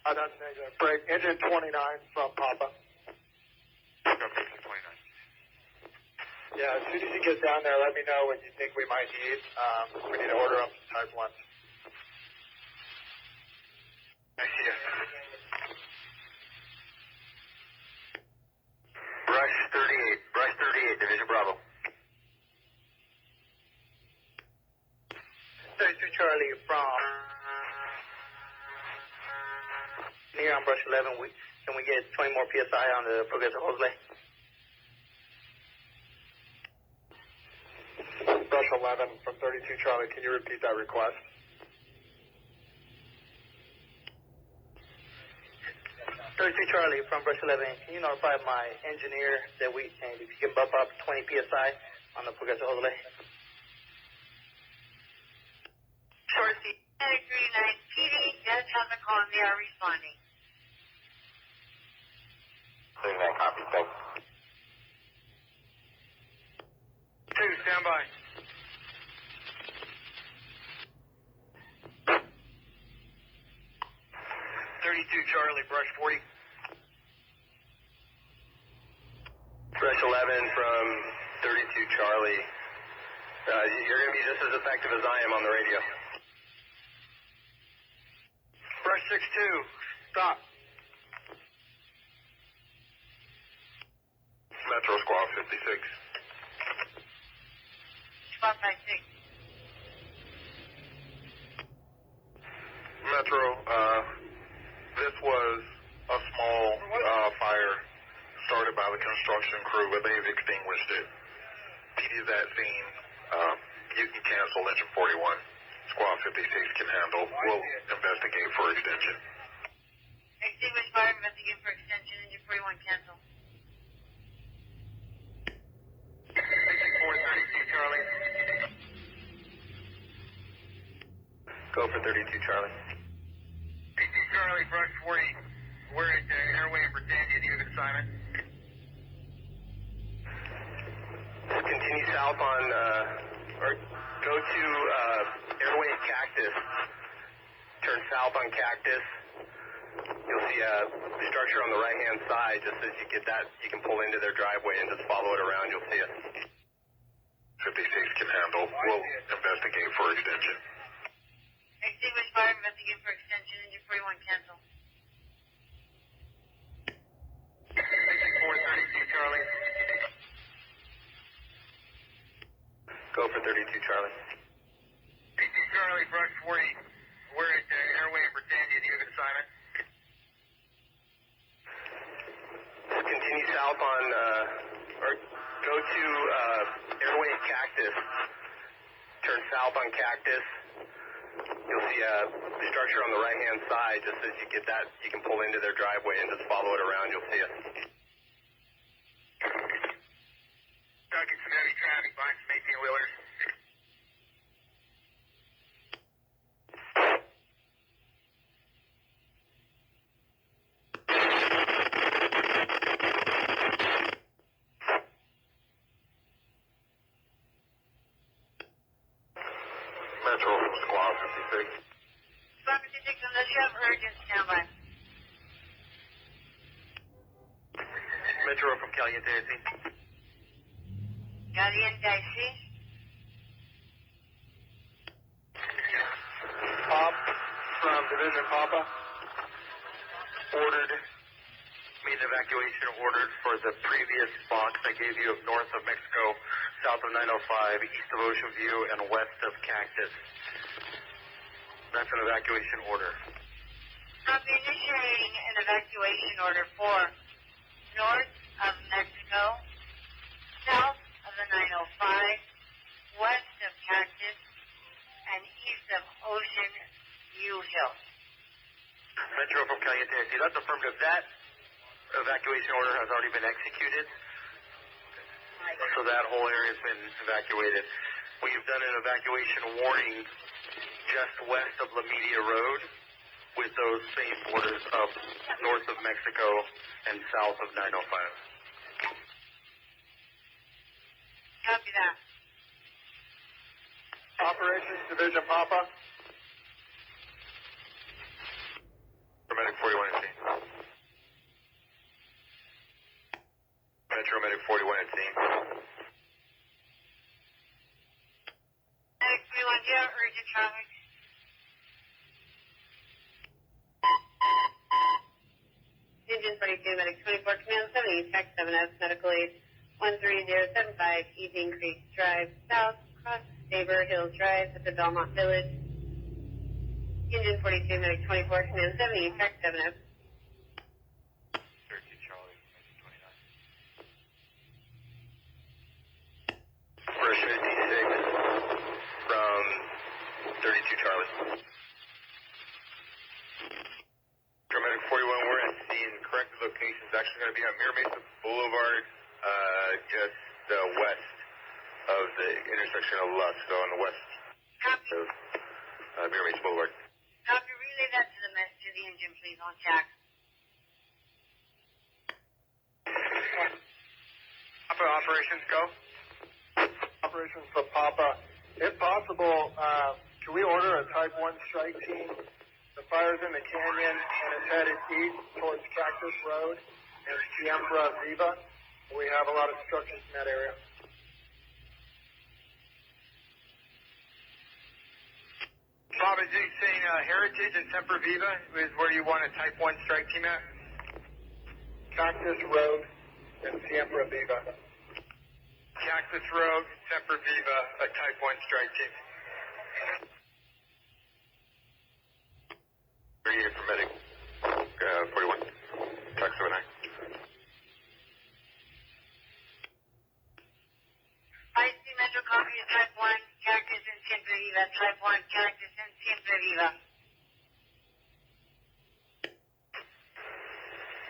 That's negative. Break. Engine 29 from Papa. Go for engine 29. Yeah, as soon as you get down there, let me know what you think we might need. We need to order up some type 1s. I see you. Brush 38, Division Bravo. 32 Charlie from near on Brush 11. Can we get 20 more PSI on the progressive hose lane? Brush Brush 11 from 32 Charlie. Can you repeat that request? Charlie from Brush 11, can you notify my engineer that if you can bump up 20 psi on the progressive overlay? Short C. 39 PD, dead traffic calling, they are responding. 39 copy, thanks. 2, stand by. 32 Charlie, Brush 40. Brush 11 from 32 Charlie. You're going to be just as effective as I am on the radio. Brush 62, stop. Metro Squad 56. Squad 56. Metro, this was a small fire started by the construction crew, but they've extinguished it. PD is at scene. You can cancel engine 41. Squad 56 can handle. We'll investigate for extension. Extinguish fire, investigate for extension, engine 41 cancel. 432 Charlie. Go for 32 Charlie. 32 Charlie, Brush 40. We're at Airway in Britannia. Do you have an assignment? Continue south on, or go to Airway Cactus. Turn south on Cactus. You'll see a structure on the right-hand side. Just as you get that, you can pull into their driveway and just follow it around. You'll see it. 56 can handle. We'll investigate for extension. Extinguish fire, investigate for extension, engine 41 cancel. 432 Charlie. Go for 32 Charlie. 32 Charlie, Brush 40. We're at Airway in Britannia. Do you have an assignment? Continue south on, or go to Airway Cactus. Turn south on Cactus. You'll see a structure on the right-hand side. Just as you get that, you can pull into their driveway and just follow it around. You'll see it. Stuck in some heavy traffic behind some 18-wheelers. Metro Squad 56. Squad 56, unless you have urgent standby. Metro from Caliente, I see. Caliente, I see. Pop from Division Papa. Ordered. Made an evacuation ordered for the previous box I gave you of north of Mexico, south of 905, east of Ocean View, and west of Cactus. That's an evacuation order. Copy, initiating an evacuation order for north of Mexico, south of the 905, west of Cactus, and east of Ocean View Hill. Metro from Caliente, I see. That's affirmative. That evacuation order has already been executed, so that whole area has been evacuated. We've done an evacuation warning just west of La Media Road with those same orders up north of Mexico and south of 905. Copy that. Operations Division Papa. Paramedic 41 at scene. Metro Medic 41 at scene. Medic 31, do you have urgent traffic? Engine 42, Medic 24, Command 70, Tech 7S, Medical Aid 13075, Evening Creek Drive, South, Cross Saber Hills Drive at the Belmont Village. Engine 42, Medic 24, Command 70, Tech 7S. 13 Charlie, 1929. Brush 56. Paramedic 41, we're at scene. Correct location is actually going to be on Mira Mesa Boulevard, just west of the intersection of Lux, so on the west of Mira Mesa Boulevard. Copy, relay that to the engine, please, on Jack. Papa, operations go. Operations for Papa. If possible, can we order a Type 1 strike team? The fire's in the canyon and it's headed east towards Cactus Road and Siembra Viva. We have a lot of structures in that area. Bob, is he saying Heritage and Semper Viva is where you want a Type 1 strike team at? Cactus Road and Siembra Viva. Cactus Road, Semper Viva, a Type 1 strike team. 38 for medic, 41, Truck 79. IC Metro copy is Type 1, Cactus and Siempre Viva. Type 1, Cactus and Siempre Viva.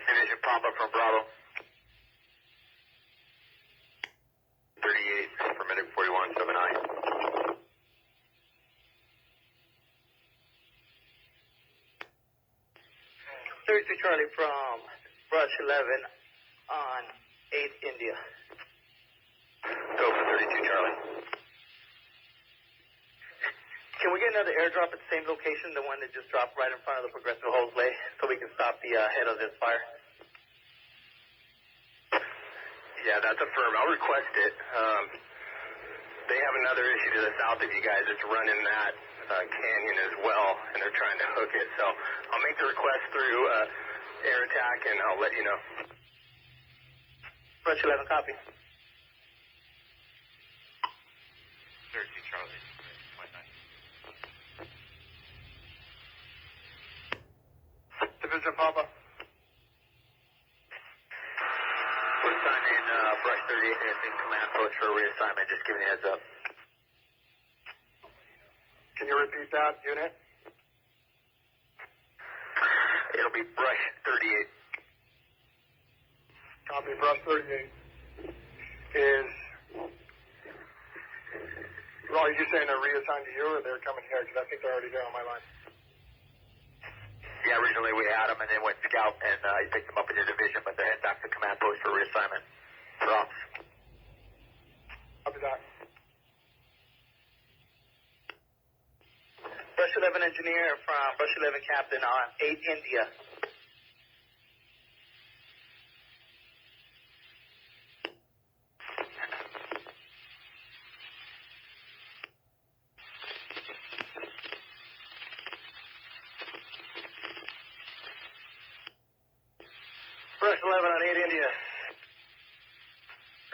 Division Papa from Bravo. 38 for medic 41, 79. 32 Charlie from Brush 11 on 8 India. Go for 32 Charlie. Can we get another airdrop at the same location, the one that just dropped right in front of the Progressive Hoseway, so we can stop the head of this fire? Yeah, that's affirmed. I'll request it. They have another issue to the south of you guys. It's running that canyon as well, and they're trying to hook it. So I'll make the request through air attack, and I'll let you know. Brush 11, copy. 32 Charlie, 29. Division Papa. We're assigning Brush 38 in command post for a reassignment. Just giving you a heads up. Can you repeat that, unit? It'll be Brush 38. Copy, Brush 38. Are you saying they're reassigned to you or they're coming here? Because I think they're already there on my line. Yeah, originally we had them and then went scout and he picked them up in your division, but they're heading back to command post for reassignment. For ops. Copy that. Brush 11 engineer from Brush 11 captain on 8 India. Brush 11 on 8 India.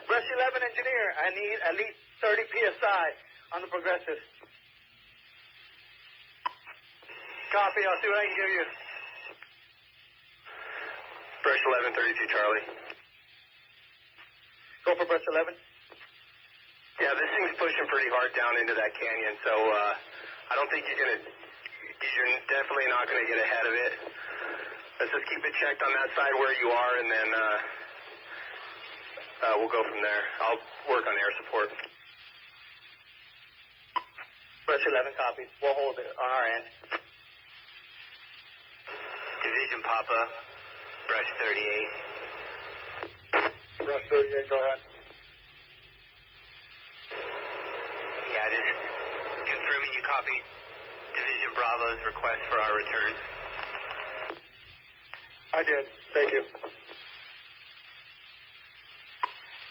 Brush 11 engineer, I need at least 30 PSI on the Progressive. Copy, I'll see what I can give you. Brush 11, 32 Charlie. Go for Brush 11. Yeah, this thing's pushing pretty hard down into that canyon, so I don't think you're definitely not gonna get ahead of it. Let's just keep it checked on that side where you are, and then we'll go from there. I'll work on air support. Brush 11 copy. We'll hold it on our end. Division Papa, Brush 38. Brush 38, go ahead. Yeah, this is confirming you copy Division Bravo's request for our return. I did. Thank you.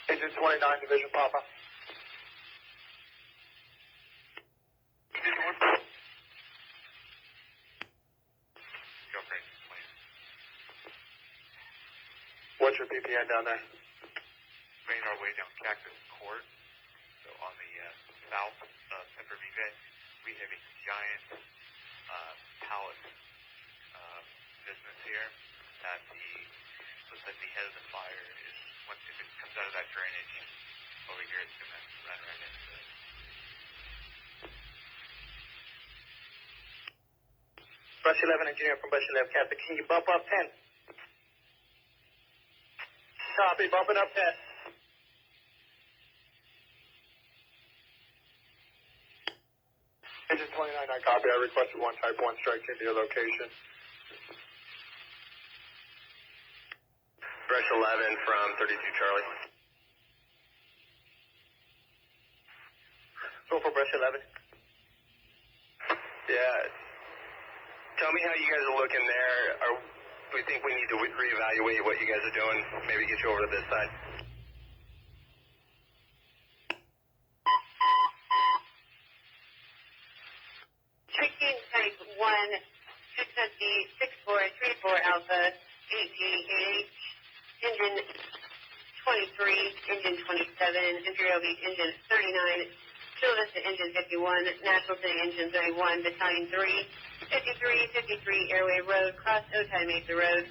Agent 29, Division Papa. Go for it. What's your PPN down there? Made our way down Cactus Court. So on the south of Semper Viva, we have a giant pallet business here. Looks like the head of the fire is, once if it comes out of that drainage over here, it's going to run right into it. Brush 11, engineer from Brush 11, Captain. Can you bump up 10? Copy, bumping up 10. Engine 29, I copy. I requested one type 1 strike team to your location. Brush 11 from 32 Charlie. Go for Brush 11. Yeah. Tell me how you guys are looking there. We think we need to reevaluate what you guys are doing. Maybe get you over to this side. Strike team type 1, 66434 Alpha, 8G8H, engine 23, engine 27, Imperial Beach engine 39, Chula Vista engine 51, National City engine 31, Battalion 3, 53 Airway Road, Cross Otay Mesa Road,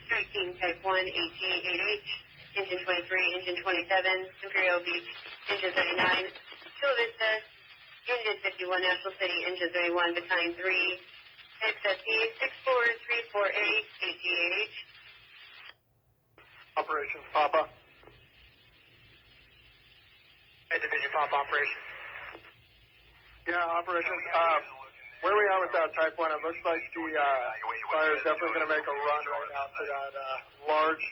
Strike team type 1, 8G8H, engine 23, engine 27, Imperial Beach engine 39, Chula Vista engine 51, National City engine 31, Battalion 3, XSE 64348, 8G8H. Operations, Papa. Hey, Division Pop Operations. Yeah, operations. Where we are with that type 1, it looks like the fire is definitely going to make a run right now to that large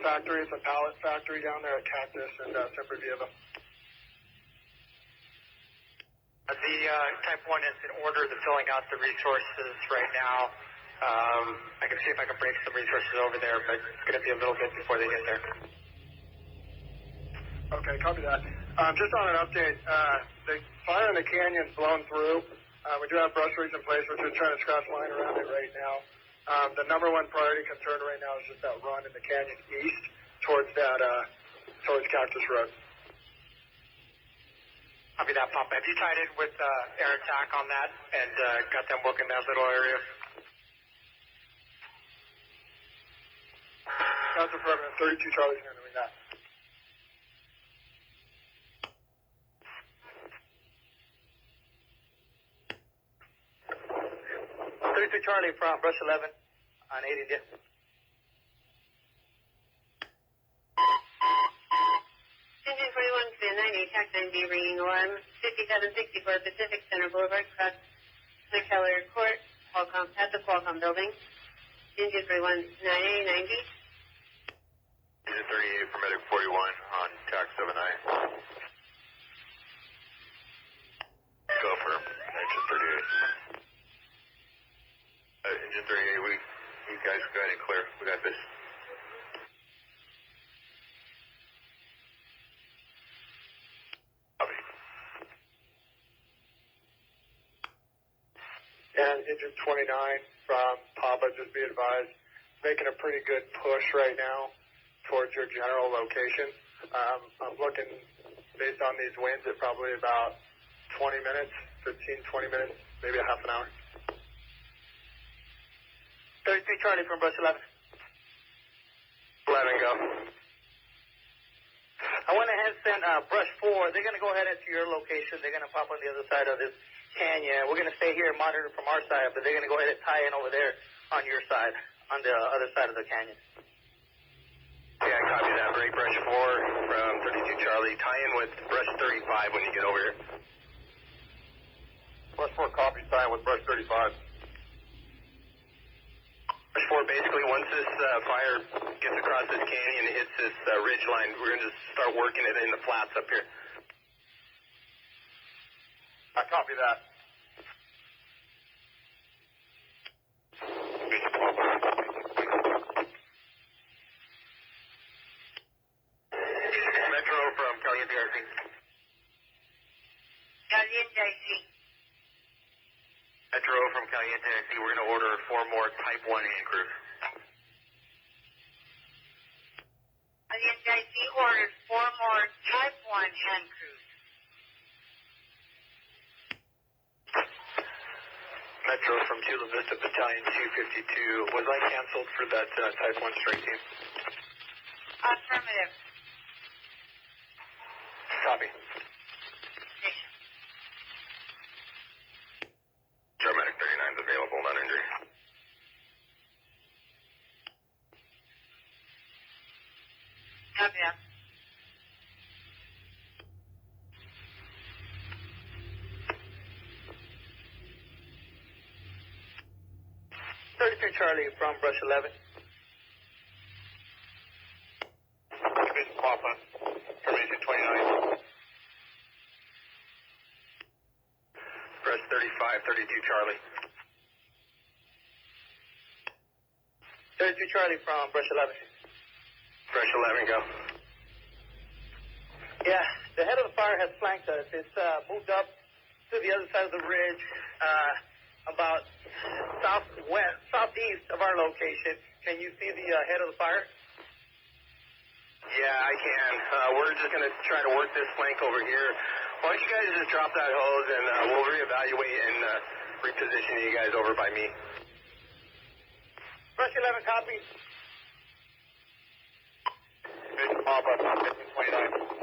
factory. It's a pallet factory down there at Cactus and Semper Viva. The type 1 is in order. They're filling out the resources right now. I can see if I can break some resources over there, but it's going to be a little bit before they get there. Okay, copy that. Just on an update, the fire in the canyon's blown through. We do have brush rigs in place. We're just trying to scratch line around it right now. The number one priority concern right now is just that run in the canyon east towards towards Cactus Road. Copy that, Papa. Have you tied in with air attack on that and got them working that little area? That's affirmative. 32 Charlie's handling that. Charlie from Brush 11 on 8 India. Engine 41, command 90, tax 9B, ringing alarm, 5764 Pacific Center Boulevard, cross McKellar Court, Qualcomm, at the Qualcomm building. Engine 41, 9A, 90. Engine 38 for Medic 41 on tax 7I. Go for engine 38. Engine 38, you guys go ahead and clear. We got this. Copy. And engine 29 from Papa, just be advised, making a pretty good push right now towards your general location. I'm looking, based on these winds, at probably about 20 minutes, 15, 20 minutes, maybe a half an hour. 33 Charlie from Brush 11. 11, go. I went ahead and sent Brush 4. They're going to go ahead into your location. They're going to pop on the other side of this canyon. We're going to stay here and monitor from our side, but they're going to go ahead and tie in over there on your side, on the other side of the canyon. Yeah, copy that. Break Brush 4 from 32 Charlie. Tie in with Brush 35 when you get over here. Brush 4 copy, tie in with Brush 35. Brush 4, basically, once this fire gets across this canyon and hits this ridge line, we're going to just start working it in the flats up here. I copy that. Metro from Caliente RC. Caliente IC. Metro from Caliente RC. We're going to order 4 more Type 1 hand crews. Caliente IC ordered 4 more Type 1 hand crews. Metro from Chula Vista Battalion 252. Was I canceled for that Type 1 strike team? Affirmative. Copy. Paramedic 39 is available, 9 Copy that. Charlie from Brush 11. Division Papa, Termination 29. Brush 35, 32 Charlie. 32 Charlie from Brush 11. Brush 11, go. Yeah, the head of the fire has flanked us. It's moved up to the other side of the ridge, about southeast of our location. Can you see the head of the fire? Yeah, I can. We're just going to try to work this flank over here. Why don't you guys just drop that hose and we'll reevaluate and reposition you guys over by me. Brush 11, copy. Division Papa, 29.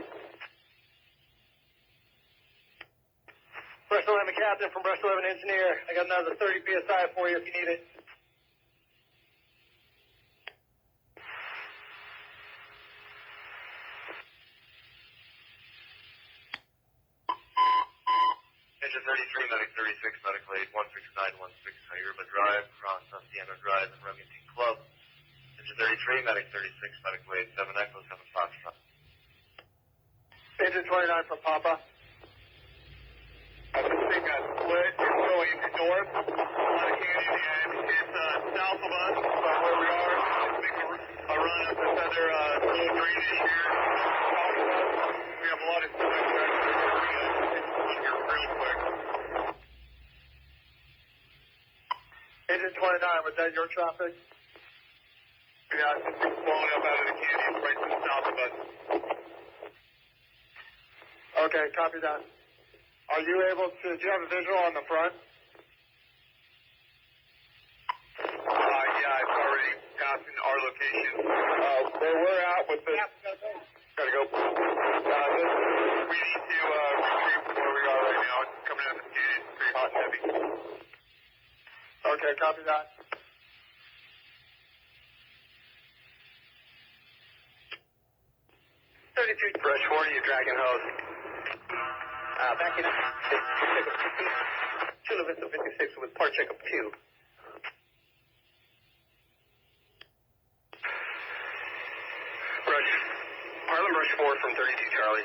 Brush 11 Captain from Brush 11 Engineer. I got another 30 PSI for you if you need it. Engine 33, Medic 36, Medical Aid 16916, Hyderabad Drive, across Sienna Drive and Remington Club. Engine 33, Medic 36, Medical Aid 7 Echo 7 Foxtrot. Engine 29 from Papa. This thing got split. It's going north on the canyon, and it's south of us from where we are. It's making a run up this other little drainage here. South of us, we have a lot of stuff here real quick. Engine 29, was that your traffic? Yeah, it's just blowing up out of the canyon right to the south of us. Okay, copy that. Are you able to, do you have a visual on the front? Yeah, it's already passing our location. Where we're at with this. Gotta go. We need to retrieve from where we are right now. It's coming out of the canyon. It's pretty hot and heavy. Okay, copy that. Brush 40, you're dragging hose. Backing up. Chula Vista 56 with part checkup 2. Harlem Brush 4 from 32 Charlie.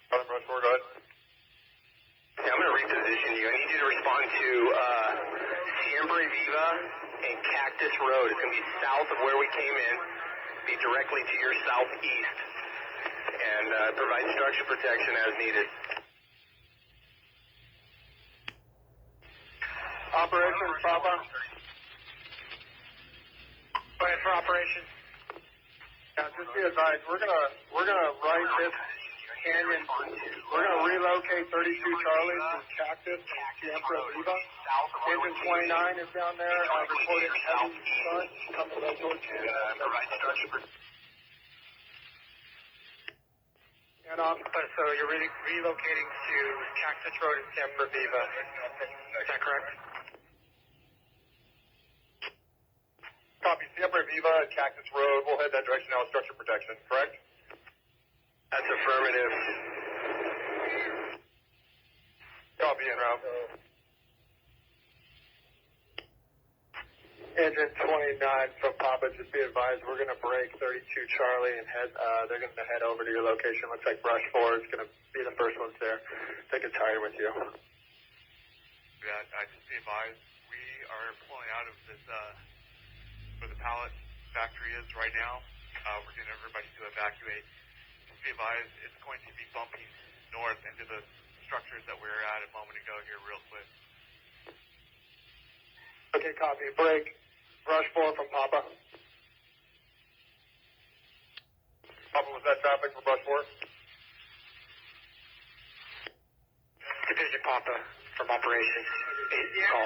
Harlem Brush 4, go ahead. Yeah, I'm going to reposition you. I need you to respond to Siempre Viva and Cactus Road. It's going to be south of where we came in, be directly to your southeast, and provide structure protection as needed. Operation Papa. Go ahead for operation. Yeah, just be advised, we're gonna right this canyon. We're gonna relocate 32 Charlie to Cactus and Siempre Viva. Engine 29 is down there. I'm reporting heavy front coming right towards you. Provide structure protection. And So you're relocating to Cactus Road and Siempre Viva. Is that correct? Copy. Siempre Viva at Cactus Road. We'll head that direction now with structure protection, correct? That's affirmative. Copy en route. Engine 29 from Papa, just be advised, we're going to break 32 Charlie and they're going to head over to your location. Looks like Brush 4 is going to be the first ones there. They can tire with you. Yeah, just be advised, we are pulling out of this, where the pallet factory is right now. We're getting everybody to evacuate. Just be advised, it's going to be bumping north into the structures that we were at a moment ago here real quick. Okay, copy. Break. Brush 4 from Papa. Papa, was that traffic for Brush 4? Division Papa from operation. 8 call.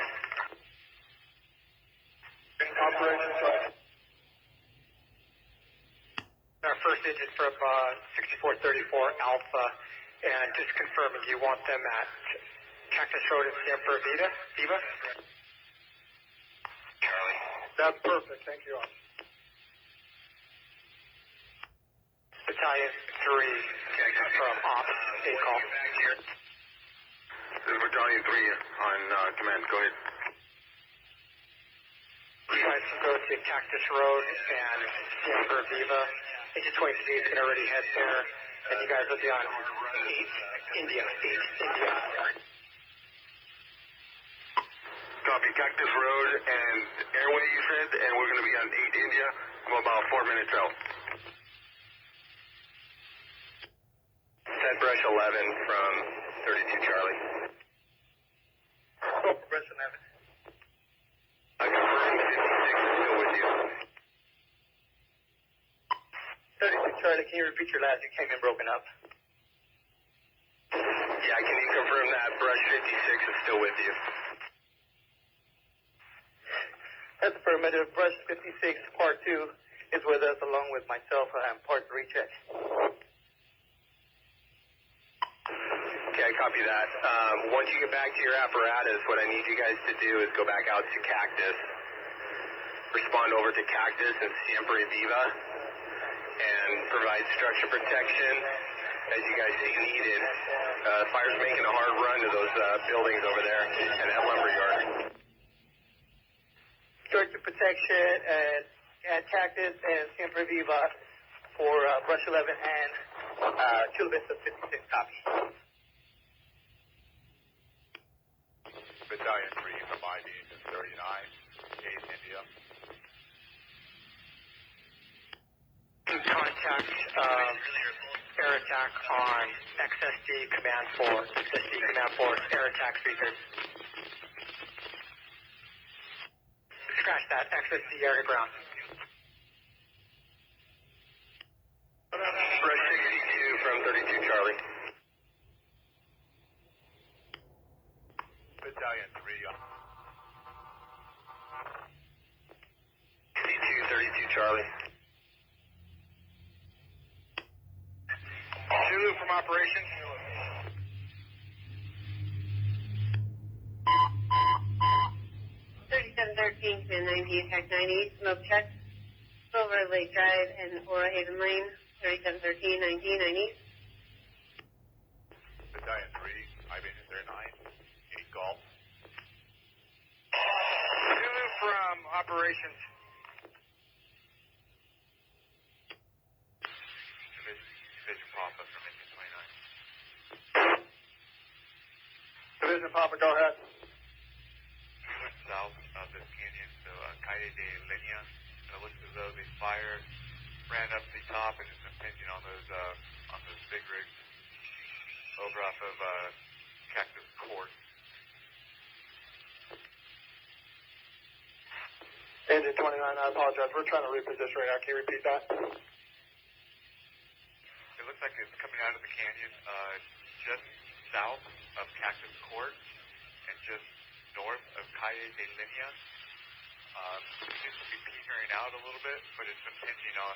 Operation Charlie. Our first engine from 6434 Alpha, and just confirming you want them at Cactus Road and Siempre Viva? That's perfect. Thank you. Battalion 3 from Ops, a call. This is Battalion 3 on command. Go ahead. You guys can go to Cactus Road and Denver Viva. Agent 23 is going to already head there, and you guys will be on 8 India. Copy. Cactus Road and Airway, you said, and we're going to be on 8 India. I'm about 4 minutes out. Set brush 11 from 32 Charlie. Oh, brush 11. I confirm 56 is still with you. 36 Charlie, can you repeat your last? You came in broken up. Yeah, can you confirm that brush 56 is still with you? That's affirmative. Brush 56, Part 2 is with us along with myself and Part 3 check. Okay, I copy that. Once you get back to your apparatus, what I need you guys to do is go back out to Cactus, respond over to Cactus and Siempre Viva, and provide structure protection as you guys see needed. Fire's making a hard run to those buildings over there and that lumber yard. Structure protection at Cactus and Siempre Viva for Brush 11 and Chula Vista 56 copy. Battalion 3 from ID to 39, 8 India. Contact air attack on XSD Command 4. XSD Command 4, air attack speakers. Scratch that, XSD air to ground. Brush 62 from 32 Charlie. Battalion 3 32 Charlie. Zulu from operations. to 90 attack 90, smoke check. Silver Lake Drive and Aura Haven Lane, 3713, 90. Battalion 3, IB to 39, 8 Golf. Zulu from operations. Division Papa from Engine 29. Division Papa, go ahead. Went south of this canyon, so Calle de Línea. It looks as though the fire ran up the top and is impinging on those big rigs over off of Cactus Court. Engine 29, I apologize. We're trying to reposition right now. Can you repeat that? It looks like it's coming out of the canyon just south of Cactus Court and just north of Calle de Línea. It seems to be petering out a little bit, but it's impinging on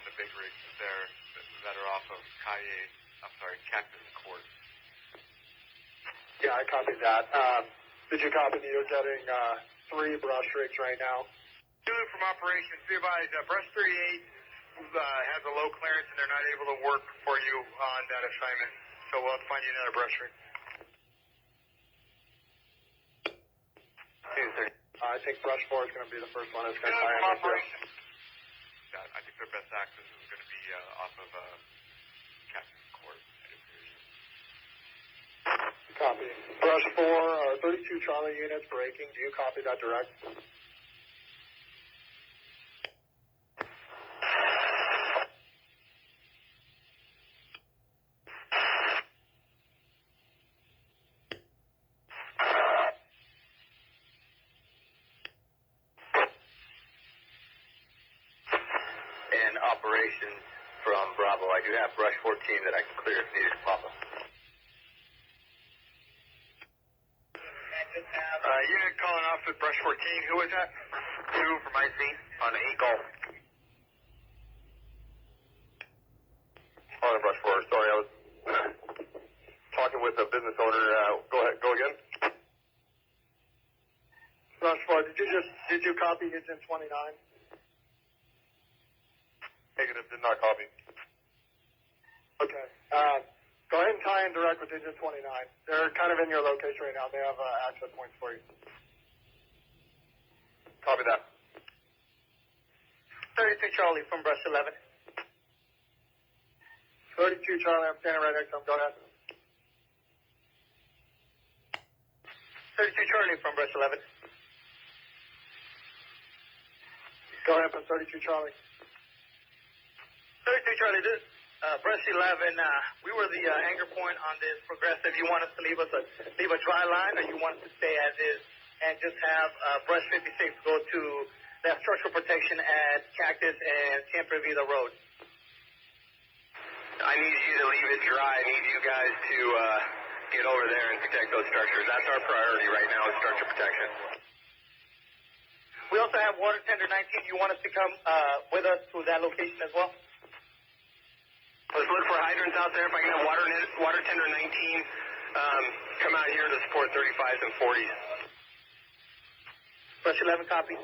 the big rigs there that are off of Cactus Court. Yeah, I copied that. Did you copy me? You're getting 3 brush rigs right now. Zulu from operations. Be advised, brush 38 has a low clearance and they're not able to work for you on that assignment. So we'll have to find you another brush rig. I think brush 4 is going to be the first one that's going to Zulu fire. from operations. I think their best access is going to be off of Cactus Court. Copy. Brush 4, 32 Charlie units braking. Do you copy that direct? And operations from Bravo. I do have brush 14 that I can clear if needed, Papa. Unit calling off with brush 14. Who was that? 2 from IC on 8 Golf. On brush 4. Sorry, I was talking with a business owner. Go ahead. Go again. Brush 4, did you copy engine 29? Negative. Did not copy. Okay. Go ahead and tie in direct with Engine 29. They're kind of in your location right now. They have access points for you. Copy that. 32 Charlie from Brush 11. 32 Charlie, I'm standing right next to him. Go ahead. 32 Charlie from Brush 11. Go ahead from 32 Charlie. 32 Charlie, this Brush 11, we were the anchor point on this progressive. You want us to leave a dry line, or you want us to stay as is and just have Brush 56 go to that structural protection at Cactus and Siempre Vida Road? I need you to leave it dry. I need you guys to get over there and protect those structures. That's our priority right now is structure protection. We also have Water Tender 19. You want us to come with us to that location as well? Let's look for hydrants out there. If I can have water tender 19 come out here to support 35s and 40s. Brush 11 copy.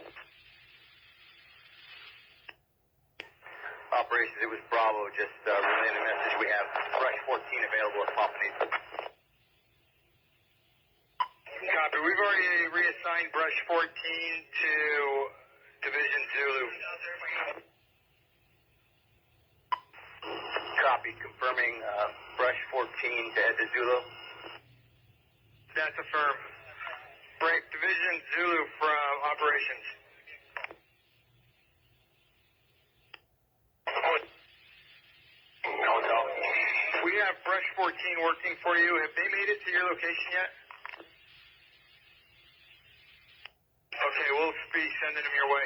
Operations, it was Bravo. Just relaying the message. We have Brush 14 available at Pop Needs. Copy. We've already reassigned Brush 14 to Division Zulu. Copy. Confirming Brush 14 to head to Zulu. That's affirmed. Break Division Zulu from operations. We have Brush 14 working for you. Have they made it to your location yet? Okay, we'll be sending them your way.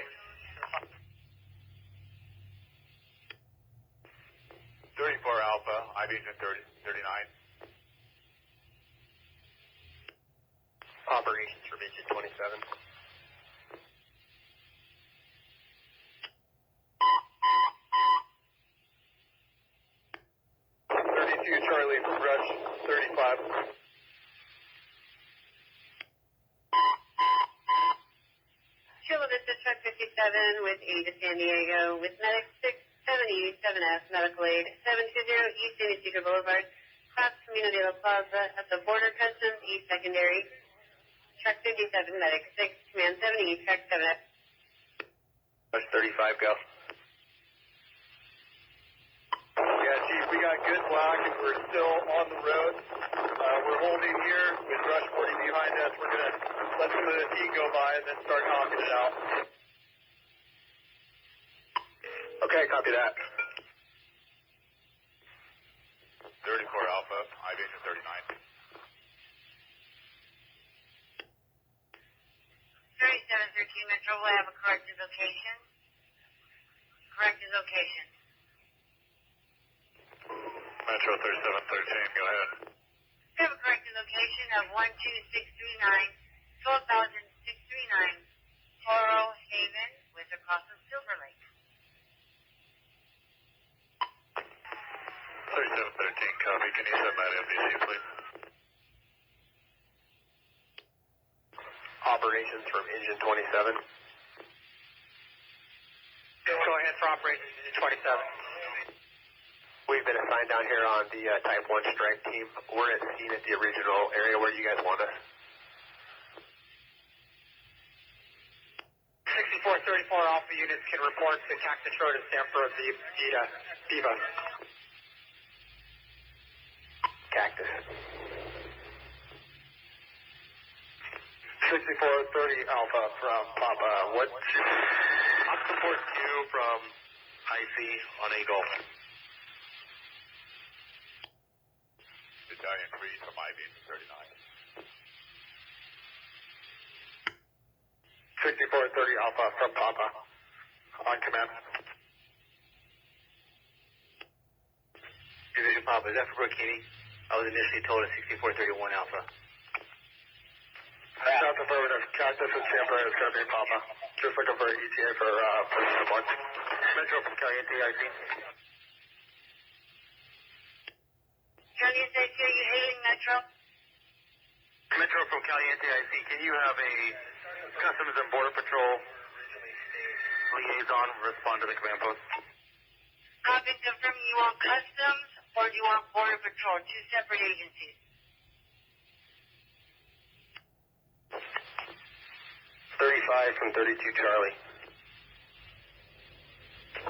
34 Alpha, IB's 39. Operations from Engine 27. Charlie from Brush 35. Chula Vista Truck 57 with aid to San Diego with Medic 670 7F Medical Aid 720 East Indian Boulevard, Class Community La Plaza at the Border Customs East Secondary. Truck 57 Medic 6 Command 70 Truck 7F. Brush 35, go. Yeah, Chief, we got good block and we're still on the road. We're holding here with Brush 40 behind us. We're going to let some of the heat go by and then start knocking it out. Okay, copy that. 34 Alpha, IB's 39. 3713 Metro will have a corrected location. Corrected location. Metro 3713, go ahead. We have a corrected location of 12639, 12,639, Toro Haven with across of Silver Lake. 3713, copy. Can you send that MDC, please? Operations from Engine 27. Go ahead for Operations Engine 27. We've been assigned down here on the Type 1 strike team. We're at scene at the original area where you guys want us. 6434 Alpha units can report to Cactus Road and Stamper of Viva. Cactus. 6430 Alpha from Papa. What? I'm support Q from IC on Eagle. Battalion 3 from IB 39. 6430 Alpha from Papa. On command. Division Papa, is that for Burkini? I was initially told at 6431 Alpha. South affirmative. Cactus and Tampa is going to be Papa. Just looking for ETA for person of one. Metro from Caliente, IC. Caliente, are you hailing Metro? Metro from Caliente, IC. Can you have a Customs and Border Patrol liaison respond to the command post? Copy, confirm you want Customs Or do you want Border Patrol, two separate agencies? 35 from 32 Charlie.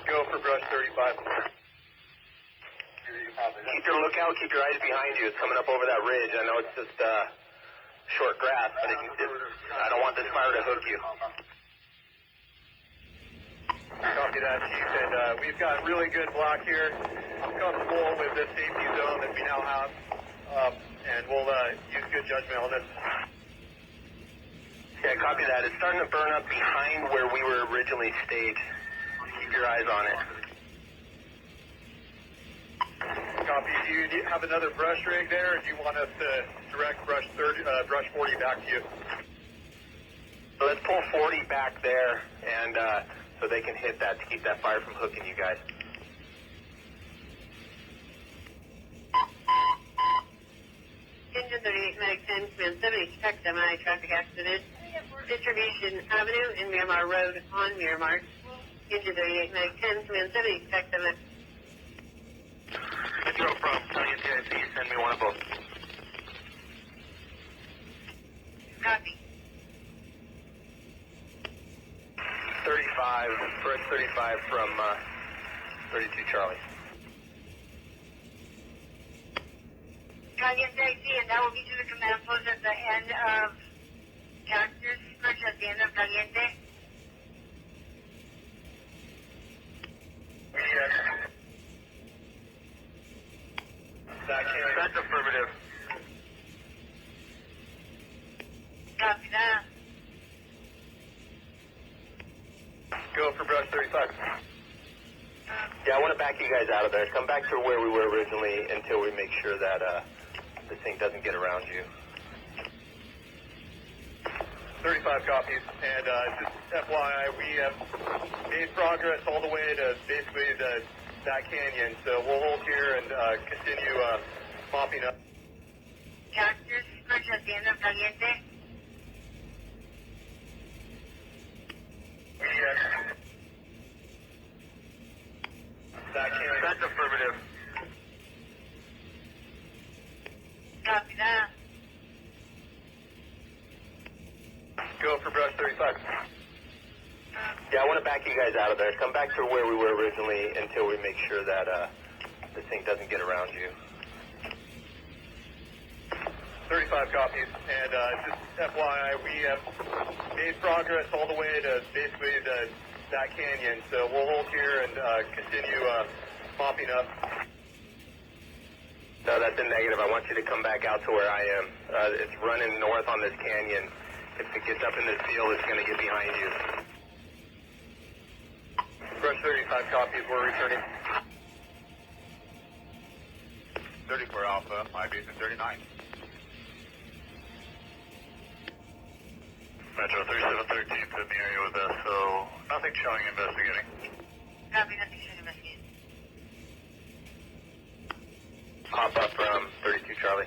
Go for brush 35. Keep your lookout, keep your eyes behind you. It's coming up over that ridge. I know it's just short grass, but I don't want this fire to hook you. Copy that, Chief. And we've got really good block here. I'm comfortable with this safety zone that we now have, and we'll use good judgment on this. Yeah, copy that. It's starting to burn up behind where we were originally staged. Keep your eyes on it. Copy. Do you have another brush rig there, or do you want us to direct brush 40 back to you? So let's pull 40 back there, and so they can hit that to keep that fire from hooking you guys. Engine 38, Medic 10, Command 7, expect MI traffic accident. Distribution Avenue and Miramar Road on Miramar. Engine 38, Medic 10, Command 7, expect MI. Metro from Italian TIC, send me one of both. Copy. 35, Fred 35 from 32 Charlie. Caliente IC, and that will be to the command post at the end of Cactus, Bridge at the end of Caliente. That's affirmative. Copy that. Go for brush 35. Yeah, I want to back you guys out of there. Come back to where we were originally until we make sure that this thing doesn't get around you. 35 copies. And just FYI, we have made progress all the way to basically that canyon. So we'll hold here and continue mopping up. Cactus, Bridge at the end of Caliente. That's affirmative. Copy that. Go for brush 35. Yeah, I want to back you guys out of there. Come back to where we were originally until we make sure that this thing doesn't get around you. 35 copies. And just FYI, we have made progress all the way to basically that canyon. So we'll hold here and continue mopping up. No, that's a negative. I want you to come back out to where I am. It's running north on this canyon. If it gets up in this field, it's going to get behind you. Brush 35 copies. We're returning. 34 Alpha, my base is 39. Metro 3713 in the area with us, so nothing showing investigating. Copy, nothing should investigate. Pop up from 32 Charlie.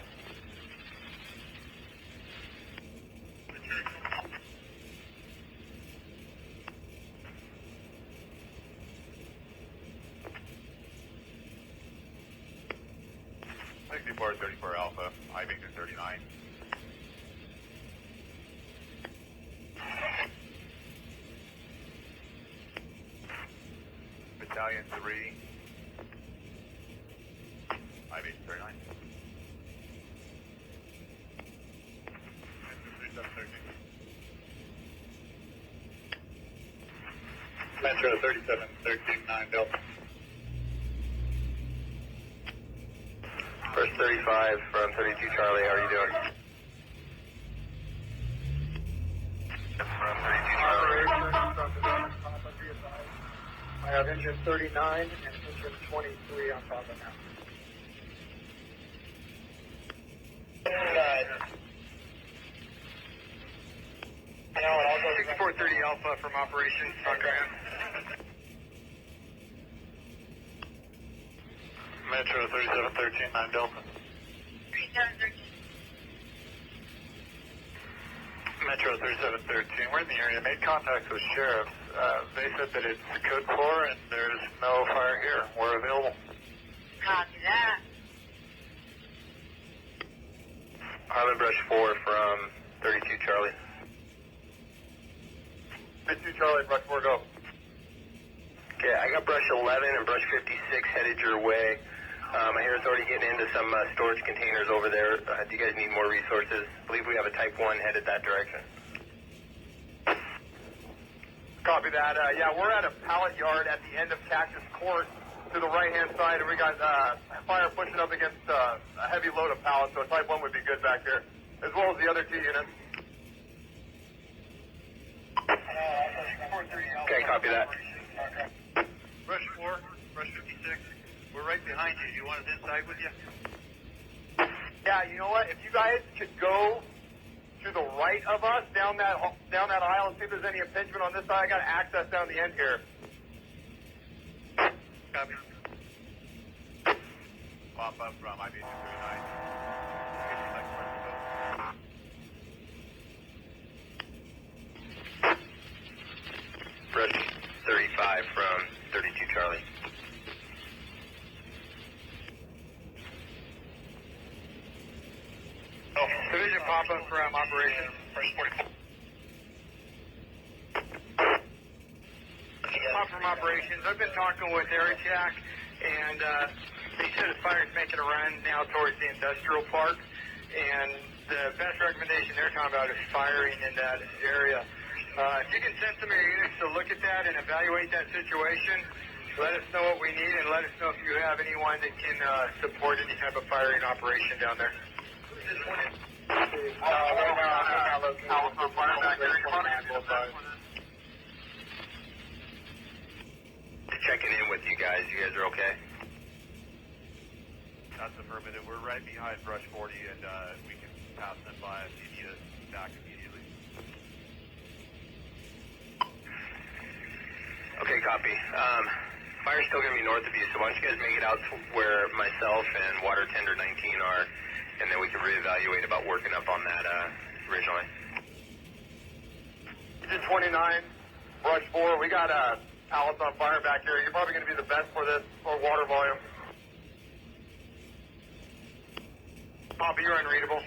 Sixty-four 34 Alpha, I base is 39. Battalion 3, I base 39. Metro 3713 Delta. First 35 from 32 Charlie, how are you doing? From 32 Charlie. I have engine 39 and engine 23 on top of that. 6430 Alpha from operations, talk command. Metro 3713 9 Delta. 3713. Metro 3713, we're in the area. Made contact with sheriffs. They said that it's code 4 and there's no fire here. We're available. Copy that. Harlan Brush 4 from 32 Charlie. 32 Charlie, Brush 4, go. Okay, I got Brush 11 and Brush 56 headed your way. I hear it's already getting into some storage containers over there. Do you guys need more resources? I believe we have a Type 1 headed that direction. Copy that. Yeah, we're at a pallet yard at the end of Cactus Court to the right-hand side, and we got fire pushing up against a heavy load of pallets, so a Type 1 would be good back here, as well as the other 2 units. Okay, copy that. Brush 4, Brush 56. We're right behind you. Do you want us inside with you? Yeah, you know what? If you guys could go to the right of us down that aisle and see if there's any impingement on this side, I got access down the end here. Copy. Pop up from IB 239. Brush 35 from 32 Charlie. Division pop-up from operations. Pop from operations. I've been talking with Eric Jack, and he said his fire's making a run now towards the industrial park, and the best recommendation they're talking about is firing in that area. If you can send some of your units to look at that and evaluate that situation, let us know what we need, and let us know if you have anyone that can support any type of firing operation down there. Checking in with you guys. You guys are okay? That's affirmative. We're right behind Brush 40, and we can pass them by if you need us back immediately. Okay, copy. Fire's still going to be north of you, so why don't you guys make it out to where myself and Water Tender 19 are, and then we can reevaluate about working up on that originally. 29, Brush 4, we got pallets on fire back here. You're probably going to be the best for this, for water volume. Copy, you're unreadable.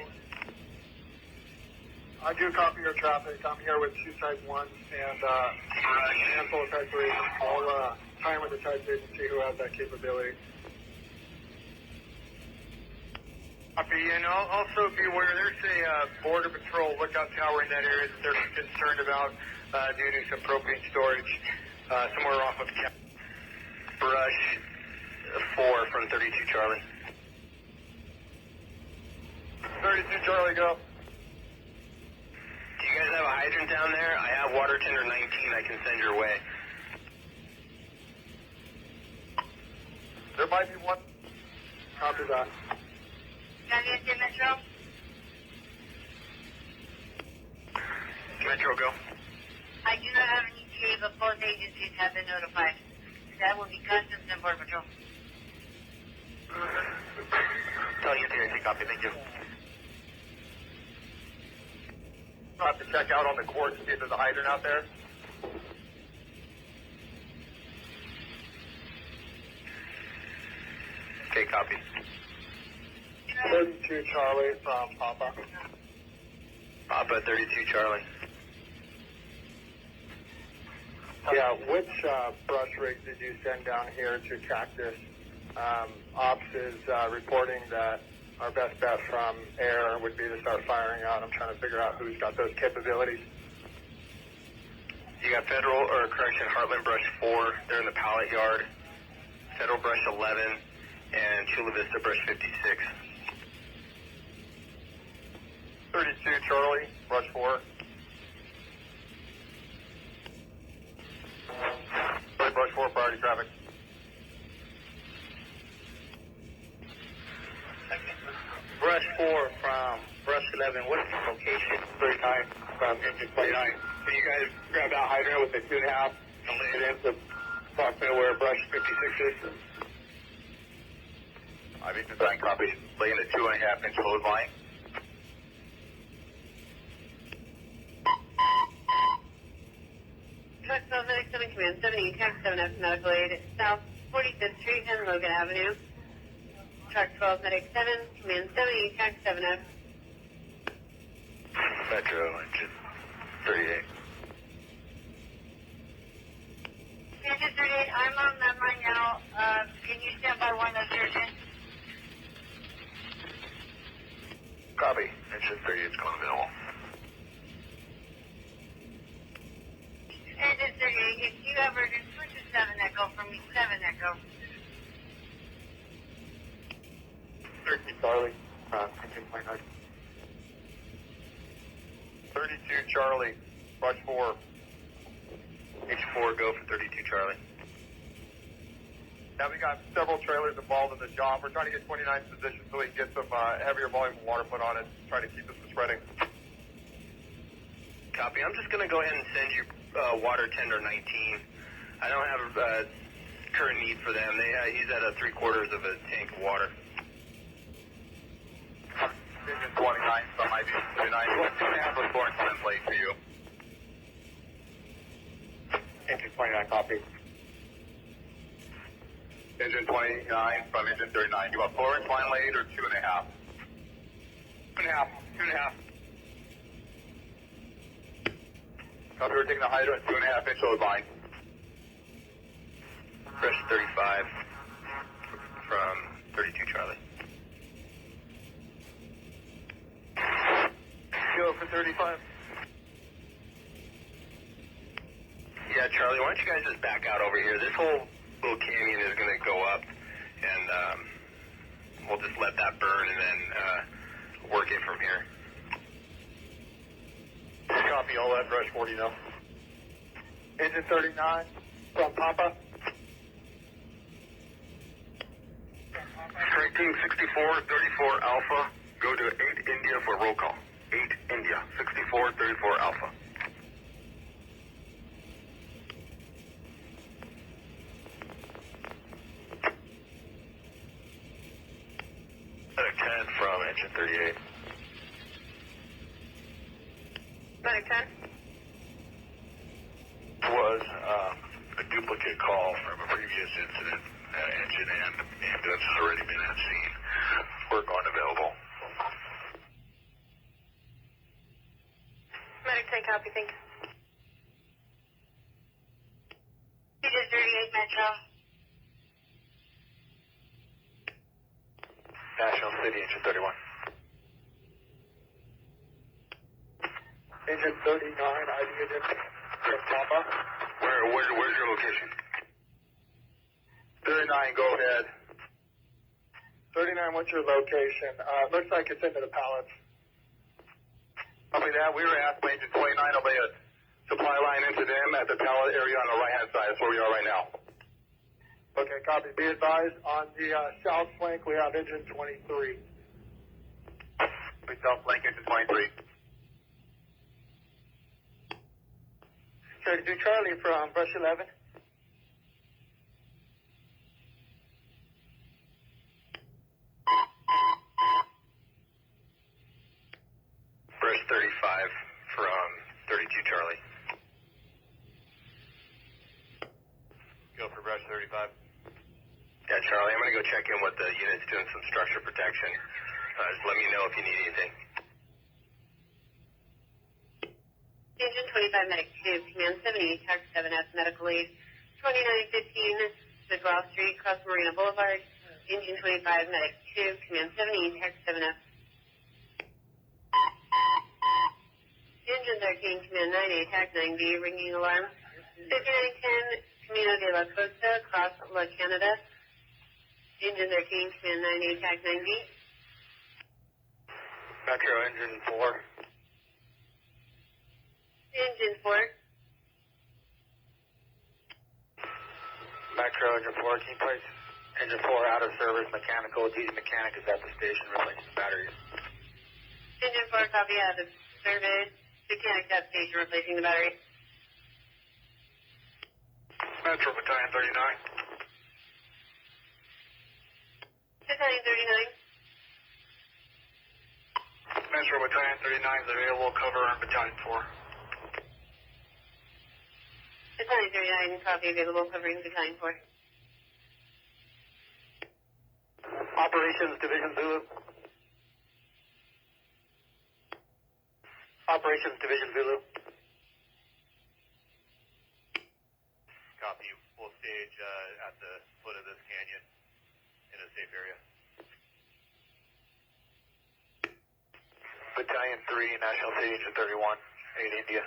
I do copy your traffic. I'm here with 2 Type 1s and a handful of Type 3s. I'll tie in with the Type 3s and see who has that capability. Copy, and also be aware there's a Border Patrol lookout tower in that area that they're concerned about due to some propane storage somewhere off of Brush 4 from 32 Charlie. 32 Charlie, go. Do you guys have a hydrant down there? I have Water Tender 19 I can send your way. There might be one. Copy that. Caliente Metro. Metro, go. I do not have an ETA, but both agencies have been notified. That will be Customs and Border Patrol. Caliente, copy, thank you. I'll have to check out on the court to see if there's a hydrant out there. Okay, copy. 32 Charlie from Papa. Papa 32 Charlie. Yeah, which brush rigs did you send down here to Cactus? Ops is reporting that our best bet from air would be to start firing out. I'm trying to figure out who's got those capabilities. You got Federal, or correction, Heartland Brush 4. They're in the pallet yard. Federal Brush 11 and Chula Vista Brush 56. 32 Charlie, Brush 4. Brush 4, priority traffic. Brush 4 from Brush 11. What is the location? 39 from engine 29. Can you guys grab that hydrant with the 2.5 and lay it into approximately where Brush 56 is? I've been design copies. Laying a 2.5 inch hose line. Truck 12 Medic 7 Command 70, Tax 7F Medical Aid, South 45th Street and Logan Avenue. Truck 12 Medic 7, Command 70, Tax 7F. Metro, engine 38. Engine 38, I'm on that right now. Can you stand by one of those engines? Copy. Engine 38 is going available. Engine 38, if you ever just switch to 7 Echo for me, 7 Echo. 30 Charlie, engine 29. 32 Charlie, brush 4. H4, go for 32 Charlie. Now we got several trailers involved in the job. We're trying to get 29's position so we can get some heavier volume of water put on it, trying to keep this from spreading. Copy. I'm just going to go ahead and send you water tender 19. I don't have current need for them. He's at a 3/4 of a tank of water. Engine 29 from IB 29. What 2.5 was Florence in place for you? Engine 29, copy. Engine 29 from engine 39. You want Florence line laid or 2.5? 2.5. 2.5. Copy, we're taking the hydrant 2.5 inch load line. Fresh 35 from 32 Charlie. Go for 35. Yeah, Charlie, why don't you guys just back out over here? This whole little canyon is going to go up, and we'll just let that burn and then work it from here. Copy, all that, brush 40 now. Engine 39 from Papa. Strike team 64, 34 Alpha, go to 8 India for roll call. 8 India, 64, 34 Alpha. Medic 10 from engine 38. Medic 10? Was a duplicate call from a previous incident. Engine and ambulance has already been at scene. Work on available. Medic 10, copy, thank you. Engine 38 Metro. National City, engine 31. Engine 39, ID unit from Papa. Where's your location? 39, go ahead. 39, what's your location? Looks like it's into the pallets. Copy that. We were asked by engine 29 to lay a supply line into them at the pallet area on the right-hand side. That's where we are right now. Okay, copy. Be advised, on the south flank, we have engine 23. We south flank engine 23. 32 Charlie from brush 11. Brush 35 from 32 Charlie. Go for brush 35. Yeah, Charlie, I'm going to go check in with the units doing some structure protection. Just let me know if you need anything. Engine 25 Medic 2, Command 70, Tax 7F, Medical Aid, 2915 Sidwell Street, Cross Marina Boulevard. Engine 25 Medic 2, Command 70, Tax 7F. Engine 13, Command 9A, Tac 9B, ringing alarm. 5910, Camino de la Costa, Cross La Canada. Engine 13, Command 9A, Tac 9B. Metro engine 4. Engine 4. Metro engine 4, can you place engine 4 out of service, mechanical, duty mechanic is at the station replacing the batteries. Engine 4, copy out of service. Mechanic at station replacing the battery. Metro Battalion 39. Battalion 39. Metro Battalion 39 is available, cover on Battalion 4. Battalion 39, copy available, covering Battalion 4. Operations Division Zulu. Operations Division Zulu. Copy. We'll stage at the foot of this canyon in a safe area. Battalion 3, National City, Engine 31, 8 India.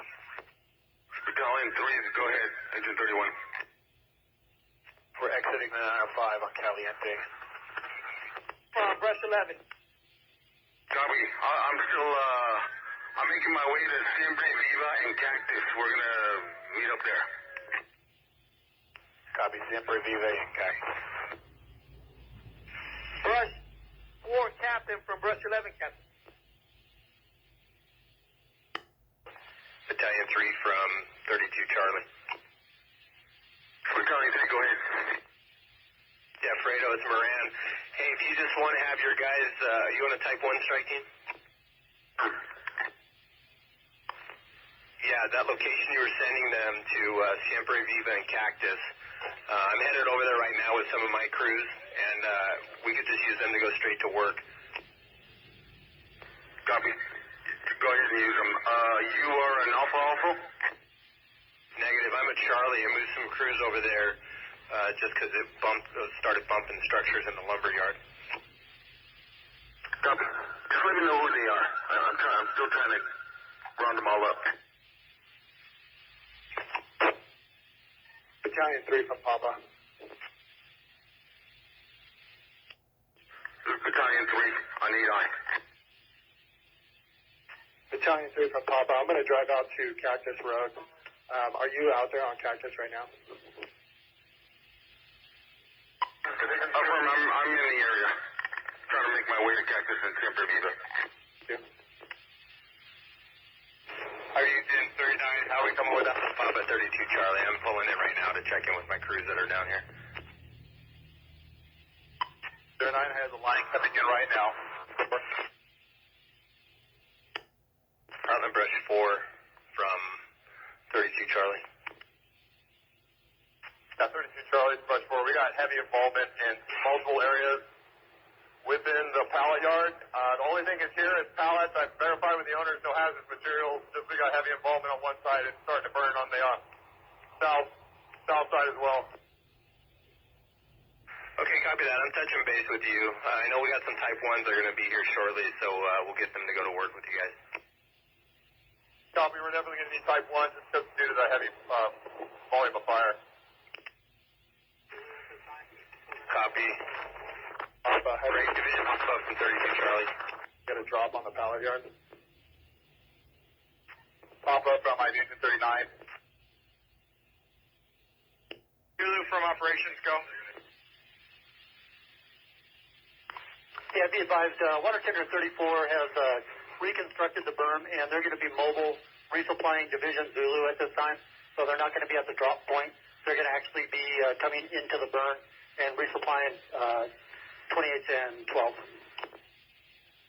Battalion 3, go ahead, Engine 31. We're exiting the 905 on Caliente. Brush 11. Copy. I'm still, I'm making my way to Siempre Viva and Cactus. We're gonna meet up there. Copy, Siempre Viva and Cactus. Brush 4, Captain from Brush 11, Captain. Battalion 3 from 32 Charlie. Battalion 3, go ahead. Yeah, Fredo, it's Moran. Hey, if you just want to have your guys, you want a Type 1 strike team? Yeah, that location you were sending them to Siempre Viva and Cactus. I'm headed over there right now with some of my crews, and we could just use them to go straight to work. Copy. Go ahead and use them. You are an Alpha Alpha? Negative. I'm a Charlie. I moved some crews over there just because it started bumping structures in the lumber yard. Copy. Just let me know who they are. I'm still trying to round them all up. Battalion 3 from Papa. Battalion 3, I need eye. Battalion 3 from Papa. I'm going to drive out to Cactus Road. Are you out there on Cactus right now? I'm in the area. Trying to make my way to Cactus and Siempre Viva. Are you in 39? How are we coming with us? Papa 32 Charlie. I'm pulling in right now to check in with my crews that are down here. 39 has a line coming in right now. Outland Brush 4 from 32 Charlie. Yeah, 32 Charlie, Brush 4. We got heavy involvement in multiple areas within the pallet yard. The only thing is here is pallets. I've verified with the owners, no hazardous materials. Just we got heavy involvement on one side. It's starting to burn on the south side as well. Okay, copy that. I'm touching base with you. I know we got some Type 1s that are going to be here shortly, so we'll get them to go to work with you guys. Copy. We're definitely going to need Type 1 just due to the heavy volume of fire. Copy. Break division, Alpha from 32 Charlie. Get a drop on the pallet yard. Pop up from Division 39. Zulu from operations, go. Yeah, be advised, Water Tender 34 has reconstructed the berm, and they're going to be mobile resupplying Division Zulu at this time, so they're not going to be at the drop point. They're going to actually be coming into the berm and resupplying 28s and 12s.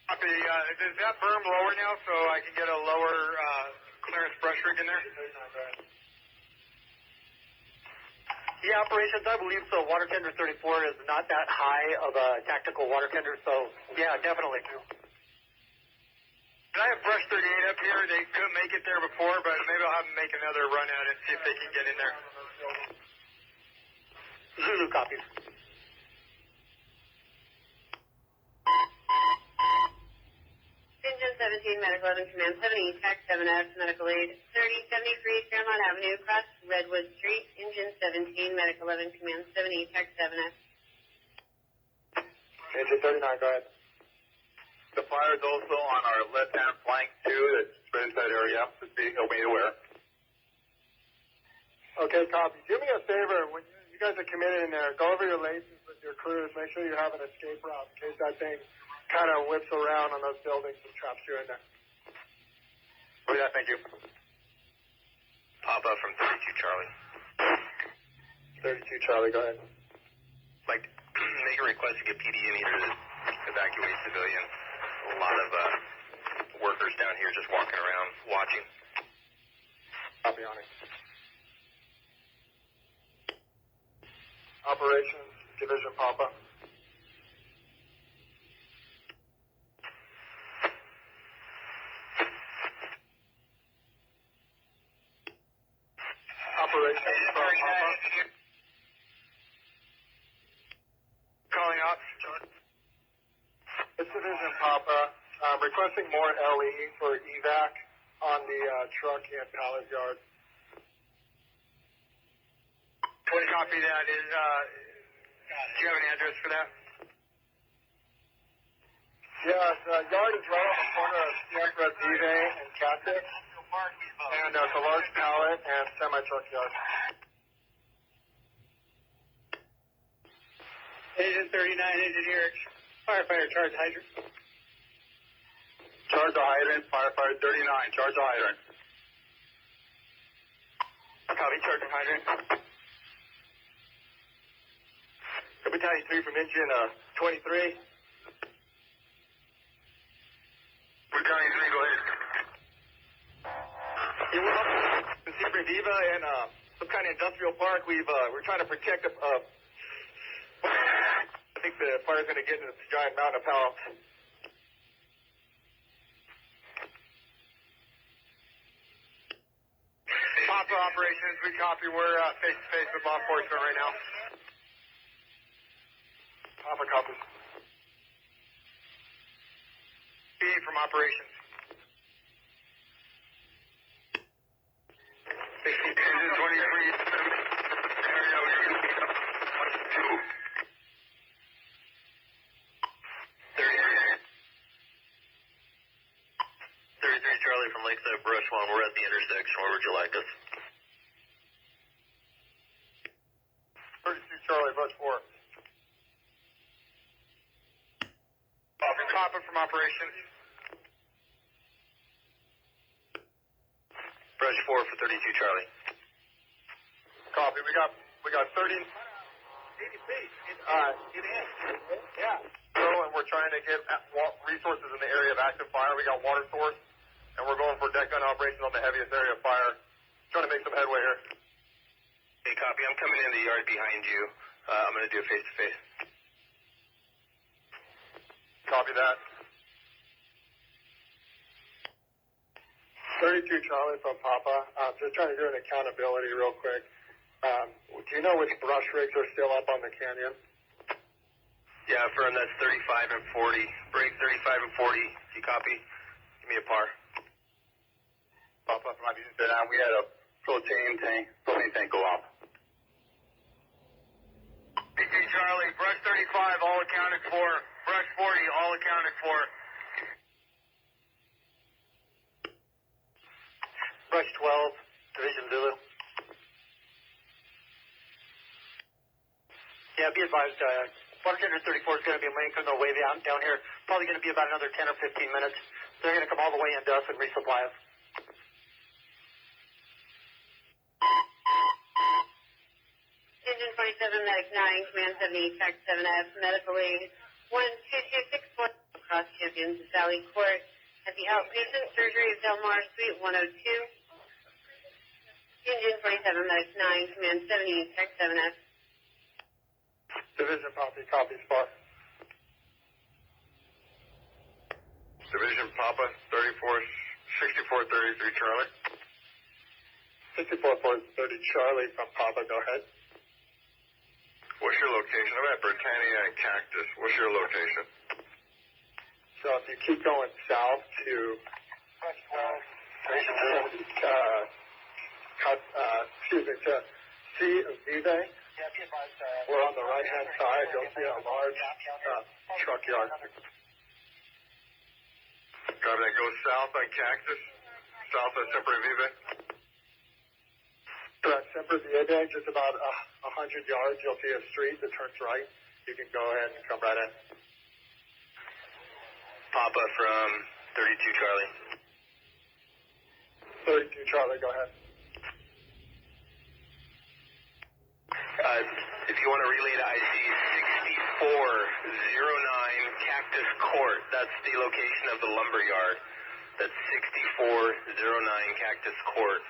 Copy. Is that berm lower now so I can get a lower clearance brush rig in there? Yeah, operations, I believe so. Water Tender 34 is not that high of a tactical water tender, so yeah, definitely. I have brush 38 up here. They couldn't make it there before, but maybe I'll have them make another run at it and see if they can get in there. Zulu copies. Engine 17, Medical 11, Command 70, Tech 7F, Medical Aid 3073 Fairmont Avenue, across Redwood Street. Engine 17, Medical 11, Command 70, Tech 7F. Engine 39, go ahead. The fire is also on our left-hand flank, too. That's right inside area. Just be made aware. Okay, copy. Do me a favor. When you guys are committed in there, go over your laces with your crews. Make sure you have an escape route in case that thing kind of whips around on those buildings and traps you in there. Oh, yeah, thank you. Papa from 32 Charlie. 32 Charlie, go ahead. Like, make a request to get PD in here to evacuate civilians. A lot of workers down here just walking around, watching. Copy on it. Operations, Division Papa. operations from Papa. Calling out. This division Papa, requesting more LE for evac on the truck and pallet yard. Copy that. Do you have an address for that? Yeah, the yard is right on the corner of Sierra Vive and Cactus. And it's a large pallet and semi-truck yard. Agent 39, engineer, firefighter, charge hydrant. Charge the hydrant, firefighter 39, charge the hydrant. Copy, charging hydrant. Battalion 3 from engine 23. Battalion 3, go ahead. Yeah, we're up in Sierra Viva and some kind of industrial park. We're trying to protect I think the fire's going to get into this giant mountain of pallets. Papa operations, we copy. We're face-to-face with law enforcement right now. Papa copies. B from operations. Engine 23. 33 Charlie from Lakeside Brush One. We're at the intersection. Where would you like us? 32 Charlie, Brush 4. Papa from operations. Brush 4 for 32 Charlie. Copy. We got 30. Yeah. So, and we're trying to get resources in the area of active fire. We got water source, and we're going for deck gun operations on the heaviest area of fire. Trying to make some headway here. Hey, copy. I'm coming in the yard behind you. I'm going to do a face-to-face. Copy that. 32 Charlie from Papa. Just trying to do an accountability real quick. Do you know which brush rigs are still up on the canyon? Yeah, firm, that's 35 and 40. Break 35 and 40. You copy? Give me a par. Papa from operations. We had a propane tank go off. BT Charlie, brush 35, all accounted for. Brush 40, all accounted for. Brush 12, Division Zulu. Yeah, be advised, bartender 34 is going to be laying on their way down here. Probably going to be about another 10 or 15 minutes. They're going to come all the way into us and resupply us. Engine 27, Medic 9, Command 70, Track 7F, Medical Aid 12264, across Champions to Sally Court at the outpatient surgery of Del Mar, Suite 102. Engine 27, Medic 9, Command 70, Track 7F. Division copy spot. Division Papa, 6433 Charlie. 64-30 Charlie from Papa, go ahead. What's your location? I'm at Britannia and Cactus. What's your location? So if you keep going south to to C of Vive, we're on the right-hand side. You'll see a large truck yard. Copy that. Go south on Cactus. South of Semper Vive. Semper Vive, just about 100 yards, you'll see a street that turns right. You can go ahead and come right in. Papa from 32 Charlie. 32 Charlie, go ahead. If you want to relay to IC 6409 Cactus Court, that's the location of the lumber yard. That's 6409 Cactus Court.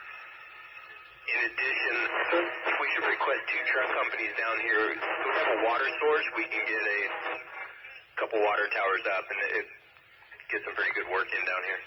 In addition, we should request 2 truck companies down here who have a water source. We can get a couple water towers up and get some pretty good work in down here.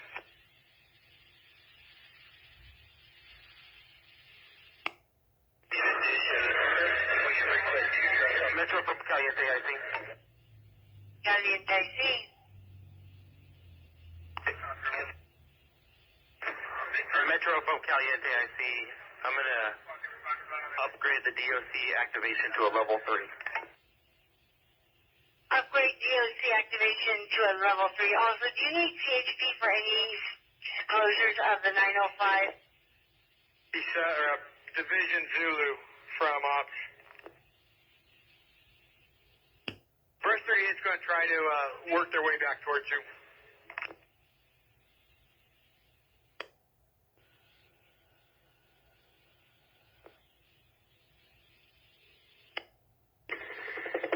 Metro from Caliente, I see. I'm going to upgrade the DOC activation to a level 3. Upgrade DOC activation to a level 3. Also, do you need CHP for any closures of the 905? Division Zulu from Ops. First 38's going to try to work their way back towards you.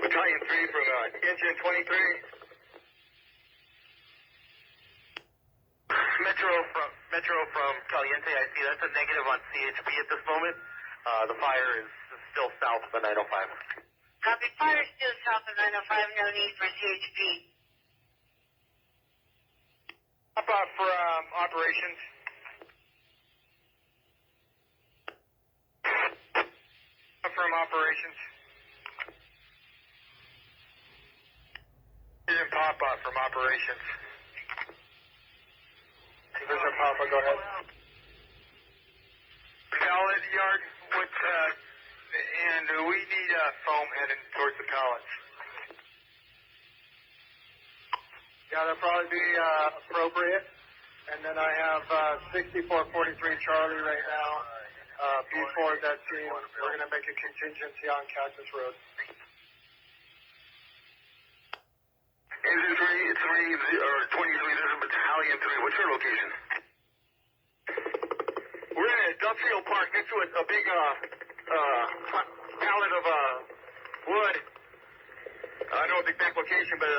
Battalion 3 from Engine 23. Metro from Caliente, I see. That's a negative on CHP at this moment. The fire is still south of the 905. Copy. Fire still south of 905. No need for CHP. Up from operations. Up from operations. Division Papa from operations. Division Papa, go ahead. Pallet yard, and we need foam heading towards the pallets. Yeah, that'll probably be appropriate. And then I have 6443 Charlie right now. Before that team, we're going to make a contingency on Cactus Road. Engine 23, this is Battalion 3. What's your location? We're in a industrial park next to a big pallet of wood. I don't know the exact location, but